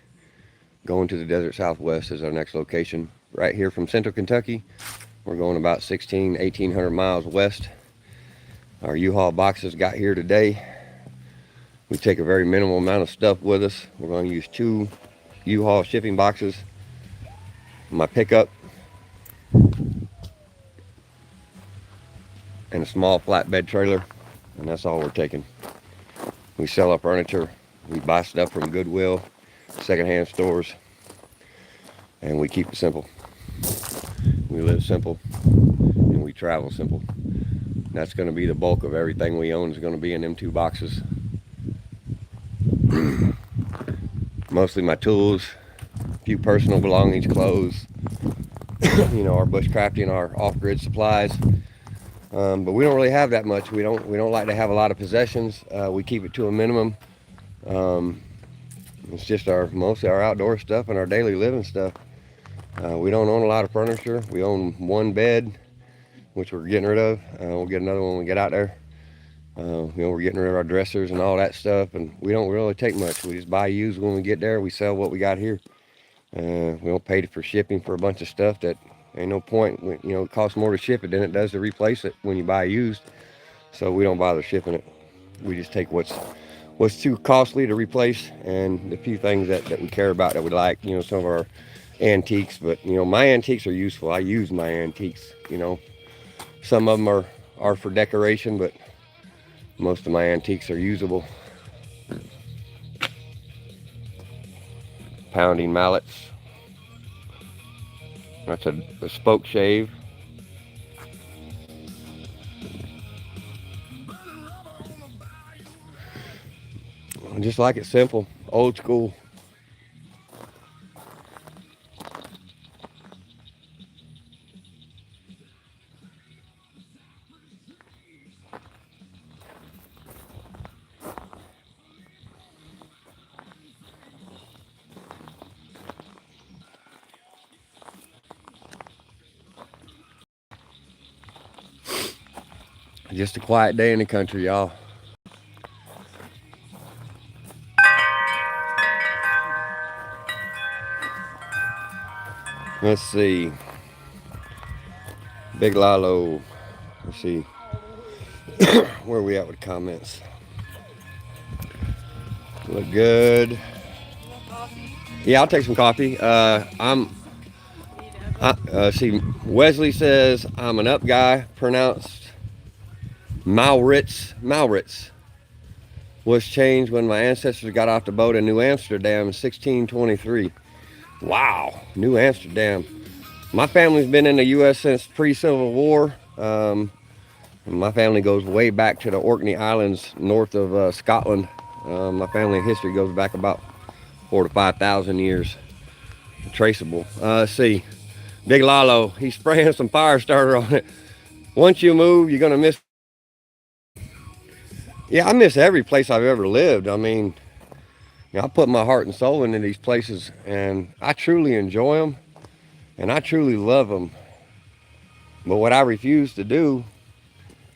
Speaker 1: Going to the desert Southwest is our next location. Right here from Central Kentucky. We're going about 1,800 miles west. Our U-Haul boxes got here today. We take a very minimal amount of stuff with us. We're going to use 2 U-Haul shipping boxes, my pickup, and a small flatbed trailer, and that's all we're taking. We sell our furniture, we buy stuff from Goodwill, secondhand stores, and we keep it simple. We live simple and we travel simple. That's going to be the bulk of everything we own, is going to be in them 2 boxes. Mostly my tools, a few personal belongings, clothes, you know, our bushcrafting, our off-grid supplies. But we don't really have that much. We don't like to have a lot of possessions. We keep it to a minimum. It's just mostly our outdoor stuff and our daily living stuff. We don't own a lot of furniture. We own 1 bed, which we're getting rid of. We'll get another one when we get out there. You know, we're getting rid of our dressers and all that stuff, and we don't really take much. We just buy used when we get there. We sell what we got here. We don't pay for shipping for a bunch of stuff that ain't no point. You know, it costs more to ship it than it does to replace it when you buy used. So we don't bother shipping it. We just take what's too costly to replace, and the few things that we care about, that we like. You know, some of our antiques, but you know, my antiques are useful. I use my antiques. You know, some of them are for decoration, but most of my antiques are usable. Pounding mallets. That's a spoke shave. I just like it simple, old school. Just a quiet day in the country, y'all. Let's see. Big Lalo. Let's see. Where are we at with comments? Look good. Yeah, I'll take some coffee. See, Wesley says I'm an up guy, pronounced Maurits was changed when my ancestors got off the boat in New Amsterdam in 1623. Wow, New Amsterdam. My family's been in the U.S. since pre-Civil War. My family goes way back to the Orkney Islands north of Scotland. My family history goes back about 4,000 to 5,000 years. Traceable. Let's see. Big Lalo, he's spraying some fire starter on it. Once you move, you're gonna miss. Yeah, I miss every place I've ever lived. I mean, you know, I put my heart and soul into these places, and I truly enjoy them, and I truly love them. But what I refuse to do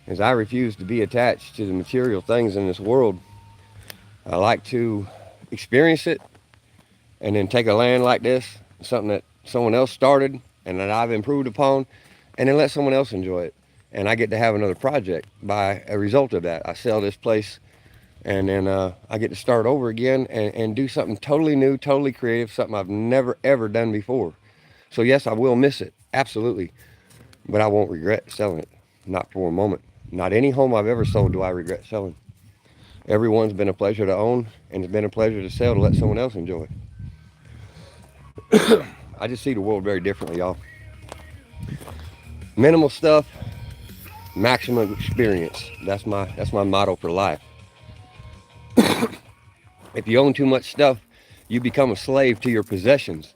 Speaker 1: is I refuse to be attached to the material things in this world. I like to experience it, and then take a land like this, something that someone else started and that I've improved upon, and then let someone else enjoy it. And I get to have another project by a result of that. I sell this place, and then I get to start over again and do something totally new, totally creative, something I've never ever done before. So yes, I will miss it, absolutely, but I won't regret selling it, not for a moment. Not any home I've ever sold do I regret selling. Everyone's been a pleasure to own, and it's been a pleasure to sell to let someone else enjoy it. I just see the world very differently, y'all. Minimal stuff, maximum experience. That's my motto for life. If you own too much stuff, you become a slave to your possessions.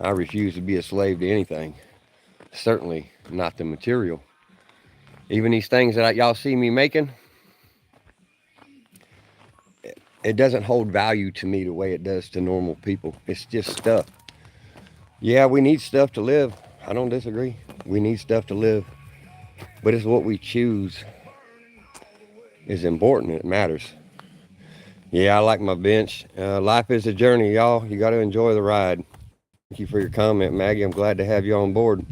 Speaker 1: I refuse to be a slave to anything. Certainly not the material. Even these things that y'all see me making, it doesn't hold value to me the way it does to normal people. It's just stuff. Yeah, we need stuff to live. I don't disagree. We need stuff to live. But it's what we choose is important. It matters. Yeah, I like my bench. Life is a journey, y'all. You got to enjoy the ride. Thank you for your comment, Maggie. I'm glad to have you on board.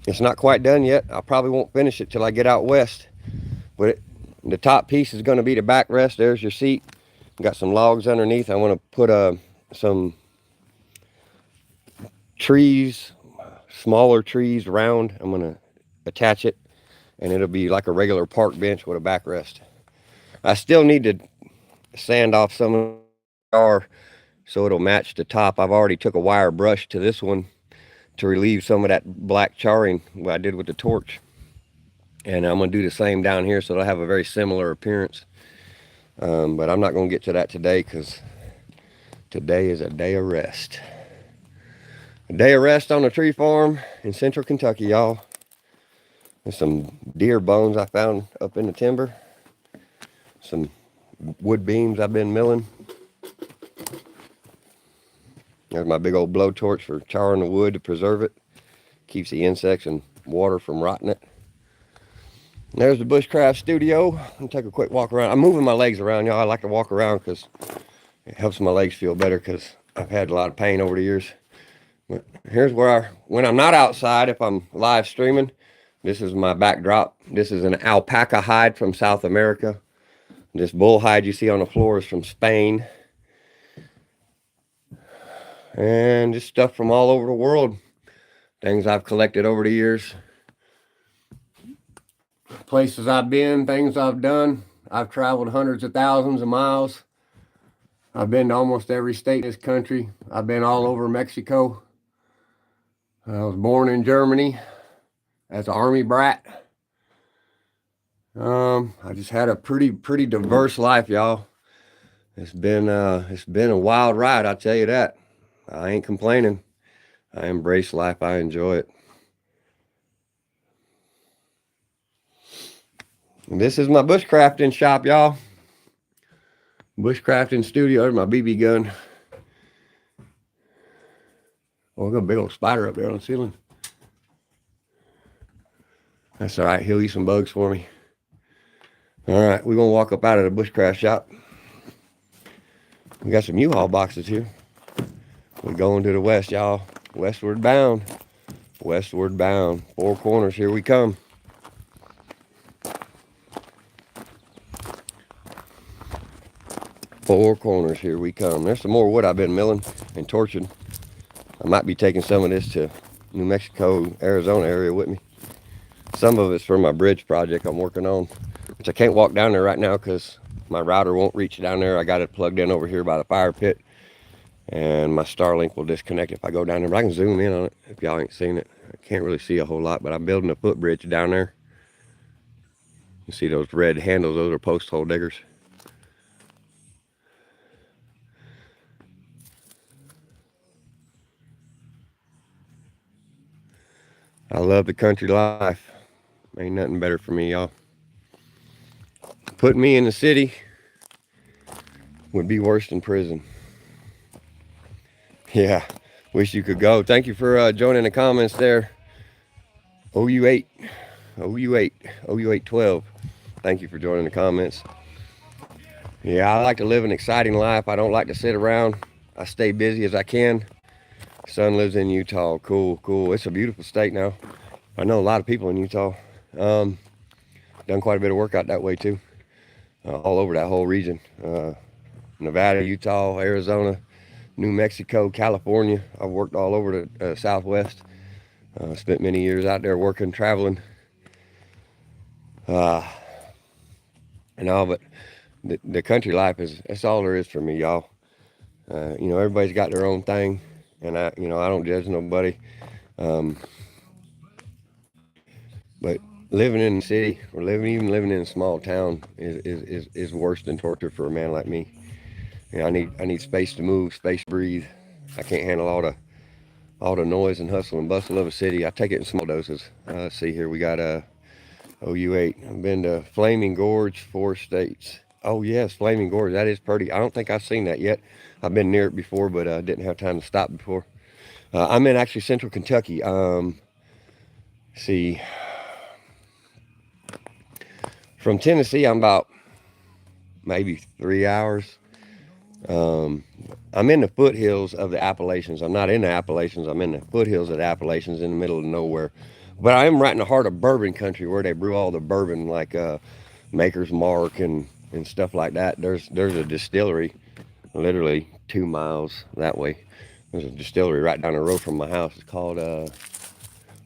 Speaker 1: It's not quite done yet. I probably won't finish it till I get out west. But the top piece is going to be the backrest. There's your seat. Got some logs underneath. I want to put some trees, smaller trees around. I'm going to attach it, and it'll be like a regular park bench with a backrest. I still need to sand off some of the car so it'll match the top. I've already took a wire brush to this one to relieve some of that black charring what I did with the torch. And I'm going to do the same down here so it'll have a very similar appearance. But I'm not going to get to that today because today is a day of rest. A day of rest on a tree farm in central Kentucky, y'all. There's some deer bones I found up in the timber. Some wood beams I've been milling. There's my big old blowtorch for charring the wood to preserve it. Keeps the insects and water from rotting it. And there's the Bushcraft studio. I'll take a quick walk around. I'm moving my legs around, y'all. I like to walk around because it helps my legs feel better because I've had a lot of pain over the years. But here's where when I'm not outside, if I'm live streaming, this is my backdrop. This is an alpaca hide from South America. This bull hide you see on the floor is from Spain. And just stuff from all over the world. Things I've collected over the years. Places I've been, things I've done. I've traveled hundreds of thousands of miles. I've been to almost every state in this country. I've been all over Mexico. I was born in Germany as an army brat. I just had a pretty diverse life, y'all. It's been a wild ride, I'll tell you that. I ain't complaining. I embrace life. I enjoy it. And this is my bushcrafting shop, y'all. Bushcrafting studio. There's my BB gun. Oh, I got a big old spider up there on the ceiling. That's all right. He'll eat some bugs for me. All right, we're going to walk up out of the bushcraft shop. We got some U-Haul boxes here. We're going to the west, y'all. Westward bound. Westward bound. Four corners, here we come. Four corners, here we come. There's some more wood I've been milling and torching. I might be taking some of this to New Mexico, Arizona area with me. Some of it's for my bridge project I'm working on, which I can't walk down there right now because my router won't reach down there. I got it plugged in over here by the fire pit. And my Starlink will disconnect if I go down there. But I can zoom in on it if y'all ain't seen it. I can't really see a whole lot, but I'm building a footbridge down there. You see those red handles, those are post hole diggers. I love the country life. Ain't nothing better for me, y'all. Putting me in the city would be worse than prison. Yeah, wish you could go. Thank you for joining the comments there. OU8, OU8, OU812. Thank you for joining the comments. Yeah, I like to live an exciting life. I don't like to sit around. I stay busy as I can. Son lives in Utah. Cool, cool. It's a beautiful state now. I know a lot of people in Utah. Done quite a bit of work out that way too. All over that whole region. Nevada, Utah, Arizona, New Mexico, California. I've worked all over the Southwest. Spent many years out there working, traveling. And all, but the country life that's all there is for me, y'all. You know, everybody's got their own thing, and I don't judge nobody. But living in the city or even living in a small town is worse than torture for a man like me. You know, I need space to move, space to breathe. I can't handle all the noise and hustle and bustle of a city. I take it in small doses. Let's see here, we got OU8. I've been to Flaming Gorge, 4 states. Oh yes, Flaming Gorge, that is pretty. I don't think I've seen that yet. I've been near it before, but I didn't have time to stop before. I'm in actually central Kentucky. See, from Tennessee, I'm about maybe 3 hours. I'm in the foothills of the Appalachians. I'm not in the Appalachians. I'm in the foothills of the Appalachians in the middle of nowhere. But I am right in the heart of bourbon country where they brew all the bourbon, like Maker's Mark and stuff like that. There's a distillery literally 2 miles that way. There's a distillery right down the road from my house. It's called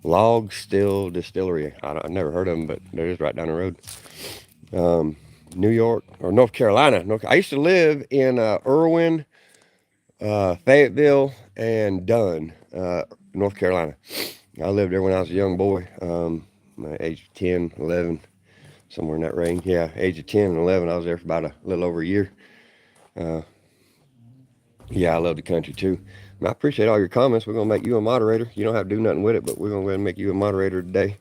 Speaker 1: Log Still Distillery. I've never heard of them, but they're just right down the road. New York or North Carolina. I used to live in Irwin, Fayetteville, and Dunn, North Carolina. I lived there when I was a young boy, age 10, 11, somewhere in that range. Yeah, age of 10 and 11. I was there for about a little over a year. Yeah, I love the country too. I appreciate all your comments. We're going to make you a moderator. You don't have to do nothing with it, but we're going to go ahead and make you a moderator today.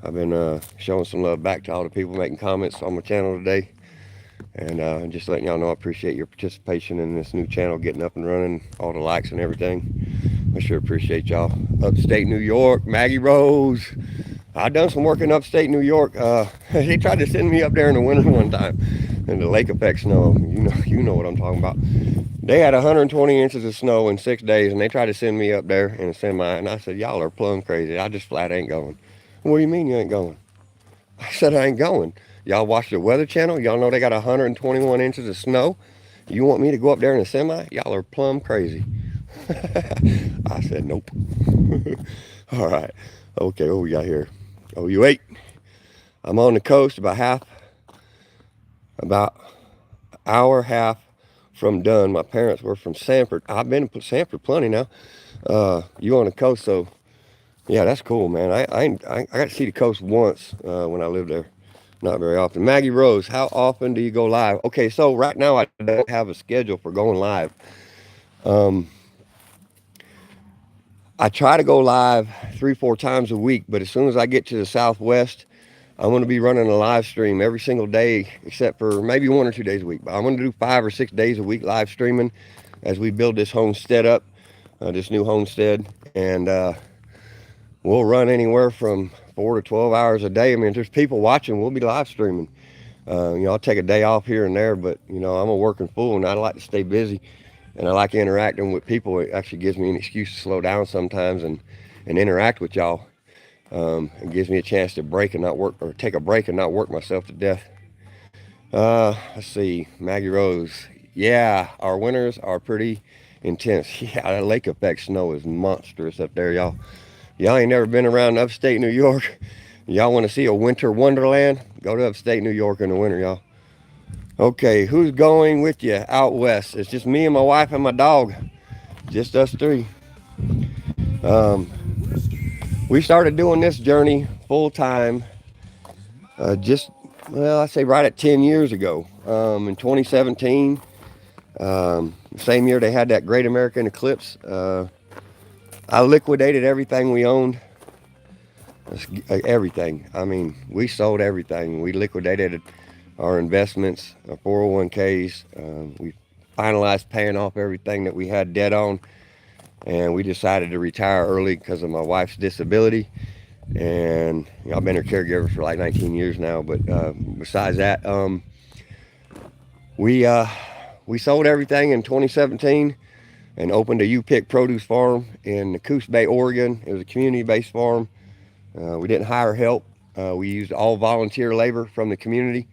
Speaker 1: I've been showing some love back to all the people making comments on my channel today. And just letting y'all know I appreciate your participation in this new channel, getting up and running, all the likes and everything. I sure appreciate y'all. Upstate New York, Maggie Rose. I done some work in upstate New York. They tried to send me up there in the winter one time in the lake effect snow. You know what I'm talking about. They had 120 inches of snow in 6 days, and they tried to send me up there in a semi. And I said, y'all are plumb crazy. I just flat ain't going. What do you mean you ain't going? I said, I ain't going. Y'all watch the Weather Channel? Y'all know they got 121 inches of snow? You want me to go up there in a semi? Y'all are plumb crazy. I said, nope. All right. Okay, what we got here? Oh, you ate. I'm on the coast about an hour half from Dunn. My parents were from Sanford. I've been to Sanford plenty now. You on the coast, so yeah, that's cool, man. I got to see the coast once when I lived there. Not very often. Maggie Rose, how often do you go live? Okay, so right now I don't have a schedule for going live. I try to go live 3-4 times a week, but as soon as I get to the Southwest, I'm going to be running a live stream every single day, except for maybe 1 or 2 days a week. But I'm going to do 5 or 6 days a week live streaming as we build this homestead up, this new homestead. And we'll run anywhere from 4 to 12 hours a day. I mean, if there's people watching, we'll be live streaming. I'll take a day off here and there, but, I'm a working fool, and I like to stay busy. And I like interacting with people. It actually gives me an excuse to slow down sometimes and interact with y'all. It gives me a chance to break and not work, or take a break and not work myself to death. Let's see, Maggie Rose. Yeah, our winters are pretty intense. Yeah, that lake effect snow is monstrous up there, y'all. Y'all ain't never been around upstate New York. Y'all want to see a winter wonderland? Go to upstate New York in the winter, y'all. Okay, who's going with you out west? It's just me and my wife and my dog. Just us three. We started doing this journey full time I say right at 10 years ago. In 2017, same year they had that Great American Eclipse. I liquidated everything we owned. Everything. I mean, we sold everything. We liquidated our investments, our 401ks. We finalized paying off everything that we had debt on. And we decided to retire early because of my wife's disability. And I've been her caregiver for like 19 years now. But besides that, we sold everything in 2017 and opened a U-Pick produce farm in Coos Bay, Oregon. It was a community-based farm. We didn't hire help. We used all volunteer labor from the community.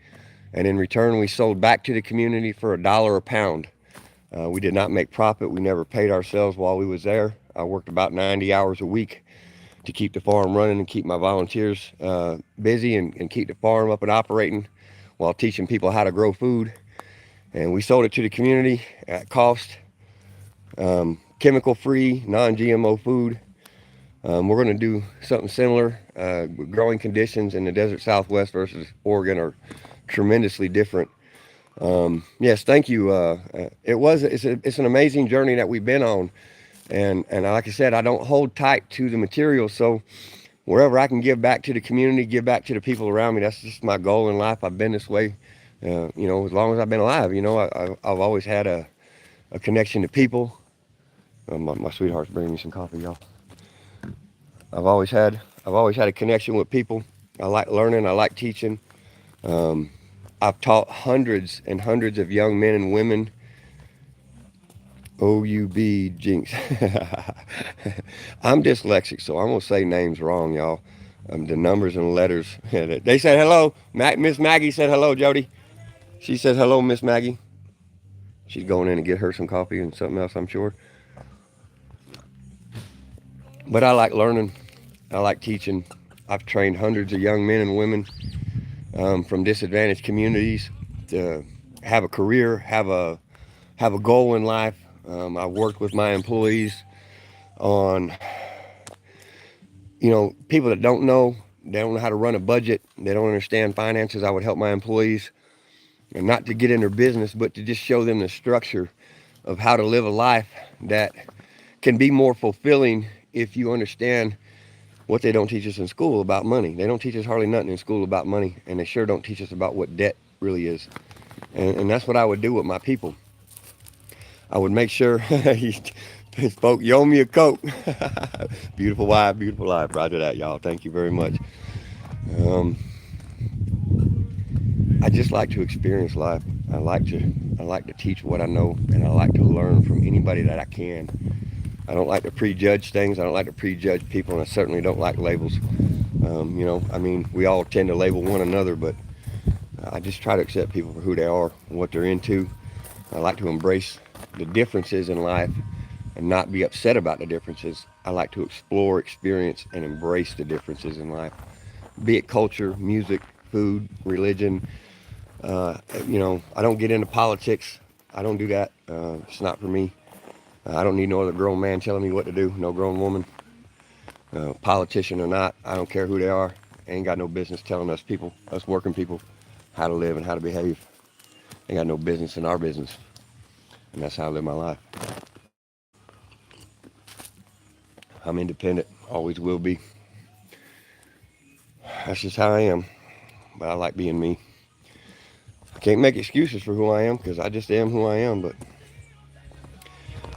Speaker 1: And in return, we sold back to the community for $1 a pound. We did not make profit. We never paid ourselves while we was there. I worked about 90 hours a week to keep the farm running and keep my volunteers busy and keep the farm up and operating while teaching people how to grow food. And we sold it to the community at cost. Chemical-free, non-GMO food. We're going to do something similar. Growing conditions in the desert Southwest versus Oregon are tremendously different. Yes, thank you. It's an amazing journey that we've been on. And like I said, I don't hold tight to the material. So wherever I can give back to the community, give back to the people around me, that's just my goal in life. I've been this way, as long as I've been alive. I've always had a connection to people. My sweetheart's bringing me some coffee, y'all. I've always had a connection with people. I like learning. I like teaching. I've taught hundreds and hundreds of young men and women. O-U-B jinx. I'm dyslexic, so I'm going to say names wrong, y'all. The numbers and letters. They said hello. Miss Maggie said hello, Jody. She said hello, Miss Maggie. She's going in to get her some coffee and something else, I'm sure. But I like learning. I like teaching. I've trained hundreds of young men and women from disadvantaged communities to have a career, have a goal in life. I worked with my employees on, people that don't know how to run a budget. They don't understand finances. I would help my employees, and not to get in their business, but to just show them the structure of how to live a life that can be more fulfilling if you understand what they don't teach us in school about money. They don't teach us hardly nothing in school about money, and they sure don't teach us about what debt really is. And that's what I would do with my people. I would make sure he spoke, you owe me a Coke. Beautiful wife, beautiful life. Roger that, y'all. Thank you very much. I just like to experience life. I like to teach what I know, and I like to learn from anybody that I can. I don't like to prejudge things. I don't like to prejudge people, and I certainly don't like labels. We all tend to label one another, but I just try to accept people for who they are and what they're into. I like to embrace the differences in life and not be upset about the differences. I like to explore, experience, and embrace the differences in life, be it culture, music, food, religion. I don't get into politics. I don't do that. It's not for me. I don't need no other grown man telling me what to do, no grown woman, politician or not. I don't care who they are. Ain't got no business telling us working people, how to live and how to behave. Ain't got no business in our business. And that's how I live my life. I'm independent, always will be. That's just how I am. But I like being me. I can't make excuses for who I am, because I just am who I am. But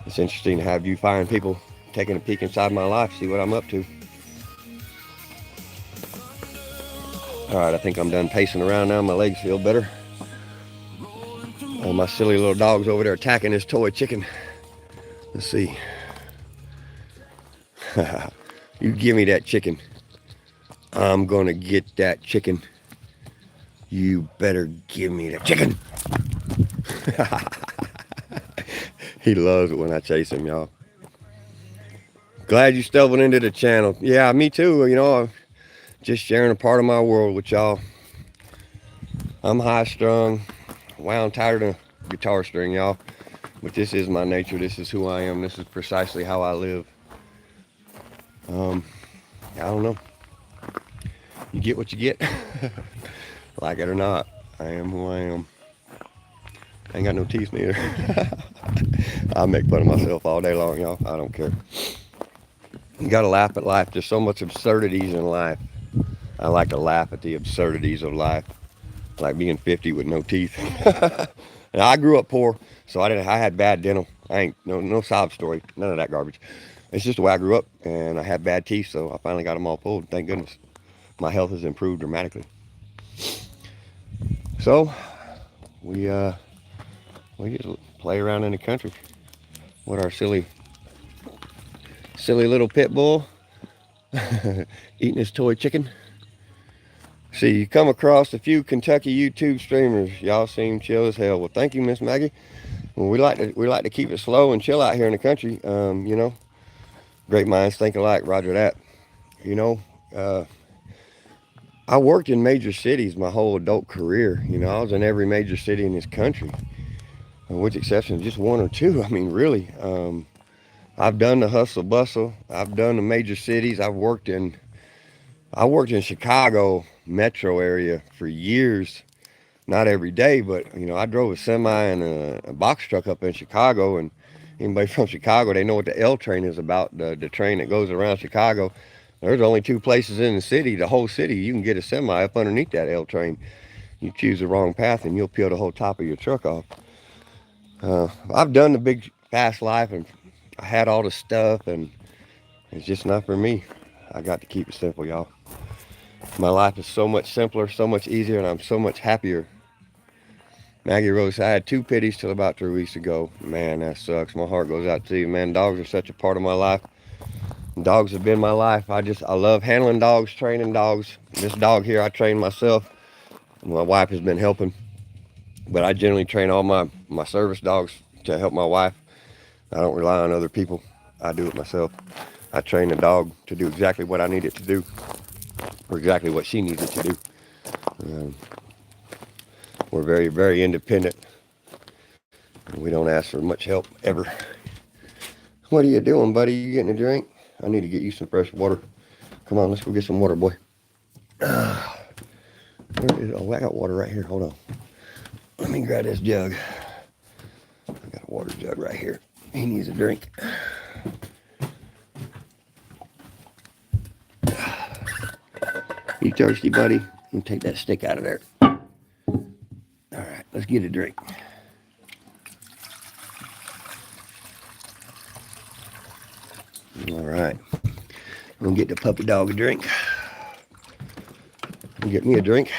Speaker 1: it's interesting to have you find people taking a peek inside my life, see what I'm up to. All right, I think I'm done pacing around now. My legs feel better. My silly little dog's over there attacking his toy chicken. Let's see. You give me that chicken. I'm gonna get that chicken. You better give me that chicken. He loves it when I chase him, y'all. Glad you stumbled into the channel. Yeah, me too. I'm just sharing a part of my world with y'all. I'm high strung, wound tighter than a guitar string, y'all. But this is my nature. This is who I am. This is precisely how I live. I don't know. You get what you get. Like it or not, I am who I am. I ain't got no teeth neither. I make fun of myself all day long, y'all. I don't care. You gotta laugh at life. There's so much absurdities in life. I like to laugh at the absurdities of life. Like being 50 with no teeth. And I grew up poor, so I had bad dental. I ain't no sob story, none of that garbage. It's just the way I grew up, and I had bad teeth, so I finally got them all pulled. Thank goodness. My health has improved dramatically. So we just play around in the country with our silly little pit bull eating his toy chicken. See, you come across a few Kentucky YouTube streamers. Y'all seem chill as hell. Well, thank you, Miss Maggie. Well, we like to keep it slow and chill out here in the country. Great minds think alike. Roger that. I worked in major cities my whole adult career. I was in every major city in this country, with exception of just one or two. I mean, really. I've done the hustle bustle. I've done the major cities. I worked in Chicago metro area for years. Not every day, but I drove a semi and a box truck up in Chicago, and anybody from Chicago, they know what the L train is about, the train that goes around Chicago. There's only two places in the city, the whole city, you can get a semi up underneath that L train. You choose the wrong path and you'll peel the whole top of your truck off. I've done the big fast life, and I had all the stuff, and it's just not for me. I got to keep it simple, y'all. My life is so much simpler, so much easier, and I'm so much happier Maggie Rose, I had 2 pitties till about 3 weeks ago. Man, that sucks. My heart goes out to you, man. Dogs are such a part of my life. Dogs have been my life. I love handling dogs, training dogs. This dog here I train myself. My wife has been helping, but I generally train all my service dogs to help my wife. I don't rely on other people. I do it myself. I train the dog to do exactly what I need it to do, or exactly what she needs it to do. We're very, very independent. We don't ask for much help ever. What are you doing, buddy? You getting a drink? I need to get you some fresh water. Come on, let's go get some water, boy. Oh, I got water right here. Hold on. Let me grab this jug. I got a water jug right here. He needs a drink. You thirsty, buddy? You take that stick out of there. All right, let's get a drink. All right, I'm gonna get the puppy dog a drink. Get me a drink.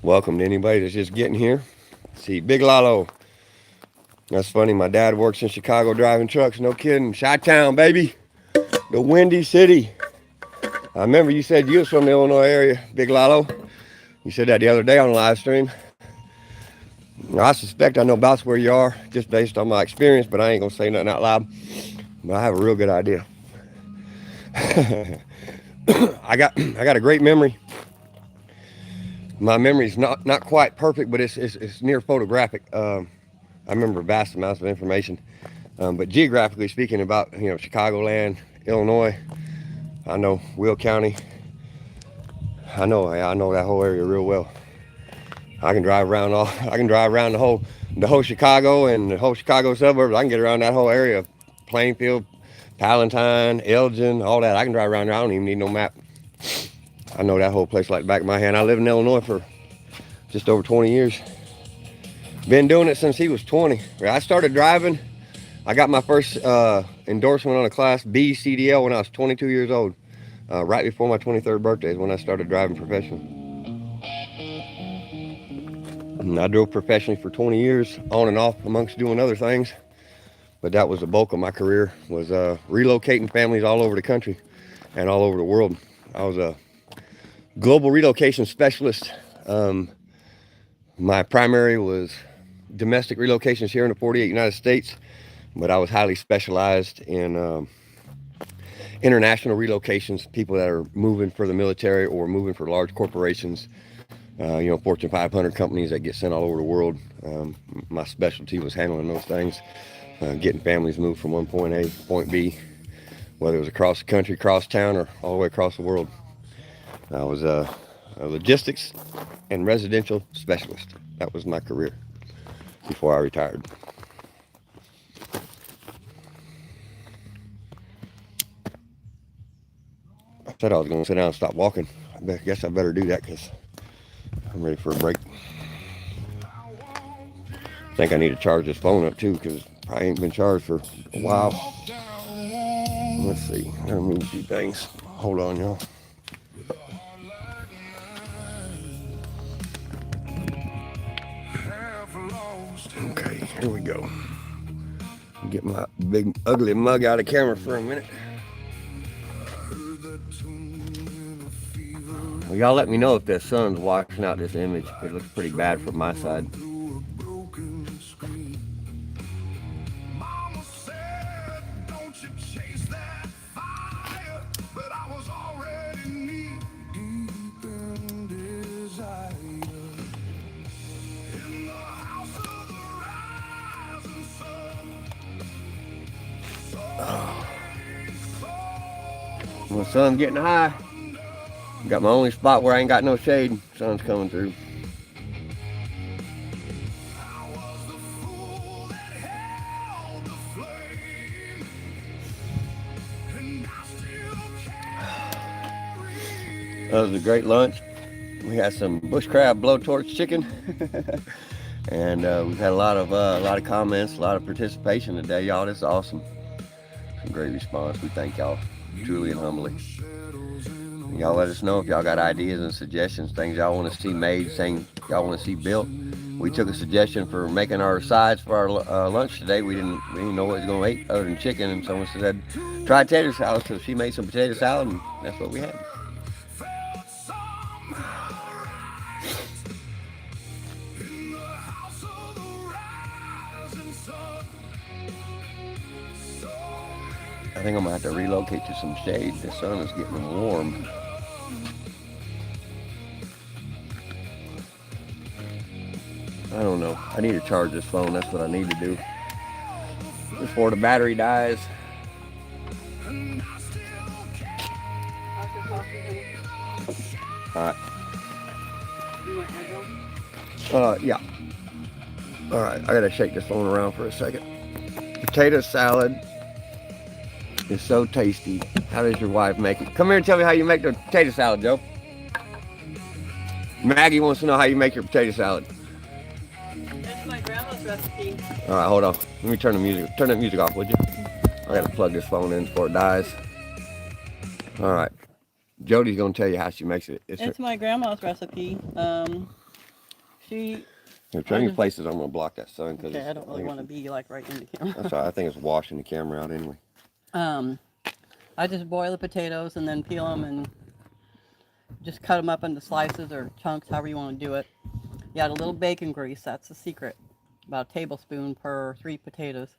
Speaker 1: Welcome to anybody that's just getting here. See, Big Lalo. That's funny. My dad works in Chicago driving trucks. No kidding. Chi-Town, baby. The Windy City. I remember you said you was from the Illinois area, Big Lalo. You said that the other day on the live stream. I suspect I know about where you are just based on my experience, but I ain't gonna say nothing out loud. But I have a real good idea. I got a great memory. My memory's not quite perfect, but it's near photographic. I remember vast amounts of information. But geographically speaking, about Chicagoland, Illinois, I know Will County. I know that whole area real well. I can drive around the whole Chicago and the whole Chicago suburbs. I can get around that whole area, Plainfield, Palatine, Elgin, all that. I can drive around there. I don't even need no map. I know that whole place like the back of my hand. I lived in Illinois for just over 20 years. Been doing it since he was 20. I started driving. I got my first endorsement on a Class B CDL when I was 22 years old. Right before my 23rd birthday is when I started driving professionally. And I drove professionally for 20 years, on and off amongst doing other things. But that was the bulk of my career, was relocating families all over the country and all over the world. I was a global relocation specialist. My primary was domestic relocations here in the 48 United States, but I was highly specialized in international relocations, people that are moving for the military or moving for large corporations, Fortune 500 companies that get sent all over the world. My specialty was handling those things, getting families moved from one point A to point B, whether it was across the country, across town, or all the way across the world. I was a logistics and residential specialist. That was my career before I retired. I said I was going to sit down and stop walking. I guess I better do that because I'm ready for a break. I think I need to charge this phone up too because I ain't been charged for a while. Let's see. I gotta move a few things. Hold on, y'all. Okay, here we go. Get my big ugly mug out of camera for a minute. Well, y'all let me know if the sun's washing out this image. It looks pretty bad from my side. The sun's getting high. Got my only spot where I ain't got no shade. Sun's coming through. That was a great lunch. We had some bushcraft blowtorch chicken, and we've had a lot of comments, a lot of participation today, y'all. This is awesome. It's a great response. We thank y'all truly and humbly. Y'all let us know if y'all got ideas and suggestions, things y'all want to see made, things y'all want to see built. We took a suggestion for making our sides for our lunch today. We didn't know what was going to eat other than chicken, and someone said, try potato salad. So she made some potato salad, and that's what we had. I think I'm gonna have to relocate to some shade. The sun is getting warm. I don't know. I need to charge this phone. That's what I need to do before the battery dies. All right. Yeah. All right. I gotta shake this phone around for a second. Potato salad is so tasty. How does your wife make it? Come here and tell me how you make the potato salad, Joe. Maggie wants to know how you make your potato salad.
Speaker 2: That's my grandma's recipe.
Speaker 1: All right, hold on. Let me turn the music. Turn that music off, would you? I gotta plug this phone in before it dies. All right. Jody's gonna tell you how she makes it.
Speaker 2: It's my grandma's recipe. She.
Speaker 1: There are training places. I'm gonna block that sun because
Speaker 2: Okay, I don't really want to be like right in the camera.
Speaker 1: That's all right. I think it's washing the camera out anyway.
Speaker 2: I just boil the potatoes and then peel them and just cut them up into slices or chunks, however you want to do it. You add a little bacon grease. That's the secret. About a tablespoon per 3 potatoes.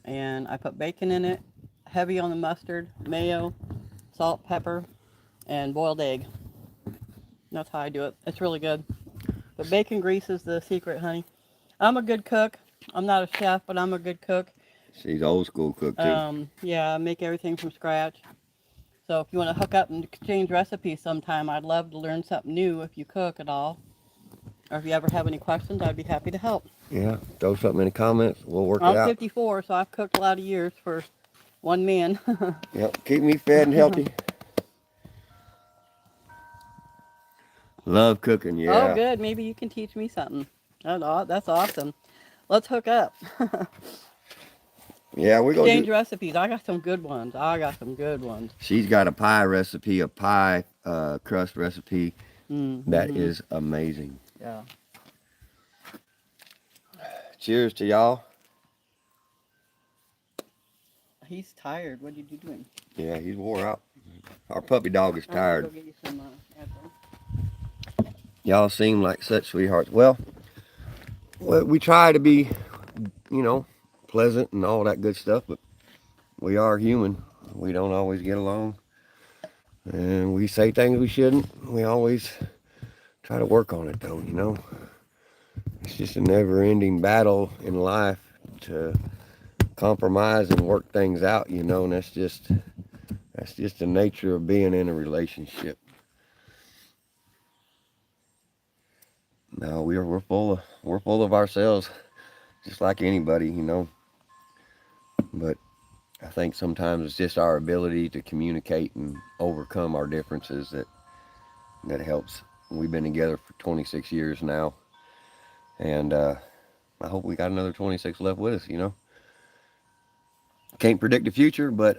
Speaker 2: And I put bacon in it, heavy on the mustard, mayo, salt, pepper, and boiled egg. That's how I do it. It's really good. But bacon grease is the secret, honey. I'm a good cook. I'm not a chef, but I'm a good cook.
Speaker 1: She's old school cook too.
Speaker 2: Yeah, I make everything from scratch. So if you want to hook up and exchange recipes sometime, I'd love to learn something new if you cook at all. Or if you ever have any questions, I'd be happy to help.
Speaker 1: Yeah, throw something in the comments. We'll work it out.
Speaker 2: I'm 54, so I've cooked a lot of years for one man.
Speaker 1: Yep, keep me fed and healthy. Love cooking, yeah.
Speaker 2: Oh, good. Maybe you can teach me something. That's awesome. Let's hook up.
Speaker 1: Yeah, we're going to
Speaker 2: exchange recipes. I got some good ones.
Speaker 1: She's got a pie recipe, a pie crust recipe that is amazing.
Speaker 2: Yeah.
Speaker 1: Cheers to y'all.
Speaker 2: He's tired. What did you do to him?
Speaker 1: Yeah, he's wore out. Our puppy dog is tired.
Speaker 2: I'll go get you some Advil.
Speaker 1: Y'all seem like such sweethearts. Well, we try to be, pleasant and all that good stuff, but we are human. We don't always get along. And we say things we shouldn't. We always try to work on it though, It's just a never-ending battle in life to compromise and work things out, and that's just the nature of being in a relationship. No, we're full of ourselves, just like anybody, But I think sometimes it's just our ability to communicate and overcome our differences that helps. We've been together for 26 years now, and I hope we got another 26 left with us, Can't predict the future, but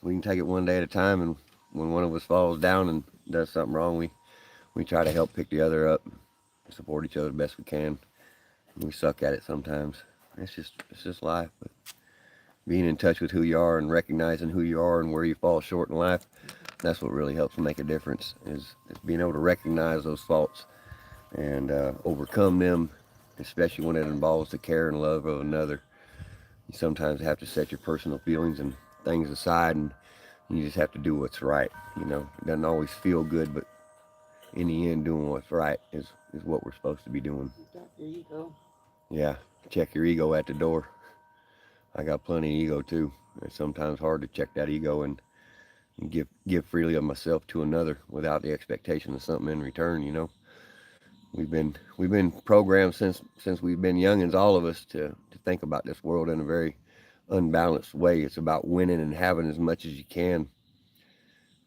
Speaker 1: we can take it one day at a time, and when one of us falls down and does something wrong, we try to help pick the other up, support each other the best we can. We suck at it sometimes. It's just life, but being in touch with who you are and recognizing who you are and where you fall short in life, that's what really helps make a difference, is being able to recognize those faults and overcome them, especially when it involves the care and love of another. You sometimes have to set your personal feelings and things aside, and you just have to do what's right. It doesn't always feel good, but in the end, doing what's right is what we're supposed to be doing.
Speaker 2: Got your ego.
Speaker 1: Yeah, check your ego at the door. I got plenty of ego too. It's sometimes hard to check that ego and give freely of myself to another without the expectation of something in return. We've been programmed since we've been youngins, all of us, to think about this world in a very unbalanced way. It's about winning and having as much as you can.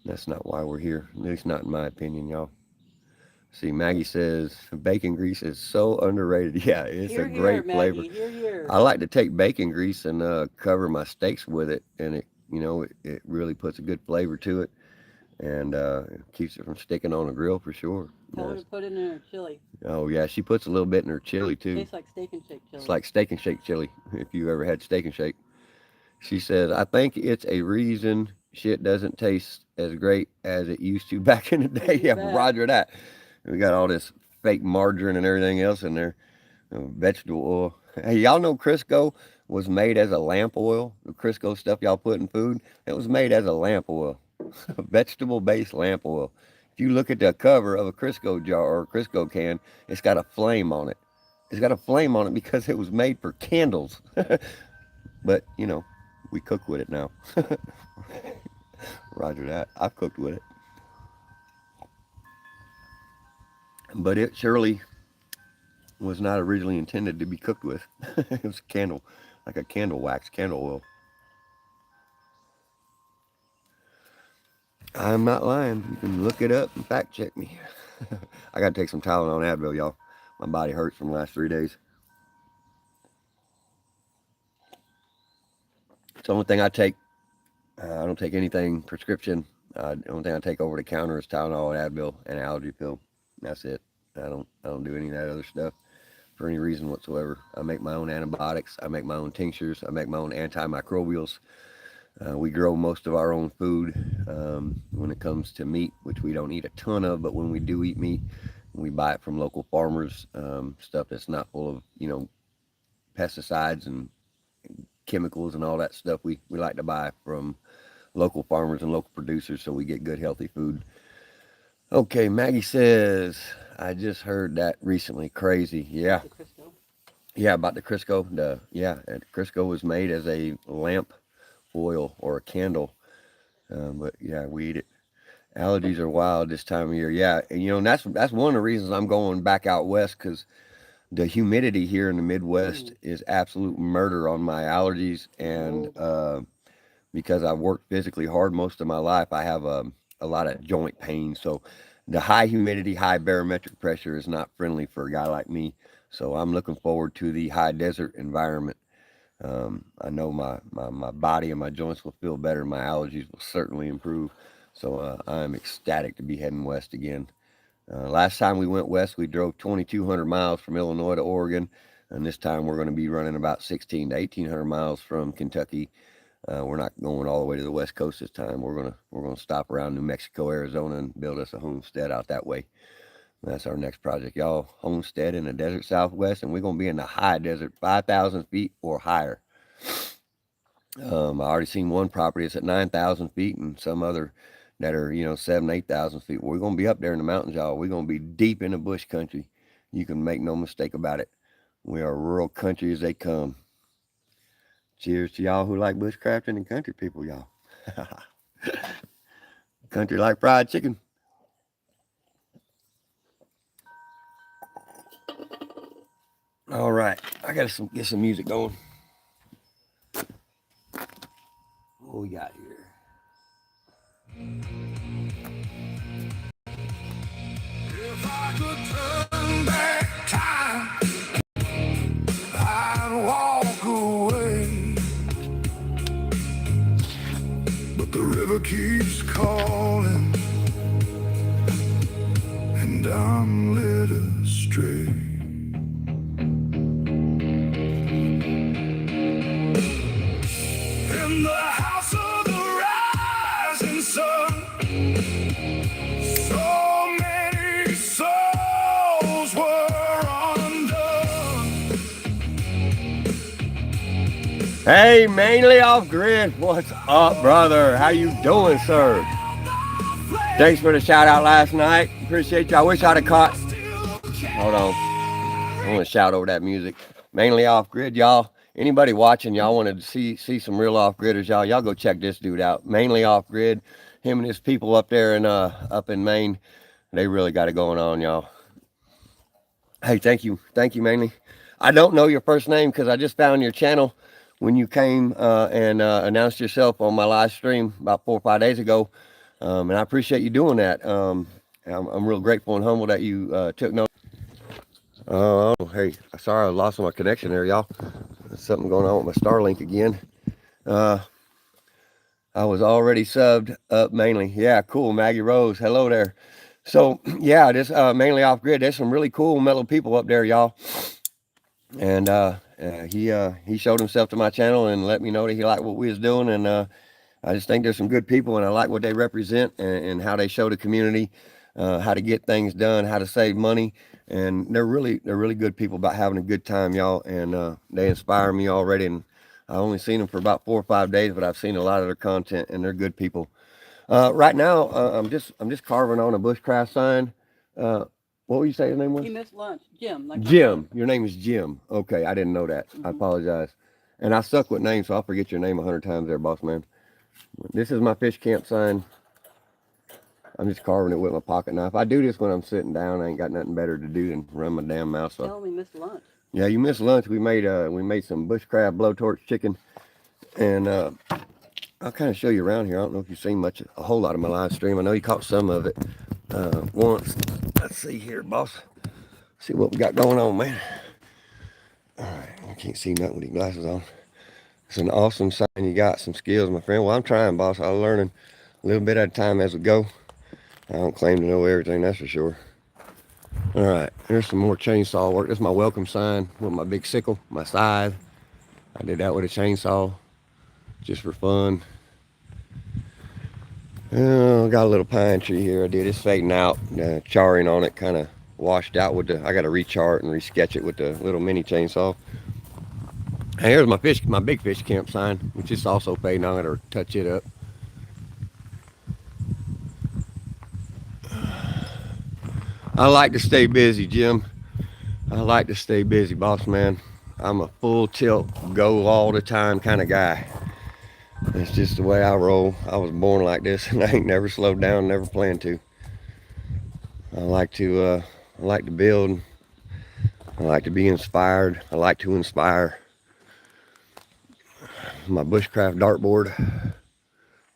Speaker 1: That's not why we're here, at least not in my opinion, y'all. See, Maggie says bacon grease is so underrated. Yeah, it's a great flavor.
Speaker 2: Here.
Speaker 1: I like to take bacon grease and cover my steaks with it, and You know, it really puts a good flavor to it, and it keeps it from sticking on the grill for sure.
Speaker 2: Tell her to put it in her chili.
Speaker 1: Oh yeah, she puts a little bit in her chili too.
Speaker 2: Tastes like Steak and Shake chili.
Speaker 1: It's like Steak and Shake chili. If you ever had Steak and Shake, she says, I think it's a reason shit doesn't taste as great as it used to back in the day. Yeah, Roger that. We got all this fake margarine and everything else in there. Vegetable oil. Hey, y'all know Crisco was made as a lamp oil? The Crisco stuff y'all put in food, it was made as a lamp oil. Vegetable-based lamp oil. If you look at the cover of a Crisco jar or a Crisco can, it's got a flame on it. It's got a flame on it because it was made for candles. But, you know, we cook with it now. Roger that. I've cooked with it. But it surely was not originally intended to be cooked with. It was a candle, like a candle wax, candle oil. I'm not lying. You can look it up and fact check me. I got to take some Tylenol and Advil, y'all. My body hurts from the last 3 days. It's the only thing I take. I don't take anything prescription. The only thing I take over the counter is Tylenol and Advil and an allergy pill. That's it. I don't do any of that other stuff for any reason whatsoever. I make my own antibiotics. I make my own tinctures. I make my own antimicrobials. We grow most of our own food when it comes to meat, which we don't eat a ton of, but when we do eat meat, we buy it from local farmers, stuff that's not full of, you know, pesticides and chemicals and all that stuff. We like to buy from local farmers and local producers so we get good, healthy food. Okay, Maggie says, I just heard that recently. Crazy. Yeah. Yeah, about the Crisco. The Crisco was made as a lamp oil or a candle. But yeah, we eat it. Allergies are wild this time of year. Yeah, and you know, and that's one of the reasons I'm going back out west, because the humidity here in the Midwest is absolute murder on my allergies, and because I've worked physically hard most of my life, I have a lot of joint pain. So the high humidity, high barometric pressure is not friendly for a guy like me. So I'm looking forward to the high desert environment. I know my body and my joints will feel better. My allergies will certainly improve. So I'm ecstatic to be heading west again. Last time we went west, we drove 2,200 miles from Illinois to Oregon. And this time we're going to be running about 1,600 to 1,800 miles from Kentucky. We're not going all the way to the West Coast this time. We're gonna stop around New Mexico, Arizona, and build us a homestead out that way. That's our next project, y'all. Homestead in the desert Southwest, and we're gonna be in the high desert, 5,000 feet or higher. I already seen one property that's at 9,000 feet, and some other that are 7,000 to 8,000 feet. We're gonna be up there in the mountains, y'all. We're gonna be deep in the bush country. You can make no mistake about it. We are rural country as they come. Cheers to y'all who like bushcrafting and country people, y'all. Country like fried chicken. All right, I gotta get some music going. What we got here?
Speaker 4: If I could turn back time, I'd walk away. But the river keeps calling, and I'm led astray. In the house of the rising sun, so many souls were undone.
Speaker 1: Hey, mainly off grid. What's up, brother? How you doing, sir? Thanks for the shout out last night. Appreciate you. I wish I'd have caught. Hold on. I want to shout over that music. Mainly off grid, y'all. Anybody watching, y'all wanted to see some real off gridders, y'all go check this dude out. Mainly off grid. Him and his people up there in up in Maine, they really got it going on, y'all. Hey, thank you mainly. I don't know your first name because I just found your channel when you came and announced yourself on my live stream about 4 or 5 days ago, and I appreciate you doing that. I'm real grateful and humble that you took note. Oh, hey, sorry I lost my connection there, y'all. There's something going on with my Starlink again. I was already subbed up mainly. Yeah, cool. Maggie Rose. Hello there. So yeah, this mainly off grid. There's some really cool mellow people up there, y'all. And he showed himself to my channel and let me know that he liked what we was doing. And I just think there's some good people, and I like what they represent and how they show the community how to get things done, how to save money. And they're really good people about having a good time, y'all. And they inspire me already. And I only seen them for about 4 or 5 days, but I've seen a lot of their content, and they're good people. Right now, I'm just carving on a Bushcraft sign. What would you say his name was?
Speaker 2: He missed lunch. Jim. Like
Speaker 1: Jim. Your name is Jim. Okay, I didn't know that. I apologize. And I suck with names, so I'll forget your name 100 times there, boss man. This is my fish camp sign. I'm just carving it with my pocket knife. I do this when I'm sitting down. I ain't got nothing better to do than run my damn mouth off.
Speaker 2: Tell him he missed lunch.
Speaker 1: Yeah, you missed lunch. We made some bushcraft blowtorch chicken, and I'll kind of show you around here. I don't know if you've seen a whole lot of my live stream. I know you caught some of it once. Let's see here, boss. See what we got going on, man. All right, I can't see nothing with these glasses on. It's an awesome sign. You got some skills, my friend. Well, I'm trying, boss. I'm learning a little bit at a time as we go. I don't claim to know everything, that's for sure. All right, here's some more chainsaw work. This is my welcome sign with my big sickle, my scythe. I did that with a chainsaw just for fun. Got a little pine tree here. I did. It's fading out. Charring on it kind of washed out with I got to rechart and resketch it with the little mini chainsaw. And here's my big fish camp sign, which is also fading on it or touch it up. I like to stay busy, Jim. I like to stay busy, boss man. I'm a full tilt, go all the time kind of guy. That's just the way I roll. I was born like this, and I ain't never slowed down, never planned to. I like to build. I like to be inspired. I like to inspire. My Bushcraft dartboard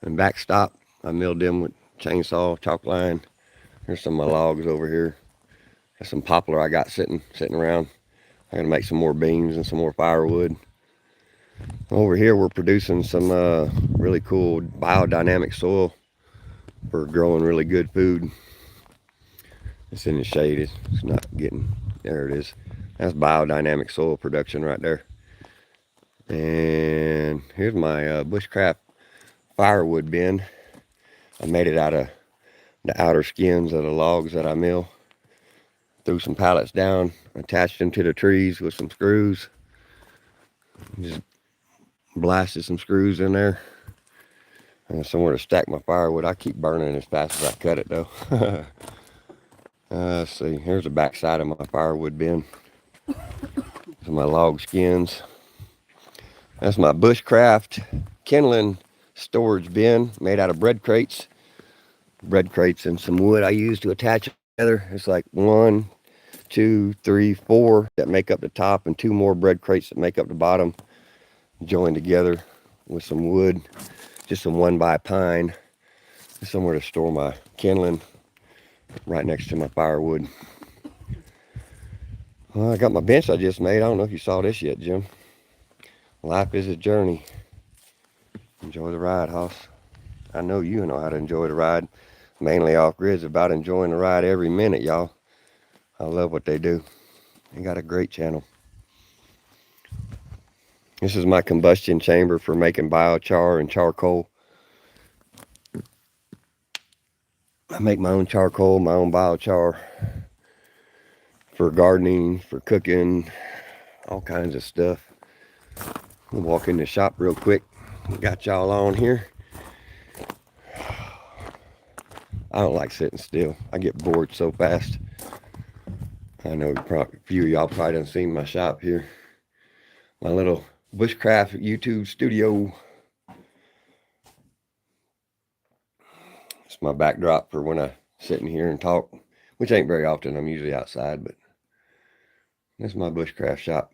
Speaker 1: and backstop, I milled them with chainsaw, chalk line. Here's some of my logs over here. There's some poplar I got sitting around. I gotta make some more beams and some more firewood. Over here we're producing some really cool biodynamic soil for growing really good food. It's in the shade, it's not getting, there it is. That's biodynamic soil production right there. And here's my Bushcraft firewood bin. I made it out of the outer skins of the logs that I mill. Threw some pallets down, attached them to the trees with some screws. Just blasted some screws in there. And somewhere to stack my firewood. I keep burning as fast as I cut it though. Let's see, here's the back side of my firewood bin. These are my log skins. That's my Bushcraft kindling storage bin made out of bread crates. Bread crates and some wood I use to attach it together. It's like 1, 2, 3, 4 that make up the top, and 2 more bread crates that make up the bottom, joined together with some wood, just some 1x pine. There's somewhere to store my kindling right next to my firewood. Well, I got my bench I just made. I don't know if you saw this yet, Jim. Life is a journey. Enjoy the ride, Hoss. I know you know how to enjoy the ride. Mainly Off Grid's about enjoying the ride every minute, y'all. I love what they do. They got a great channel. This is my combustion chamber for making biochar and charcoal. I make my own charcoal, my own biochar for gardening, for cooking, all kinds of stuff. We'll walk in the shop real quick. Got y'all on here. I don't like sitting still. I get bored so fast. I know a few of y'all probably done seen my shop here. My little Bushcraft YouTube studio. It's my backdrop for when I sit in here and talk, which ain't very often. I'm usually outside, but this is my Bushcraft shop.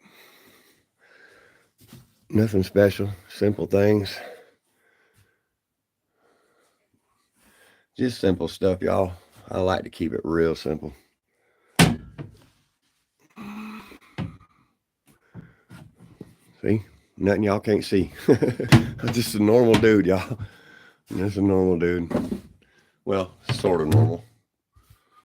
Speaker 1: Nothing special, simple things. Just simple stuff, y'all. I like to keep it real simple. See? Nothing y'all can't see. I'm just a normal dude, y'all. This is normal, dude. Well, sort of normal.